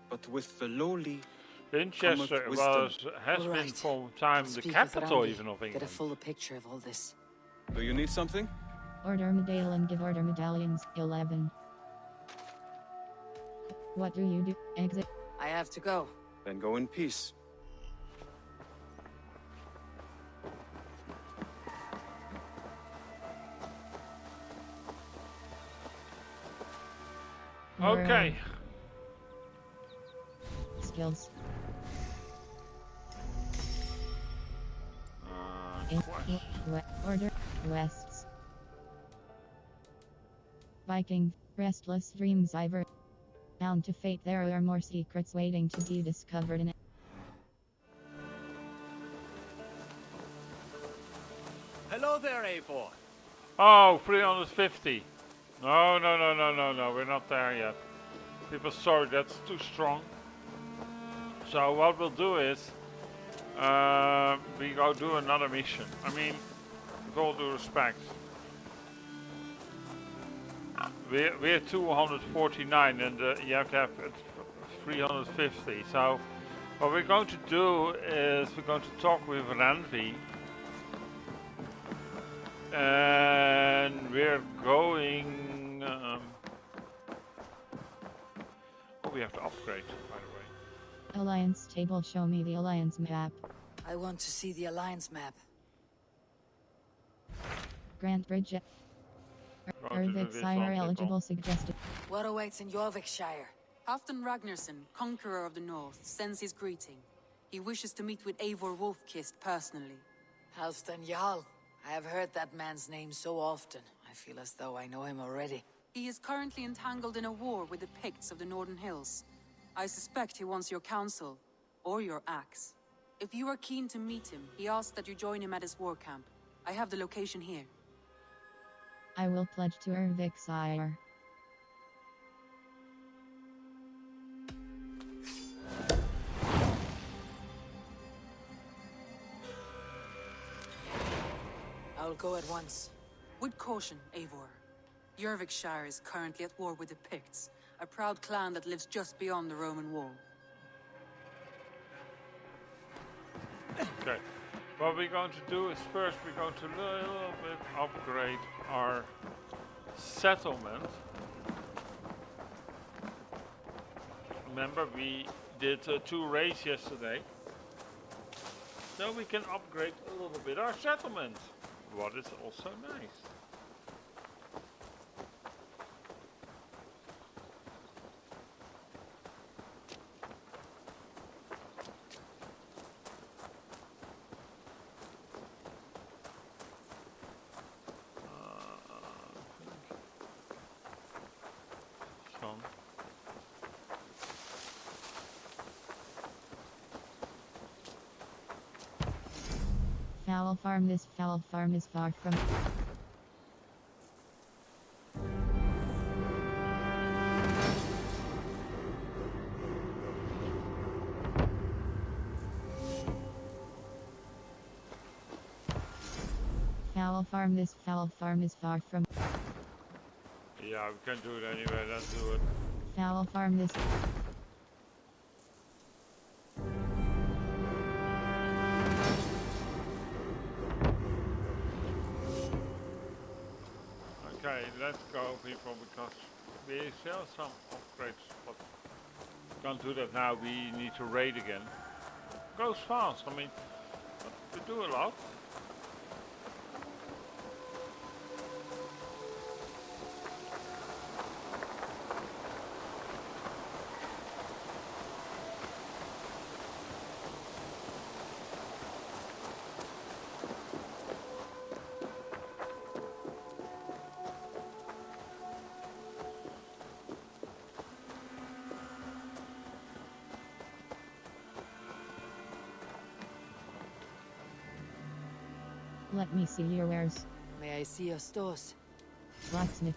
But with the lowly Winchester has been for time the capital even of England. Get a fuller picture of all this. Do you need something? Order medallion. Give order medallions. 11. What do you do? Exit. I have to go. Then go in peace. Okay. Skills. Order. Quests. Viking. Restless Dreams. Ivor. Bound to fate. There are more secrets waiting to be discovered in it. Hello there, Eivor. Oh, 350. No, we're not there yet. People, sorry, that's too strong. So what we'll do is, We go do another mission. I mean, with all due respect. We're 249 and you have to have 350. So what we're going to do is we're going to talk with Ranvi. And we're going... oh, we have to upgrade, by the way. Alliance table, show me the Alliance map. I want to see the Alliance map. Grand Bridge. Ervik Sire eligible suggested. What awaits in Jorvikshire? Halfdan Ragnarsson, conqueror of the north, sends his greeting. He wishes to meet with Eivor Wolfkist personally. Halfdan Jarl. I have heard that man's name so often. I feel as though I know him already. He is currently entangled in a war with the Picts of the Northern Hills. I suspect he wants your counsel, or your axe. If you are keen to meet him, he asks that you join him at his war camp. I have the location here. I will pledge to Ervik Sire. I'll go at once. With caution, Eivor. Jorvikshire is currently at war with the Picts, a proud clan that lives just beyond the Roman wall. Okay. What we're going to do is first we're going to a little bit upgrade our settlement. Remember we did 2 raids yesterday. So we can upgrade a little bit our settlement. What is also nice. Fowl farm. This fowl farm is far from... Fowl farm. This fowl farm is far from... Yeah, we can do it anyway, let's do it. Fowl farm. This... Okay, let's go people, because we still have some upgrades, but can't do that now, we need to raid again. It goes fast, I mean, we do a lot. Let me see your wares. May I see your stores? Blacksmith.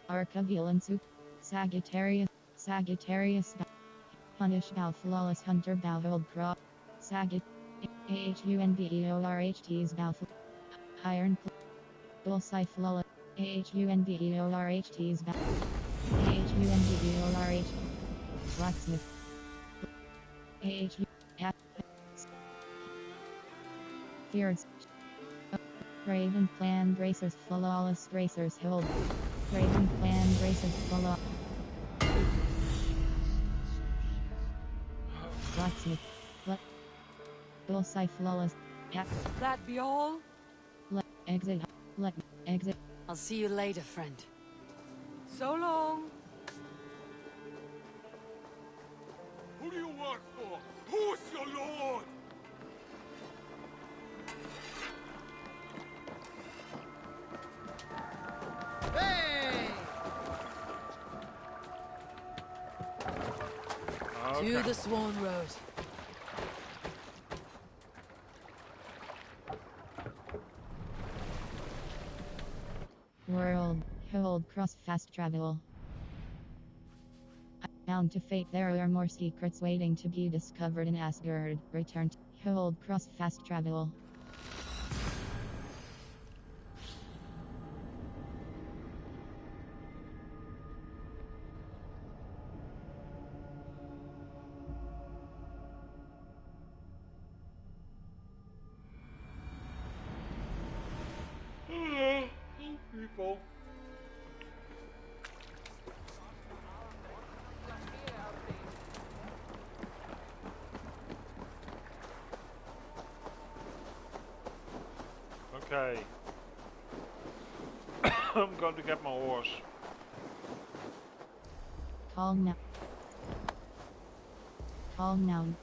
Arcavilansu. Sagittarius. Sagittarius. Punish bow flawless hunter bow old crop. Sagitt. AHUNBEORHT's bow. Iron. Bullseye flawless. AHUNBEORHT's bow. AHUNBEORH. Blacksmith. AHU. Fears. Raven Clan Bracers Flawless Bracers Hold. Raven Clan Bracers Flawless. Blacksmith. Bullseye Flawless. That be all? Let exit. Let exit. I'll see you later, friend. So long. Who do you work for? Who's your lord? Hey! Okay. To the Swan Road. World. Hold cross fast travel. Bound to fate, there are more secrets waiting to be discovered in Asgard. Return to Hold Cross Fast Travel. People. Okay. I'm going to get my horse. Calm now. Calm down.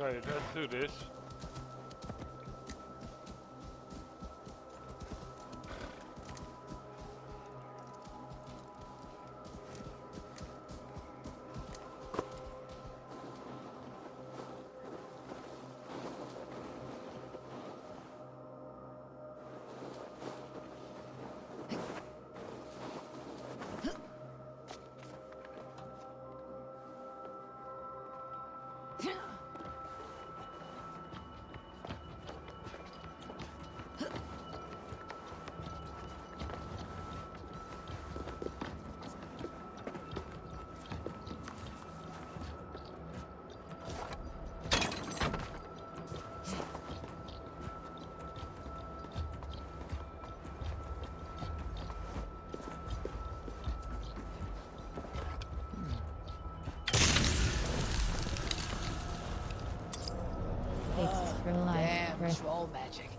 Okay, let's do this. Damn, troll magic.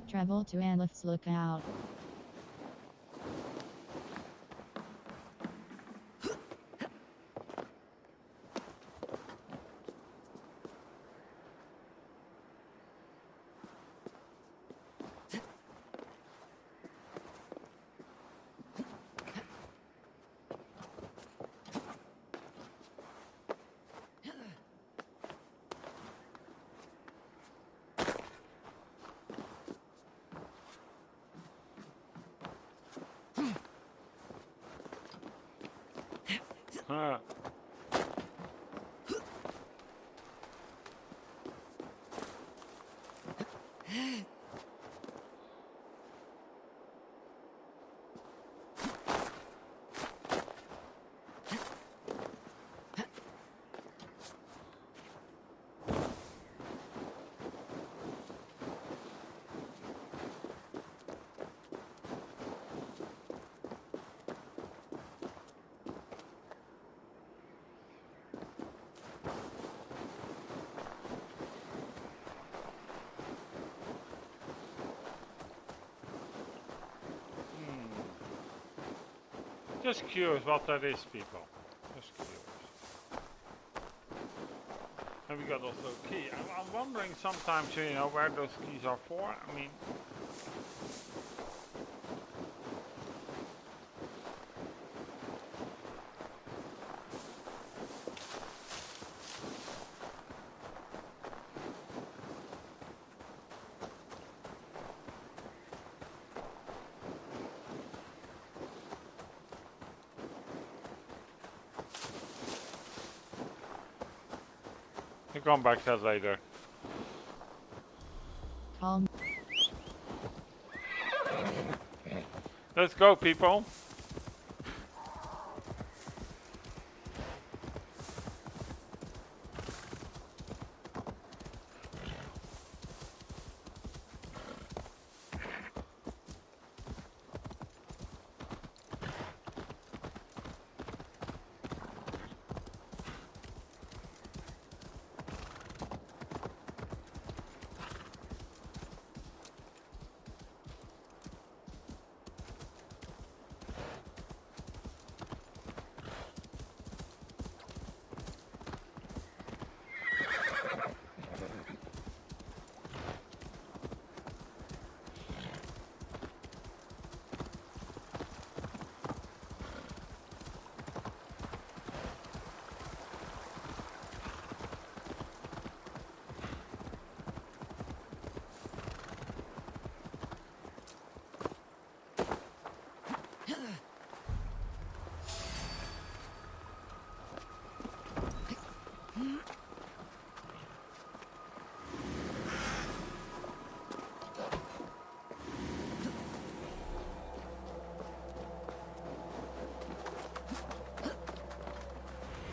Travel to Anlith's Lookout. Huh. Just curious what that is, people. Just curious. And we got also a key. I'm wondering sometimes, you know, where those keys are for. I mean... We'll come back to that later. Calm. Let's go, people.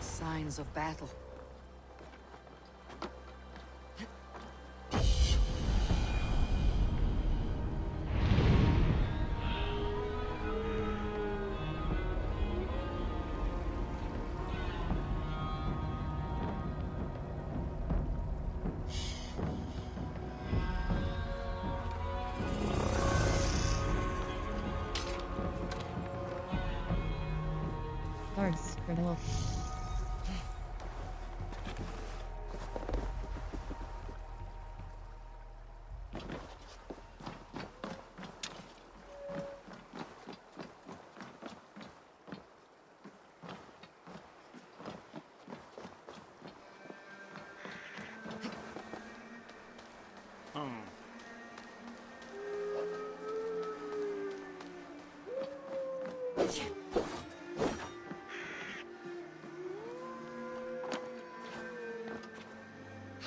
Signs of battle. Guards, critical.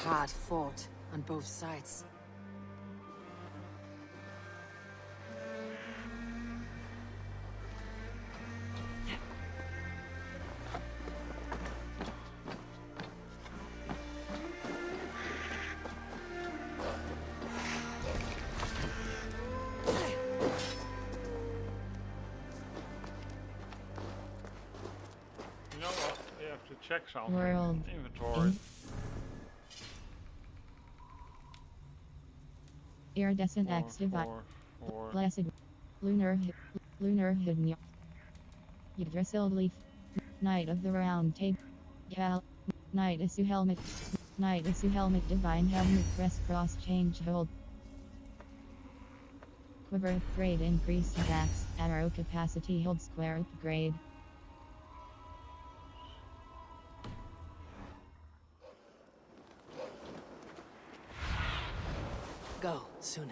Hard fought on both sides. You know what? We have to check something. World. Inventory. Iridescent X Divine. Four. Blessed. Lunar Hidden. Yggdrasil Leaf. Knight of the Round Table. Gal. Knight Isu Helmet. Knight Isu Helmet. Divine Helmet. Press Cross Change Hold. Quiver upgrade. Increased attacks. Arrow capacity. Hold square upgrade. Go, Sunan.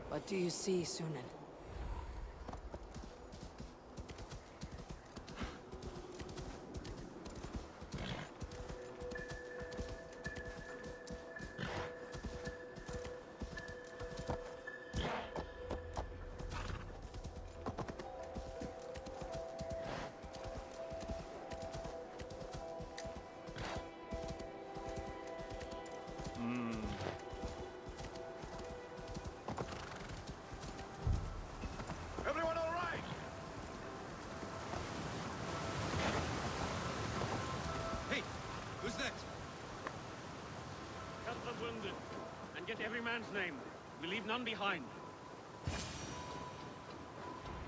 What do you see, Sunan? wounded, and get every man's name. We leave none behind.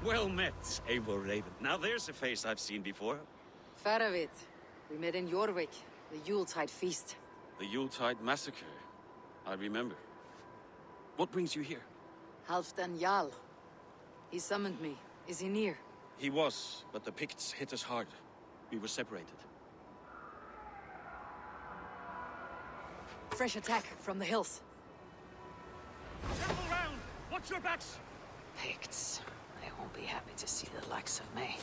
Well met, Eivor Raven. Now there's a face I've seen before. Faravit. We met in Jorvik, the Yuletide feast. The Yuletide Massacre. I remember. What brings you here? Halfdan Jarl. He summoned me. Is he near? He was, but the Picts hit us hard. We were separated. Fresh attack from the hills. Circle round! Watch your backs! Picts. They won't be happy to see the likes of me.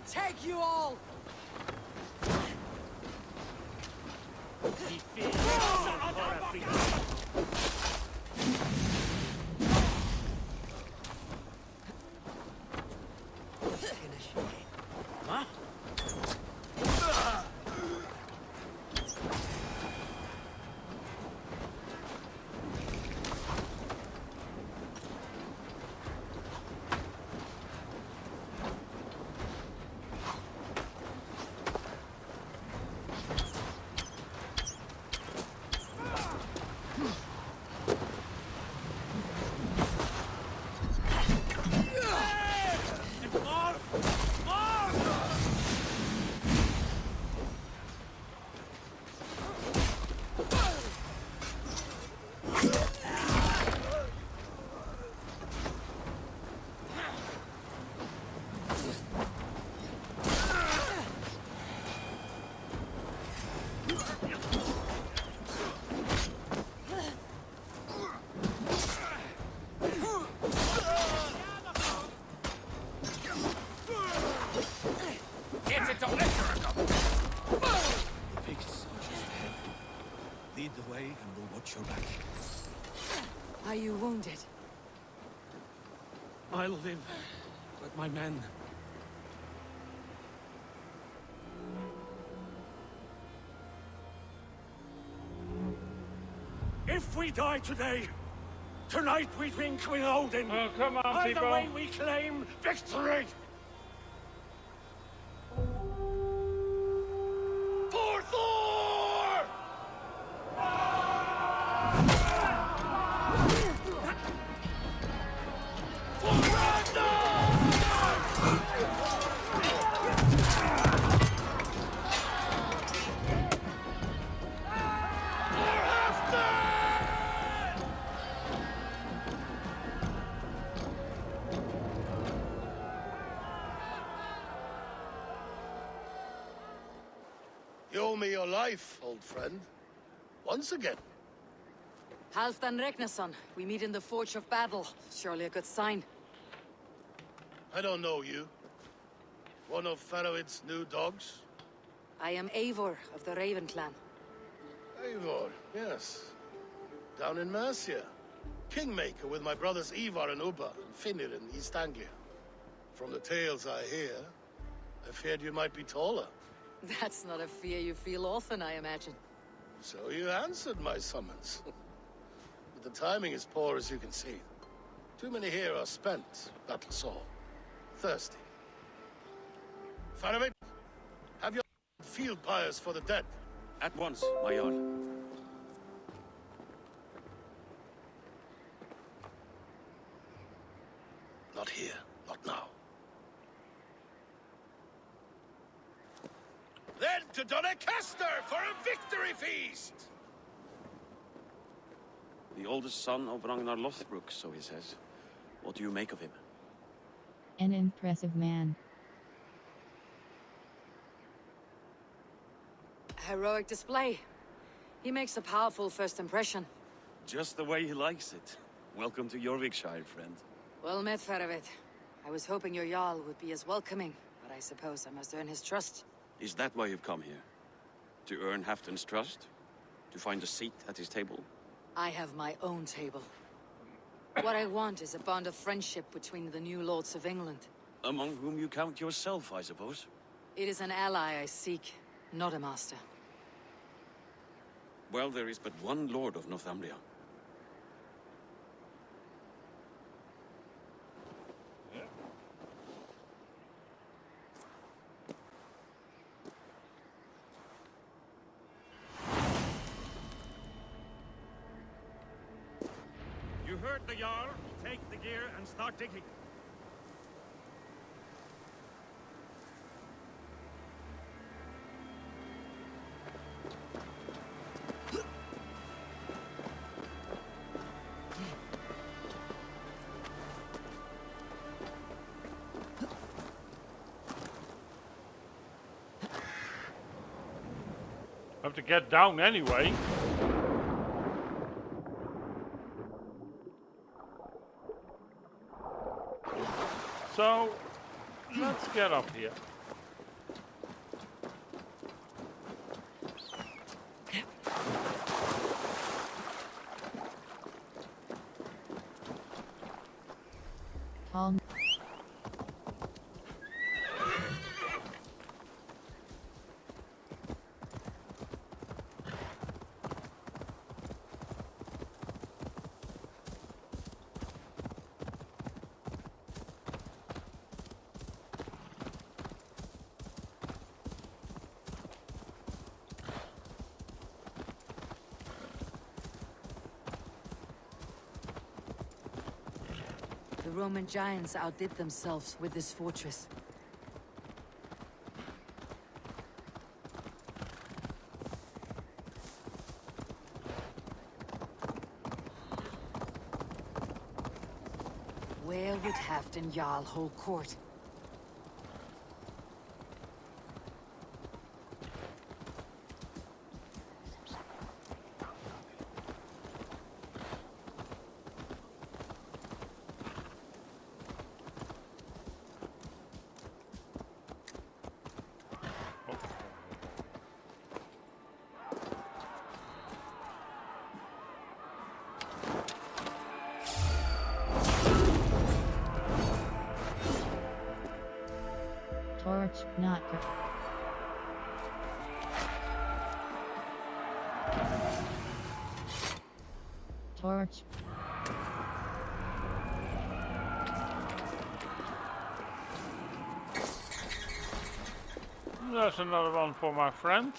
Take you all! Huh? Are you wounded? I'll live, but my men... If we die today, tonight we drink with Odin. Oh, come on, Either people. way, we claim victory. For Thor! For Ragnar! You owe me your life, old friend. Once again. Halfdan Ragnarsson, we meet in the Forge of Battle. Surely a good sign. I don't know you. One of Faroid's new dogs? I am Eivor of the Raven clan. Eivor, yes. Down in Mercia. Kingmaker with my brothers Ivar and Ubba and Finnir in East Anglia. From the tales I hear, I feared you might be taller. That's not a fear you feel often, I imagine. So you answered my summons. But the timing is poor, as you can see. Too many here are spent, battle sore, thirsty. Faravit, have your field pyres for the dead. At once, my Jarl. Not here, not now. Then to Doncaster for a victory feast! The oldest son of Ragnar Lothbrok, so he says. What do you make of him? An impressive man. Heroic display. He makes a powerful first impression. Just the way he likes it. Welcome to Jorvikshire, friend. Well met, Faravid. I was hoping your Jarl would be as welcoming, but I suppose I must earn his trust. Is that why you've come here? To earn Halfdan's trust? To find a seat at his table? I have my own table. What I want is a bond of friendship between the new lords of England. Among whom you count yourself, I suppose? It is an ally I seek, not a master. Well, there is but one lord of Northumbria. You heard the Jarl. Take the gear and start digging. I have to get down anyway. So, let's get up here. The Roman giants outdid themselves with this fortress. Where would Halfdan Jarl hold court? Torch, not torch. There's another one for my friend.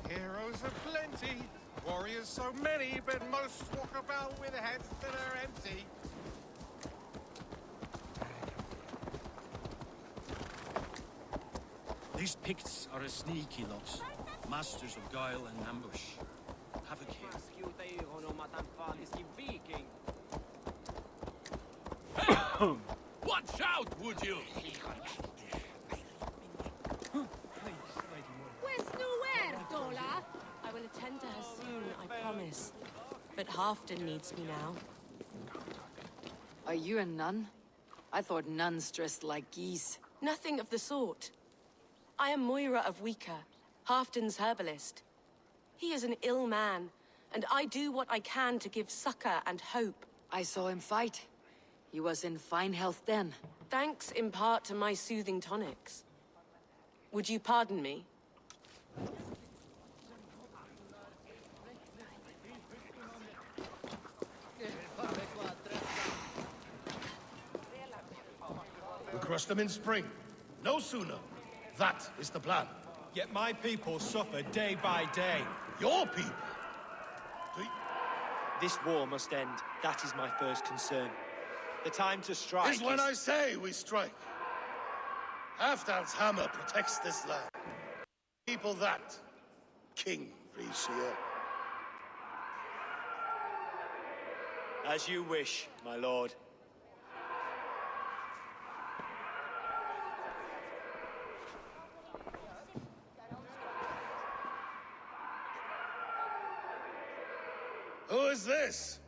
Heroes aplenty, warriors so many, but most walk about with heads that are empty. These Picts are a sneaky lot. Masters of guile and ambush. Have a care. Watch out, would you? I will attend to her soon, I promise. But Halfdan needs me now. Are you a nun? I thought nuns dressed like geese. Nothing of the sort. I am Moira of Wika, Halfdan's herbalist. He is an ill man, and I do what I can to give succor and hope. I saw him fight. He was in fine health then. Thanks in part to my soothing tonics. Would you pardon me? We'll crush them in spring. No sooner. That is the plan. Yet my people suffer day by day. Your people? This war must end. That is my first concern. The time to strike is when I say we strike. Halfdan's hammer protects this land. People that, King Richier. As you wish, my lord. Who is this?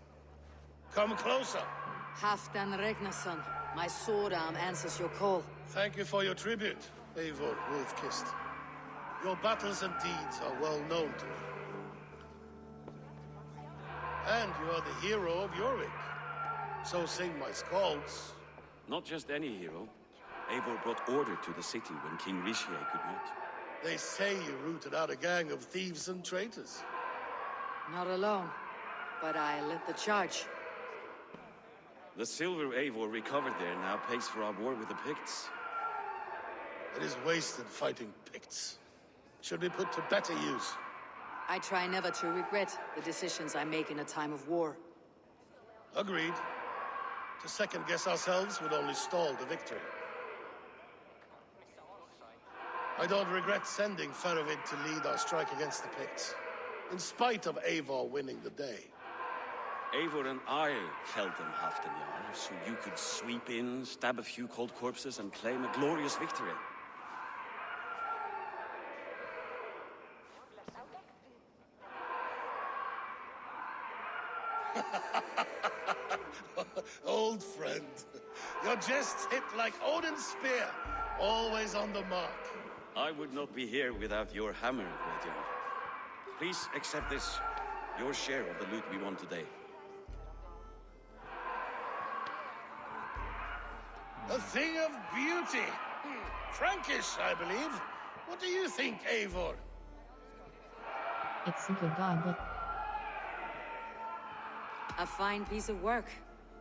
Come closer. Halfdan Ragnarsson. My sword arm answers your call. Thank you for your tribute, Eivor Wolf-Kissed. Your battles and deeds are well known to me. And you are the hero of Jorvik. So sing my skalds. Not just any hero. Eivor brought order to the city when King Richier could not. They say you rooted out a gang of thieves and traitors. Not alone, but I led the charge. The silver Eivor recovered there now pays for our war with the Picts. It is wasted fighting Picts. Should be put to better use. I try never to regret the decisions I make in a time of war. Agreed. To second-guess ourselves would only stall the victory. I don't regret sending Faravid to lead our strike against the Picts, in spite of Eivor winning the day. Eivor and I felled them, Halfdan Jarl, so you could sweep in, stab a few cold corpses, and claim a glorious victory. Old friend, your jests hit like Odin's spear, always on the mark. I would not be here without your hammer, Great Jarl. Please accept this, your share of the loot we won today. A thing of beauty. Frankish, I believe. What do you think, Eivor? It's a good god, but a fine piece of work.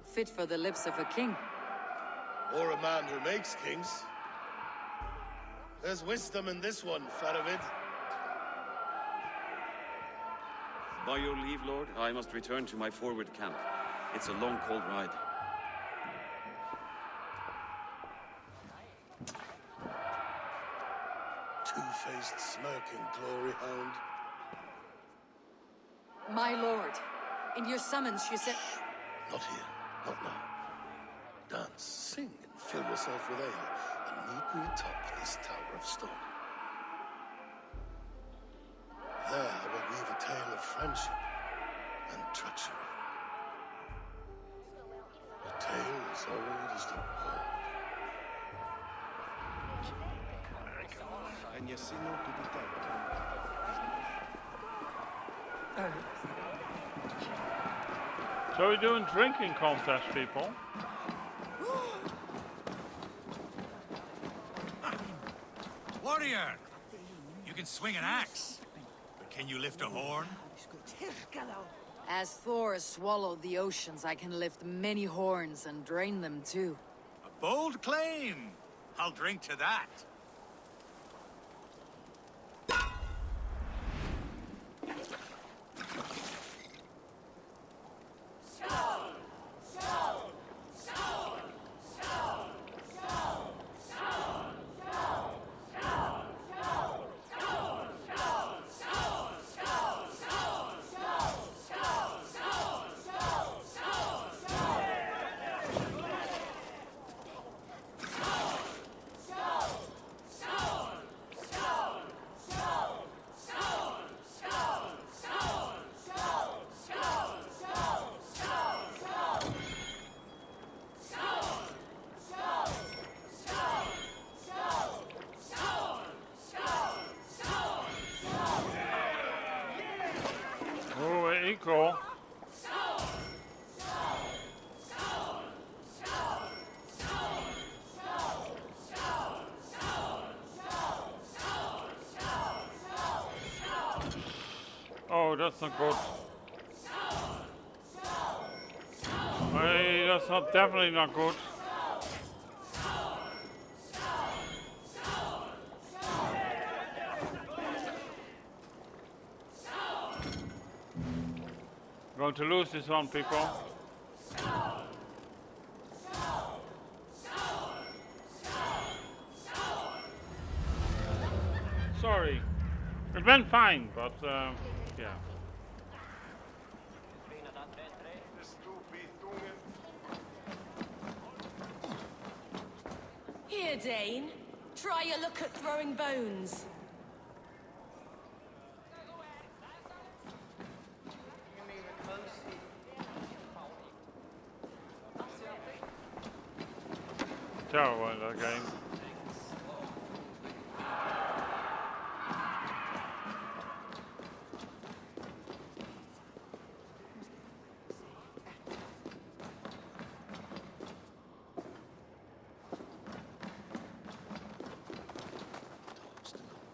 Fit for the lips of a king. Or a man who makes kings. There's wisdom in this one, Faravid. By your leave, Lord, I must return to my forward camp. It's a long, cold ride. Two-faced, smirking glory hound. My lord, in your summons you said... Not here, not now. Dance, sing, and fill yourself with ale, and meet me atop this tower of stone. There I will weave a tale of friendship and treachery. A tale as old as the world. So we're doing drinking contests, people. Warrior! You can swing an axe, but can you lift a horn? As Thor has swallowed the oceans, I can lift many horns and drain them too. A bold claim! I'll drink to that. Cool. Oh, that's not good. Hey, that's not definitely not good. Going to lose this one, people. Sorry. It went fine, but yeah. Here, Dane. Try your luck at throwing bones. Terrible in that game.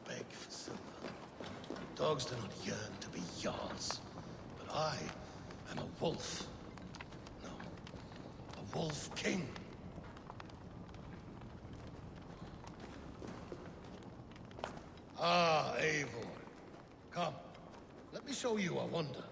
Beg for silver. Dogs do not yearn to be jarls. But I am a wolf. No, a wolf king. Ah, Eivor. Come, let me show you a wonder.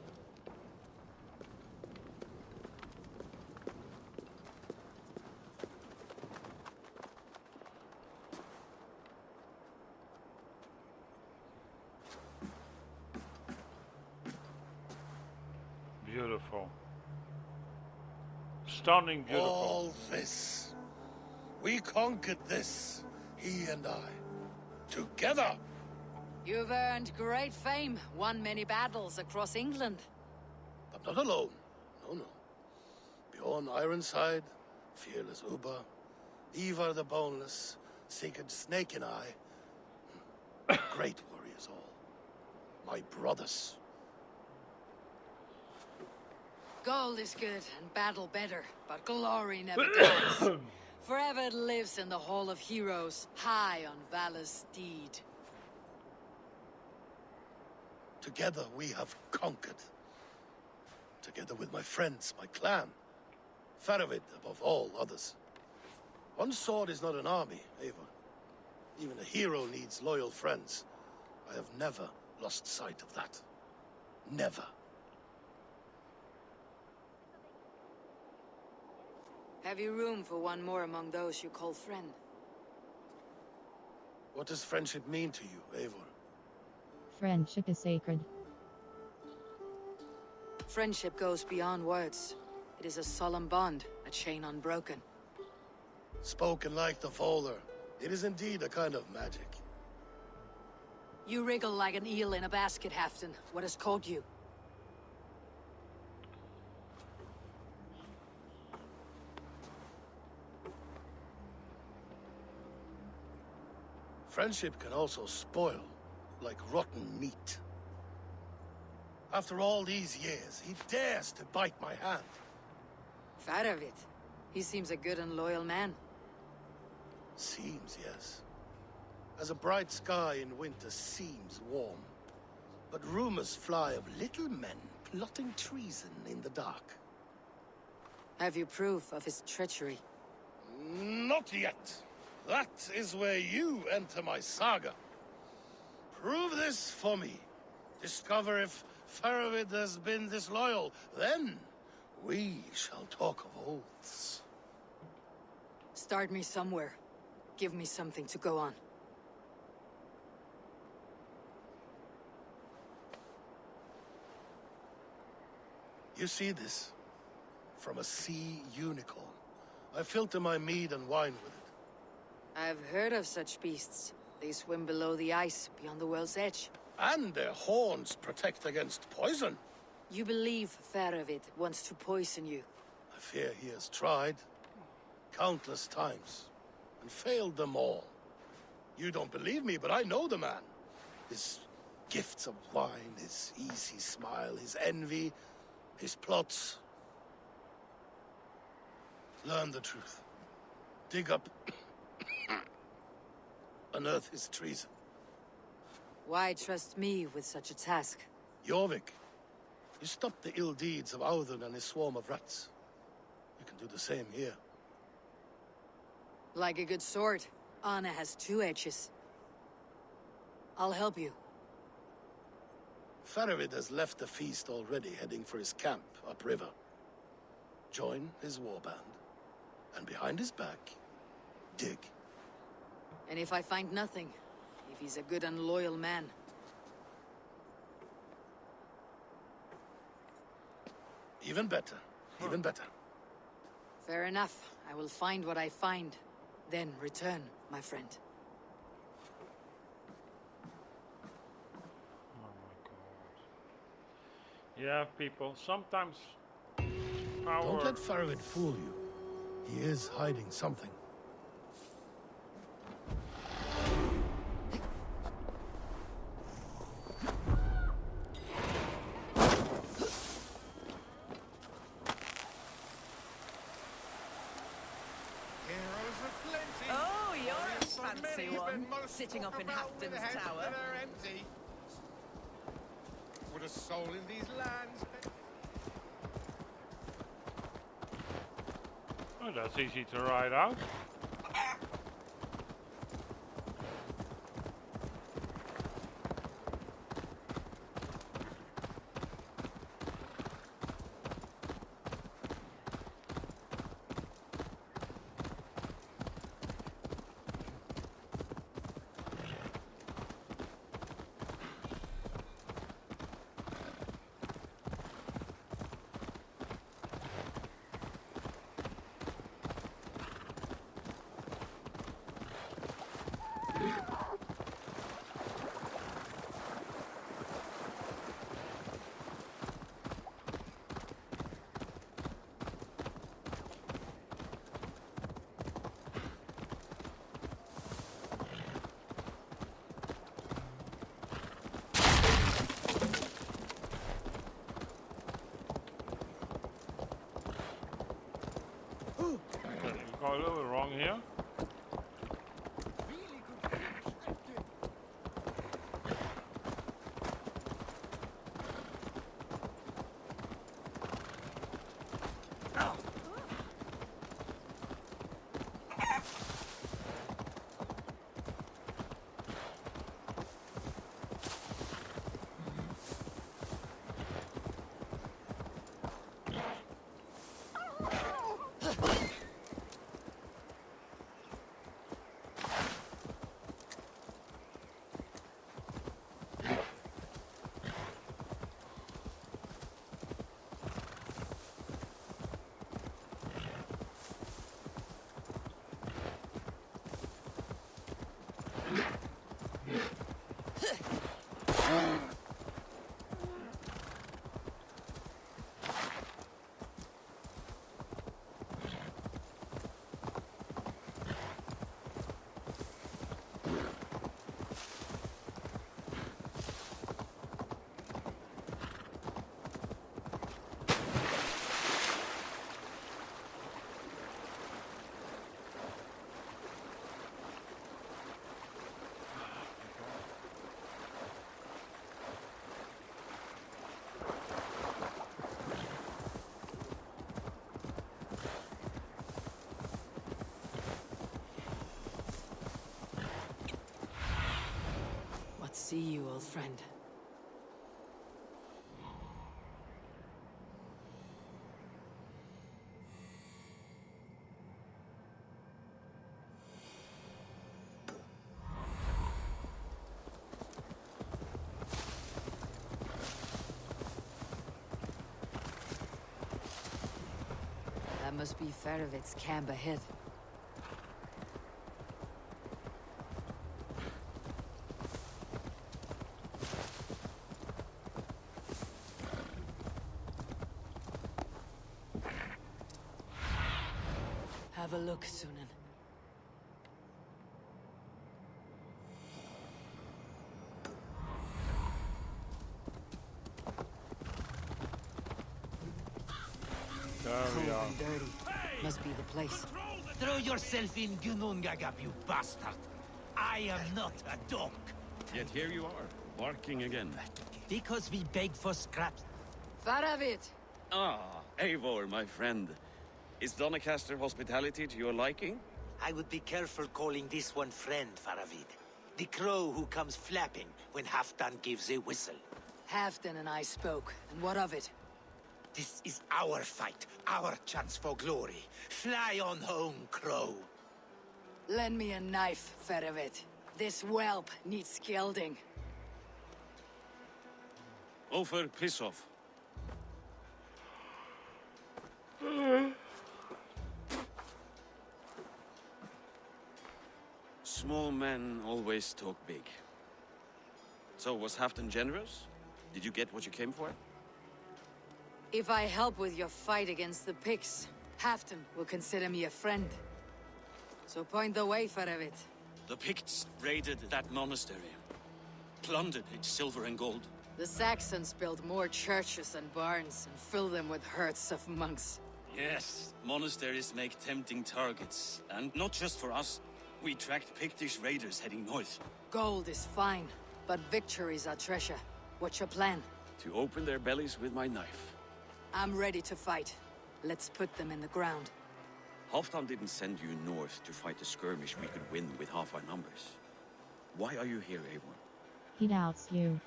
Beautiful. Stunning beautiful. All this. We conquered this, he and I. Together! You've earned great fame, won many battles across England. But not alone. No, no. Bjorn Ironside, fearless Uber, Ivar the Boneless, Sigurd Snake and I. Great warriors all. My brothers. Gold is good and battle better, but glory never dies. Forever it lives in the Hall of Heroes, high on Valor's steed. Together we have conquered. Together with my friends, my clan. Faravid above all others. One sword is not an army, Eivor. Even a hero needs loyal friends. I have never lost sight of that. Never. Have you room for one more among those you call friend? What does friendship mean to you, Eivor? Friendship is sacred. Friendship goes beyond words. It is a solemn bond, a chain unbroken. Spoken like the Fowler, it is indeed a kind of magic. You wriggle like an eel in a basket, Halfdan. What has caught you? Friendship can also spoil, like rotten meat. After all these years, he dares to bite my hand. Faravid. He seems a good and loyal man. Seems, yes. As a bright sky in winter seems warm. But rumors fly of little men plotting treason in the dark. Have you proof of his treachery? Not yet. That is where you enter my saga. Prove this for me. Discover if Faravid has been disloyal. Then we shall talk of oaths. Start me somewhere. Give me something to go on. You see this? From a sea unicorn. I filter my mead and wine with it. I've heard of such beasts. They swim below the ice, beyond the world's edge. And their horns protect against poison. You believe Faravid wants to poison you? I fear he has tried. Countless times. And failed them all. You don't believe me, but I know the man. His gifts of wine, his easy smile, his envy, his plots. Learn the truth. Dig up... unearth his treason. Why trust me with such a task? Jorvik, you stopped the ill deeds of Audun and his swarm of rats. You can do the same here. Like a good sword, Anna has two edges. I'll help you. Faravid has left the feast already, heading for his camp upriver. Join his warband, and behind his back, dig. And if I find nothing, if he's a good and loyal man, even better. Even better. fair enough. I will find what I find, then return, my friend. Yeah, people, sometimes power... Don't let Faravid fool you. He is hiding something. Heroes of plenty. Oh, you're a Warriors so fancy many, one, but most sitting walk up in about with Hafton's heads tower. that are empty. Would a soul in these lands be... Oh, that's easy to ride out. Okay, we got a little bit wrong here. What see you, old friend? That must be Faravid's camp ahead. Have a look, Sunan. There we are. And dirty. Must be the place. Throw yourself in, jan-jaap, you bastard. I am not a dog. Yet here you are, barking again. Because we beg for scraps. Faravid! Ah, Eivor, my friend. Is Doncaster hospitality to your liking? I would be careful calling this one friend, Faravid. The crow who comes flapping when Halfdan gives a whistle. Halfdan and I spoke, and what of it? This is our fight, our chance for glory. Fly on home, Crow. Lend me a knife, Feravid. This whelp needs scalding. Over, piss off. Small men always talk big. So, was Halfdan generous? Did you get what you came for? If I help with your fight against the Picts, Halfdan will consider me a friend. So point the way, Feravid. The Picts raided that monastery, plundered its silver and gold. The Saxons built more churches and barns, and filled them with herds of monks. Yes, monasteries make tempting targets. And not just for us. We tracked Pictish raiders heading north. Gold is fine, but victories are treasure. What's your plan? To open their bellies with my knife. I'm ready to fight. Let's put them in the ground. Halfdan didn't send you north to fight a skirmish we could win with half our numbers. Why are you here, Eivor? He doubts you.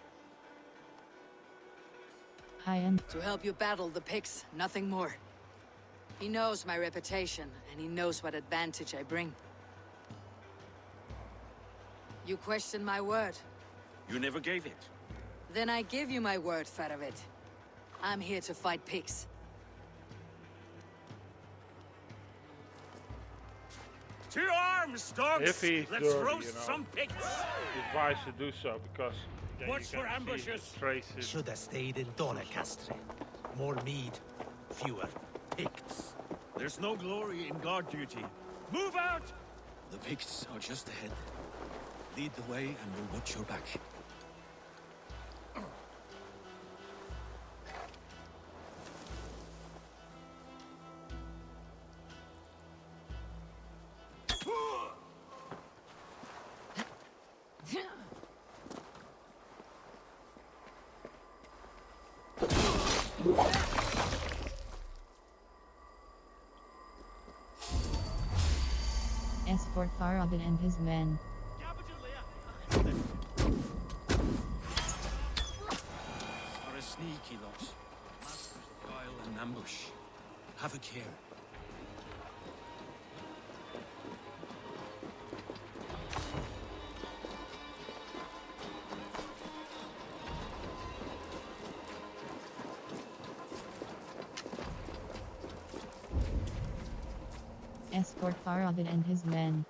I am to help you battle the Picts, nothing more. He knows my reputation, and he knows what advantage I bring. You question my word? You never gave it. Then I give you my word, Feravid. I'm here to fight Picts. To arms, dogs! If he's Let's dirty, roast some Picts! Advise to do so, because then Watch you can for ambushes. see the traces. Should have stayed in Donacastre. More mead, fewer Picts. There's no glory in guard duty. Move out! The Picts are just ahead. Lead the way and we'll watch your back. escort Faravin and his men. Are a sneaky lot. Masters of guile and ambush. Have a care. Escort Faravin and his men.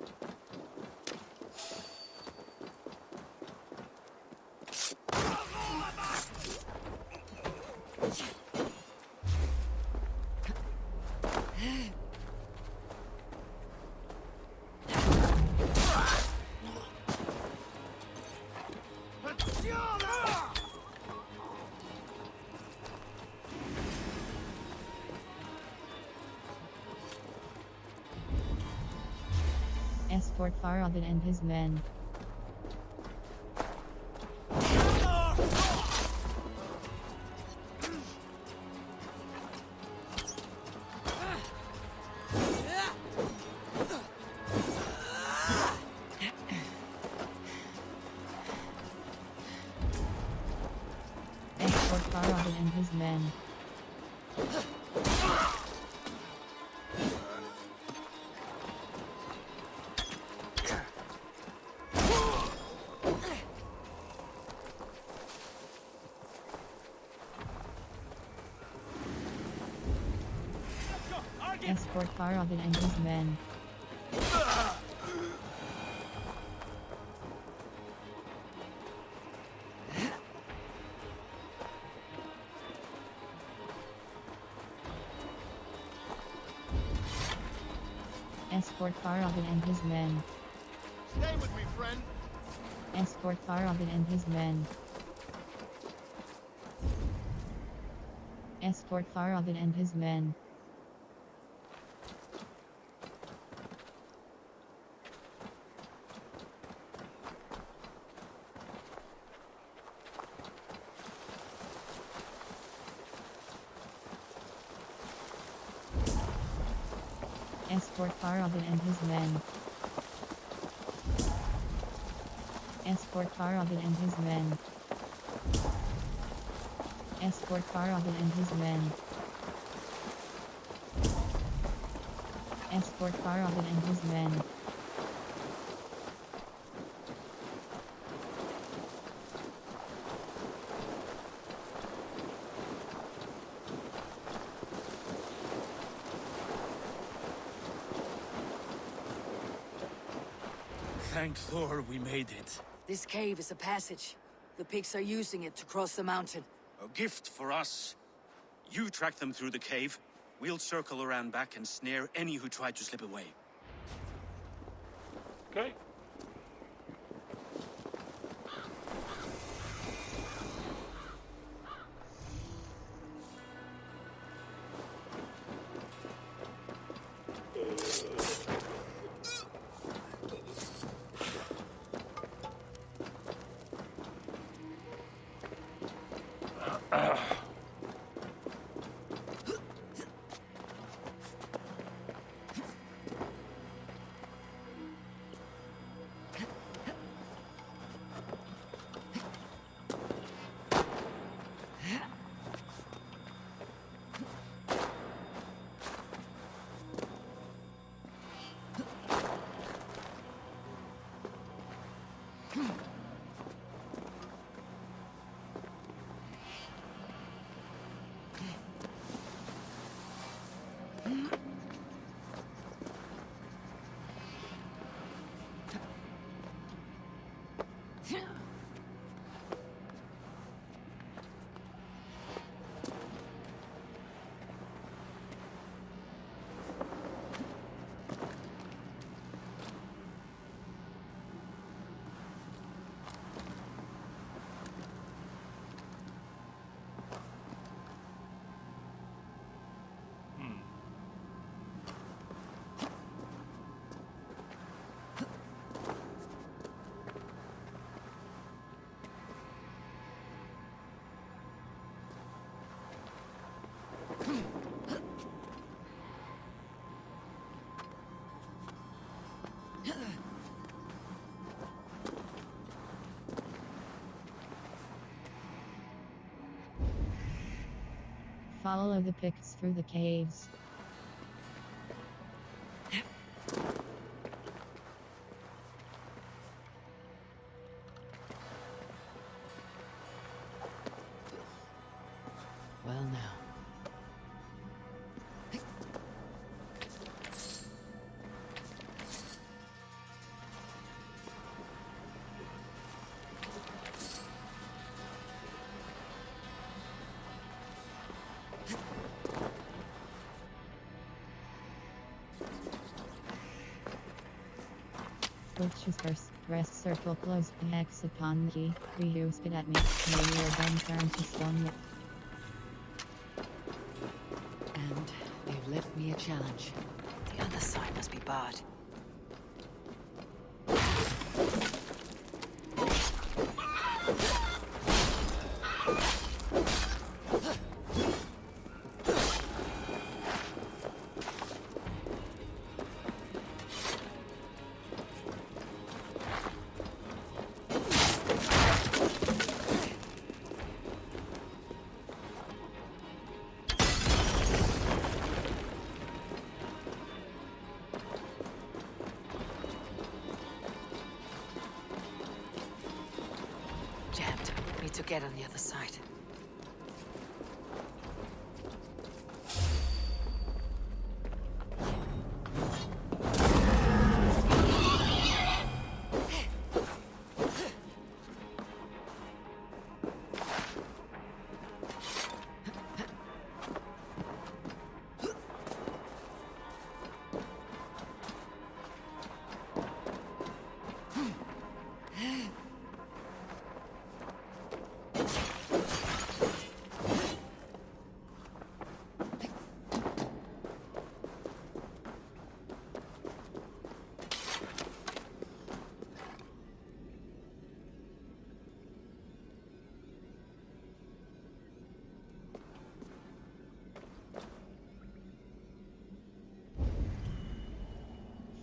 Escort Faravin and his men. Escort Faravin and his men. Escort Faravin and his men. Escort Faravin and his men. Stay with me, friend. Escort Faravin and his men. Escort Faravin and his men. Escort Faravin and his men. Escort Faravin and his men. Escort Faravid and his men. Escort Faravid and his men. Thank Thor we made it. This cave is a passage. The pigs are using it to cross the mountain. A gift for us. You track them through the cave. We'll circle around back and snare any who try to slip away. Okay. Follow the Picts through the caves. Well now. Choose first, press circle, close the hex upon the key, reuse it at me, may your gun turn to stone. And they've left me a challenge. The other side must be barred. Need to get on the other side.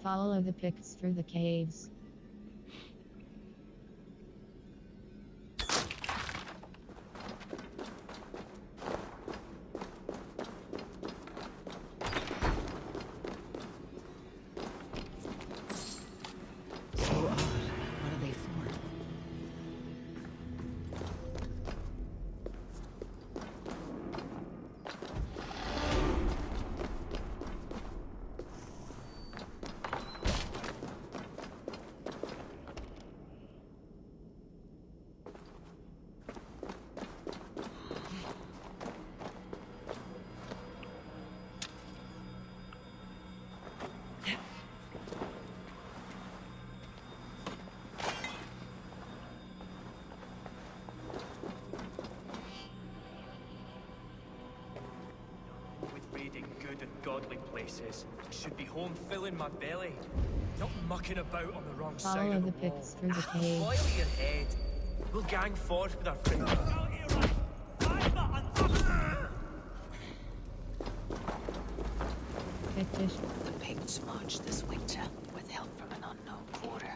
Follow the Picts through the caves. raiding good and godly places. I should be home filling my belly, not mucking about on the wrong side Follow of the the wall. pigs through the cave. Boil your head. We'll gang forth with our friends. Pictish. The Picts march this winter with help from an unknown quarter.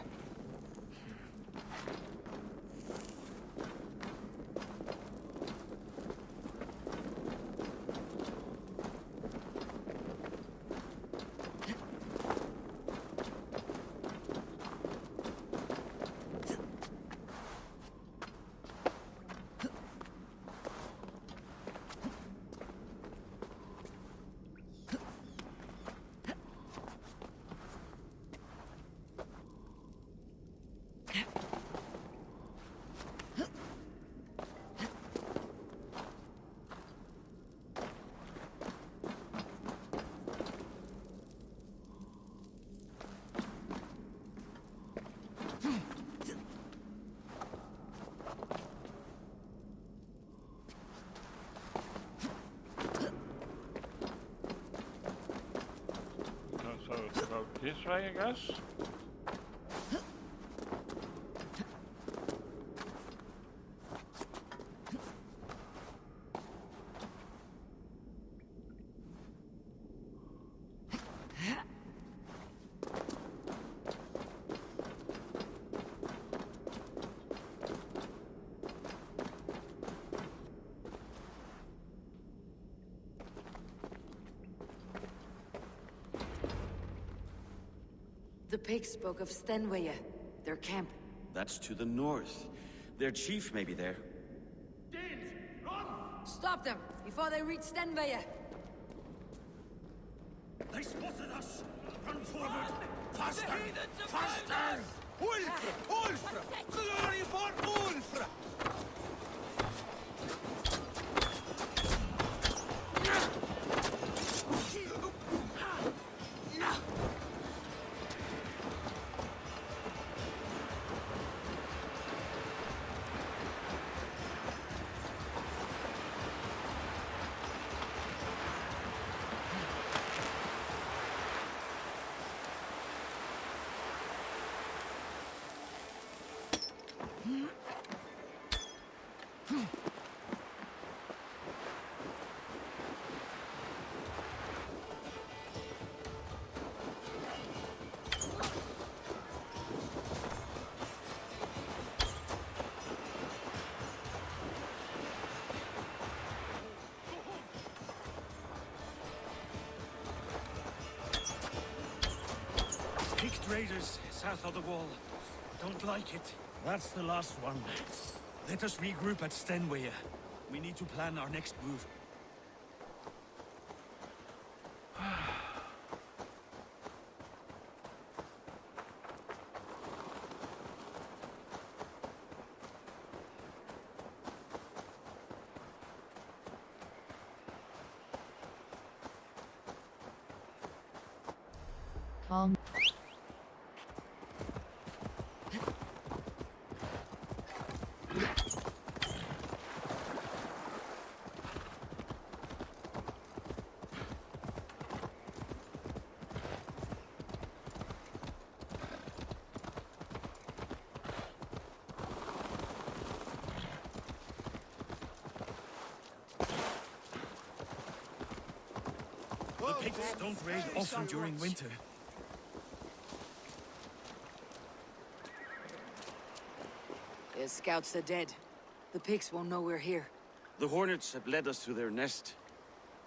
So it's about this way, I guess. The pigs spoke of Stenwaya, their camp. That's to the north. Their chief may be there. Stop them before they reach Stenwaya. They spotted us! Run forward! Faster! Faster! Ulfra! Ulfra! Glory for Ulfra! Picked raiders south of the wall. Don't like it. That's the last one. Let us regroup at Stenwaya. We need to plan our next move. Calm. The Picts don't raid often during winter. Their scouts are dead. The pigs won't know we're here. The Hornets have led us to their nest.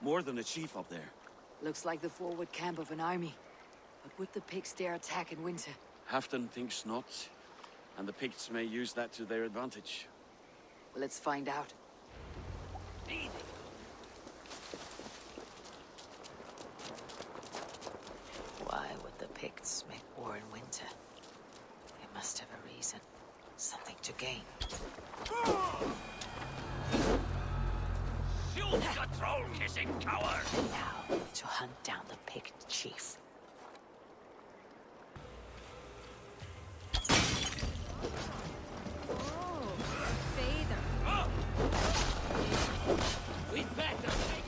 More than a chief up there. Looks like the forward camp of an army. But would the pigs dare attack in winter? Halfdan thinks not, and the Picts may use that to their advantage. Let's find out. Why would the Picts make war in winter? They must have a reason. Something to gain. Shoot the troll-kissing coward! Now, to hunt down the Pict chief. We'd better take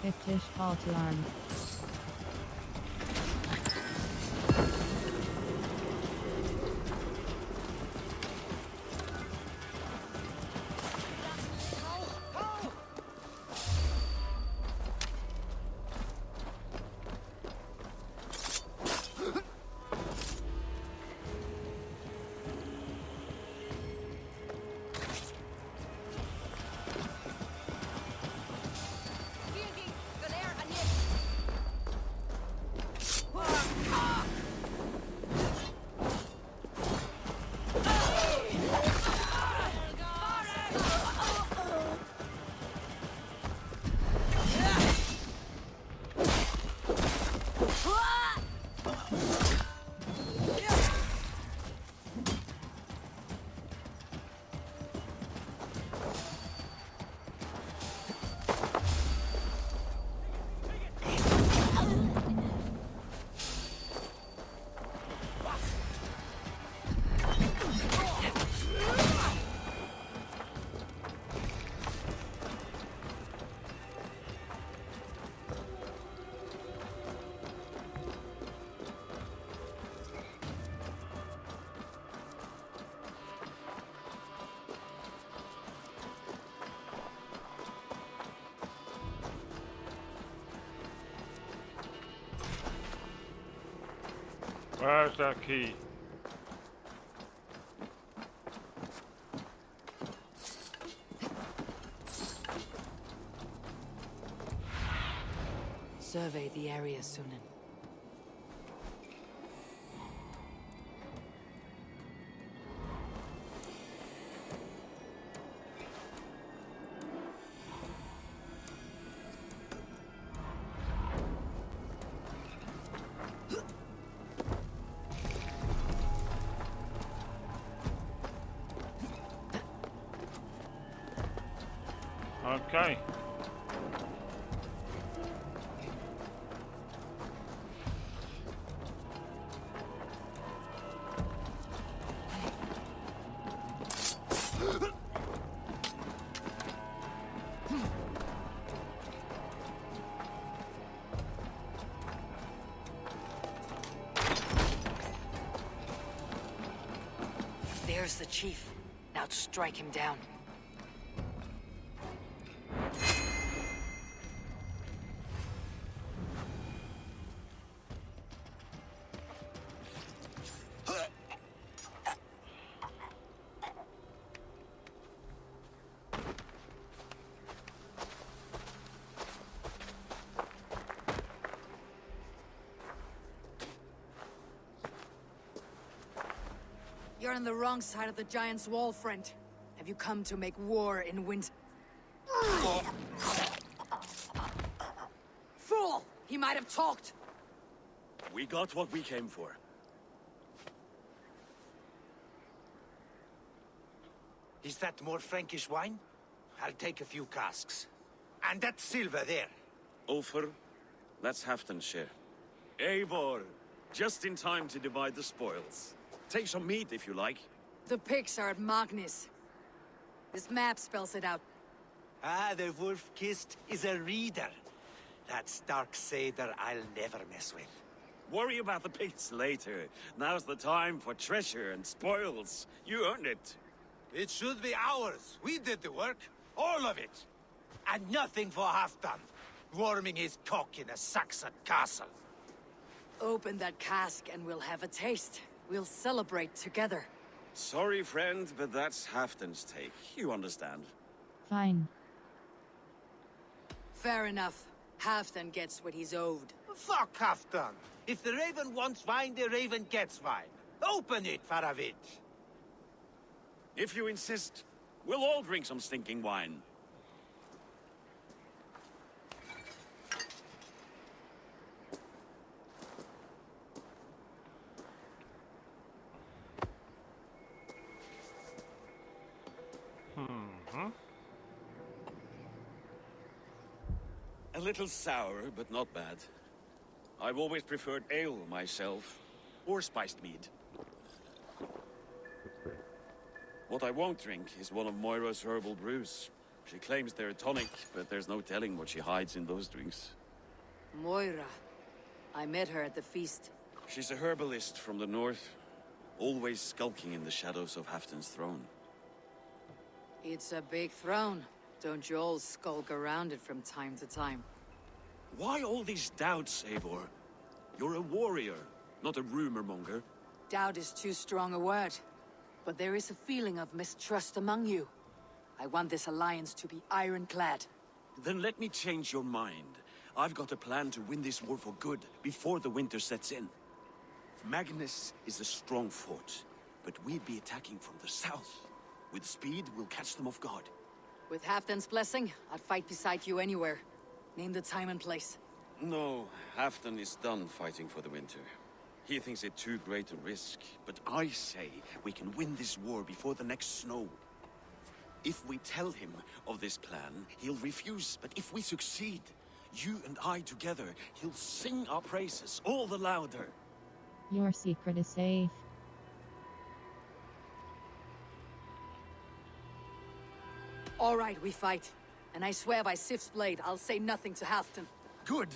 Pictish call to arms. Where's that key? Survey the area, Sunan. Okay. There's the chief. Now strike him down. You're on the wrong side of the Giant's Wall, friend. Have you come to make war in winter? Fool! He might have talked! We got what we came for. Is that more Frankish wine? I'll take a few casks. And that silver there. Ulfr, that's Halfdan's share. Eivor, just in time to divide the spoils. Take some meat if you like. The pigs are at Magnus. This map spells it out. Ah, the wolf-kissed is a reader. That stark Seder I'll never mess with. Worry about the pigs later. Now's the time for treasure and spoils. You earned it. It should be ours. We did the work. All of it. And nothing for Halfdan, warming his cock in a Saxon castle. Open that cask and we'll have a taste. We'll celebrate together. Sorry, friend, but that's Halfdan's take. You understand. Fine. Fair enough. Halfdan gets what he's owed. Fuck Halfdan. If the Raven wants wine, the Raven gets wine. Open it, Faravid. If you insist, we'll all drink some stinking wine. A little sour, but not bad. I've always preferred ale myself. or spiced mead. What I won't drink is one of Moira's herbal brews. She claims they're tonic, but there's no telling what she hides in those drinks. Moira. I met her at the feast. She's a herbalist from the north, always skulking in the shadows of Halfdan's throne. It's a big throne. Don't you all skulk around it from time to time? Why all these doubts, Eivor? You're a warrior, not a rumor monger. Doubt is too strong a word. But there is a feeling of mistrust among you. I want this alliance to be ironclad. Then let me change your mind. I've got a plan to win this war for good, before the winter sets in. Magnus is a strong fort, but we'd be attacking from the south. With speed, we'll catch them off guard. With Halfdan's blessing, I'd fight beside you anywhere. Name the time and place. No, Halfdan is done fighting for the winter. He thinks it too great a risk, but I say we can win this war before the next snow. If we tell him of this plan, he'll refuse, but if we succeed, you and I together, he'll sing our praises all the louder. Your secret is safe. All right, we fight. And I swear by Sif's blade, I'll say nothing to Halfdan. Good,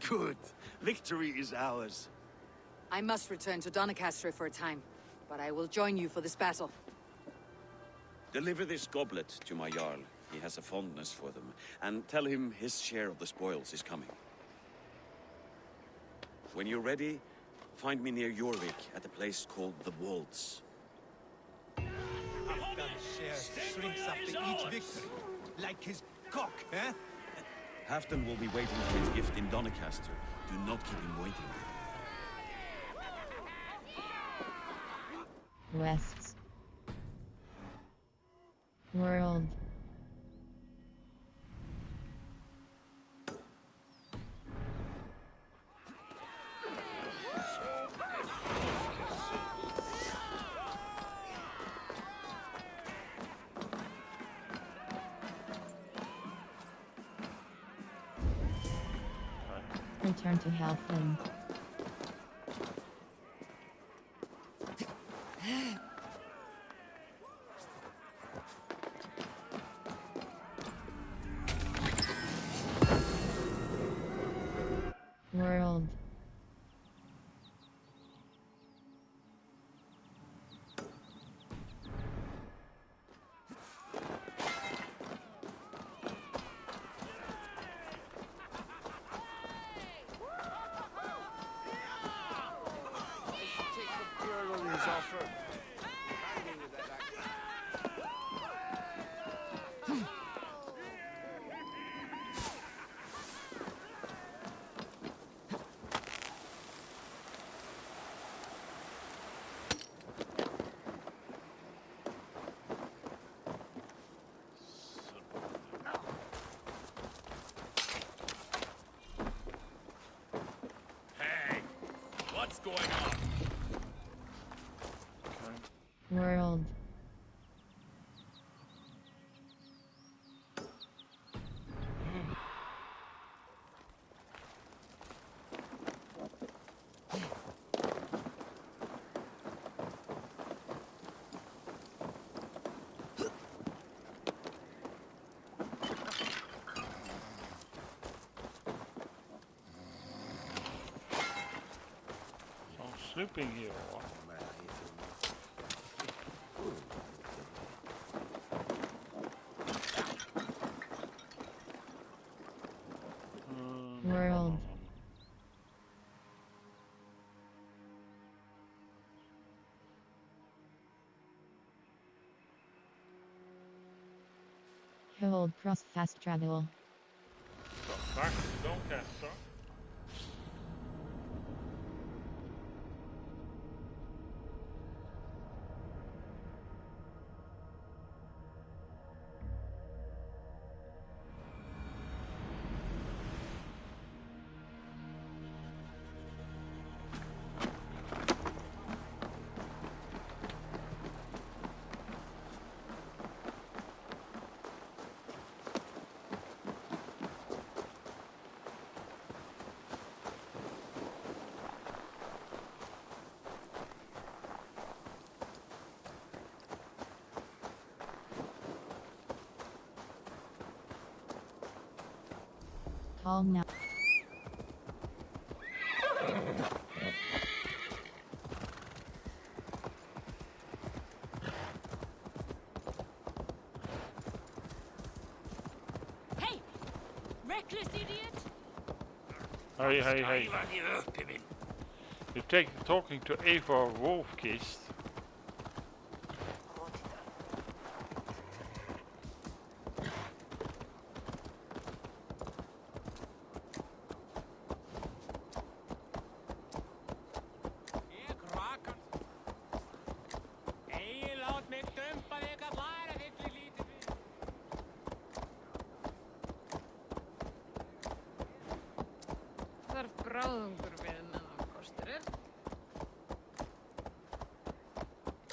good. Victory is ours. I must return to Doncaster for a time, but I will join you for this battle. Deliver this goblet to my Jarl. He has a fondness for them. And tell him his share of the spoils is coming. When you're ready, find me near Jorvik at a place called the Wolds. Halfdan's share shrinks after each victory, like his cock, eh? Halfdan will be waiting for his gift in Doncaster. Do not keep him waiting. Quests. World. Return to Halfdan. World. What's going on? World. Sleeping here. World. Hold cross fast travel. Back to Doncaster. calm now. Hey! Reckless idiot! Hey. You're talking to Eivor Wolfkist.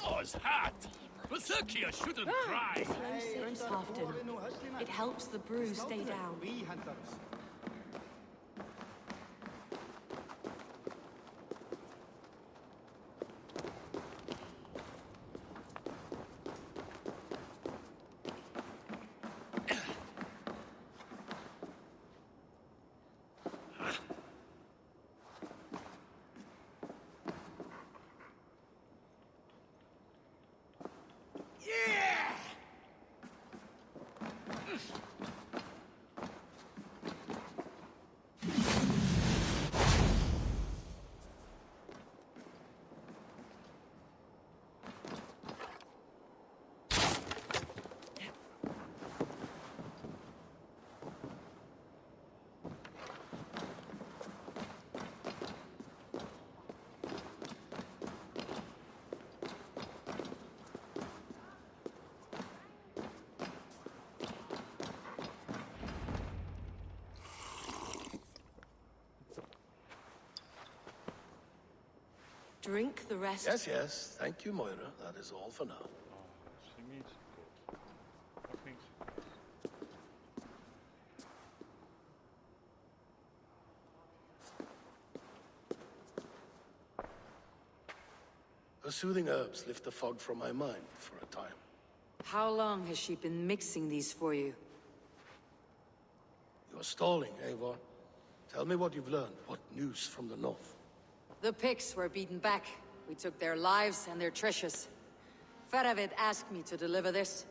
Oh, it's hot! Berserkia shouldn't cry! Slow sips, Halfdan. It helps the brew stay down. Drink the rest. Yes. Thank you, Moira. That is all for now. She means good. I think so. Her soothing herbs lift the fog from my mind for a time. How long has she been mixing these for you? You're stalling, Eivor. Tell me what you've learned. What news from the north? The Picts were beaten back. We took their lives and their treasures. Faravid asked me to deliver this.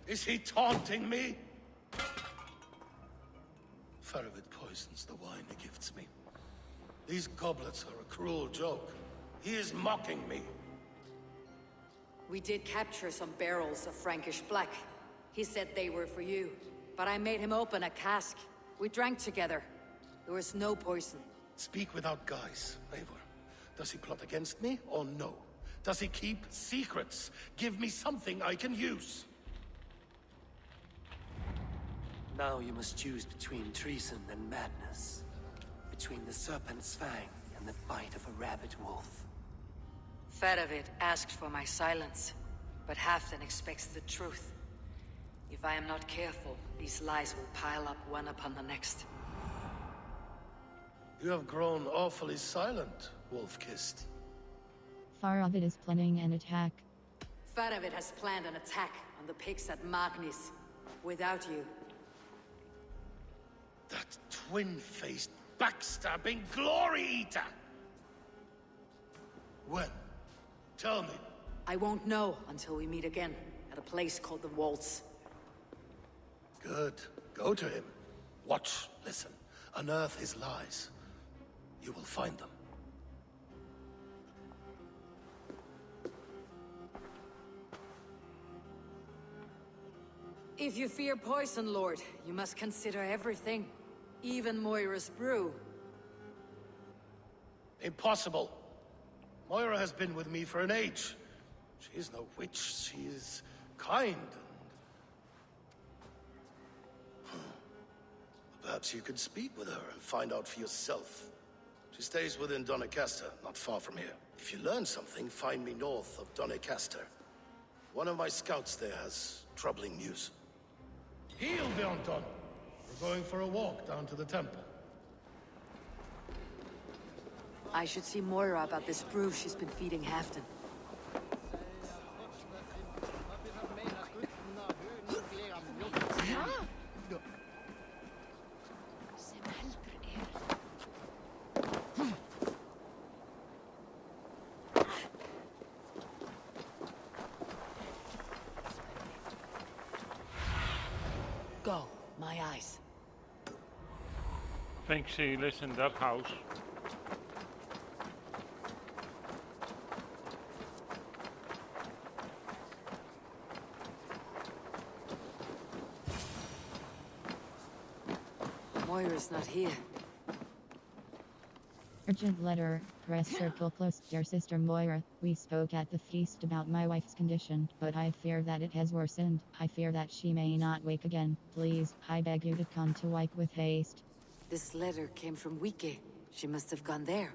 Is he taunting me? Faravid poisons the wine he gifts me. These goblets are a cruel joke. He is mocking me. We did capture some barrels of Frankish black. He said they were for you, but I made him open a cask. We drank together. There was no poison. Speak without guise, Eivor. Does he plot against me or no? Does he keep secrets? Give me something I can use. Now you must choose between treason and madness. Between the serpent's fang and the bite of a rabid wolf. Faravid asked for my silence, but Halfdan expects the truth. If I am not careful, these lies will pile up one upon the next. You have grown awfully silent, Wolf-Kissed. Faravid is planning an attack. Faravid has planned an attack on the Picts at Magnis. Without you. That twin-faced, backstabbing glory-eater! When? Tell me. I won't know until we meet again, at a place called the Waltz. Good. Go to him. Watch, listen. Unearth his lies. You will find them. If you fear poison, Lord, you must consider everything. Even Moira's brew. Impossible. Moira has been with me for an age. She is no witch. She is kind and... Perhaps you could speak with her and find out for yourself. She stays within Doncaster, not far from here. If you learn something, find me north of Doncaster. One of my scouts there has troubling news. Heal, Bjornton! We're going for a walk down to the temple. I should see Moira about this brew she's been feeding Halfdan. Go, my eyes. Think she lives in that house. Moira's not here. Urgent letter. Press circle close. Dear Sister Moira, we spoke at the feast about my wife's condition, but I fear that it has worsened. I fear that she may not wake again. Please, I beg you to come to Wyke with haste. This letter came from Wike. She must have gone there.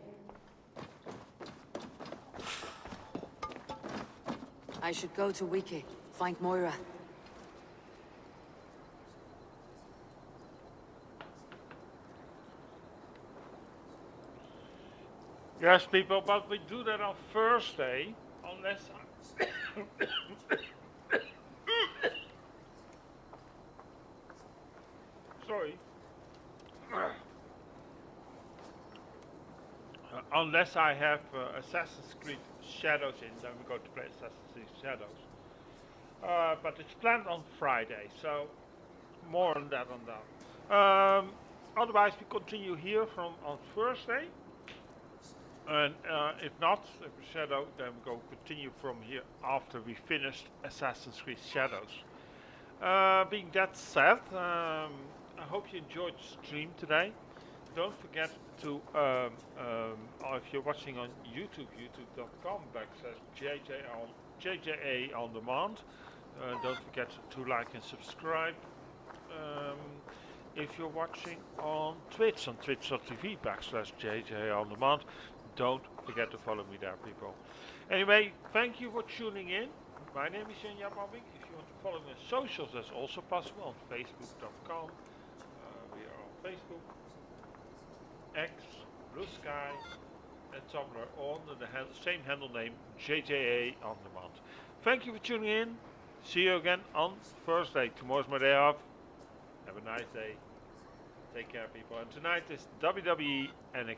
I should go to Wike, find Moira. Yes, people, but we do that on Thursday, unless sorry. Unless I have Assassin's Creed Shadows in, then we're going to play Assassin's Creed Shadows. But it's planned on Friday, so more on that otherwise, we continue here on Thursday. And if not, if Shadow, then we go continue from here after we finished Assassin's Creed Shadows. Being that said, I hope you enjoyed the stream today. Don't forget to, if you're watching on YouTube, youtube.com/JJA on demand. Don't forget to like and subscribe. If you're watching on Twitch, on twitch.tv/JJA on demand. Don't forget to follow me there, people. Anyway, thank you for tuning in. My name is jan-jaap. If you want to follow me on socials, that's also possible on facebook.com. We are on Facebook, X, Blue Sky, and Tumblr, all under the same handle name, JJA on demand. Thank you for tuning in. See you again on Thursday. Tomorrow's my day off. Have a nice day. Take care, people. And tonight is WWE NXT.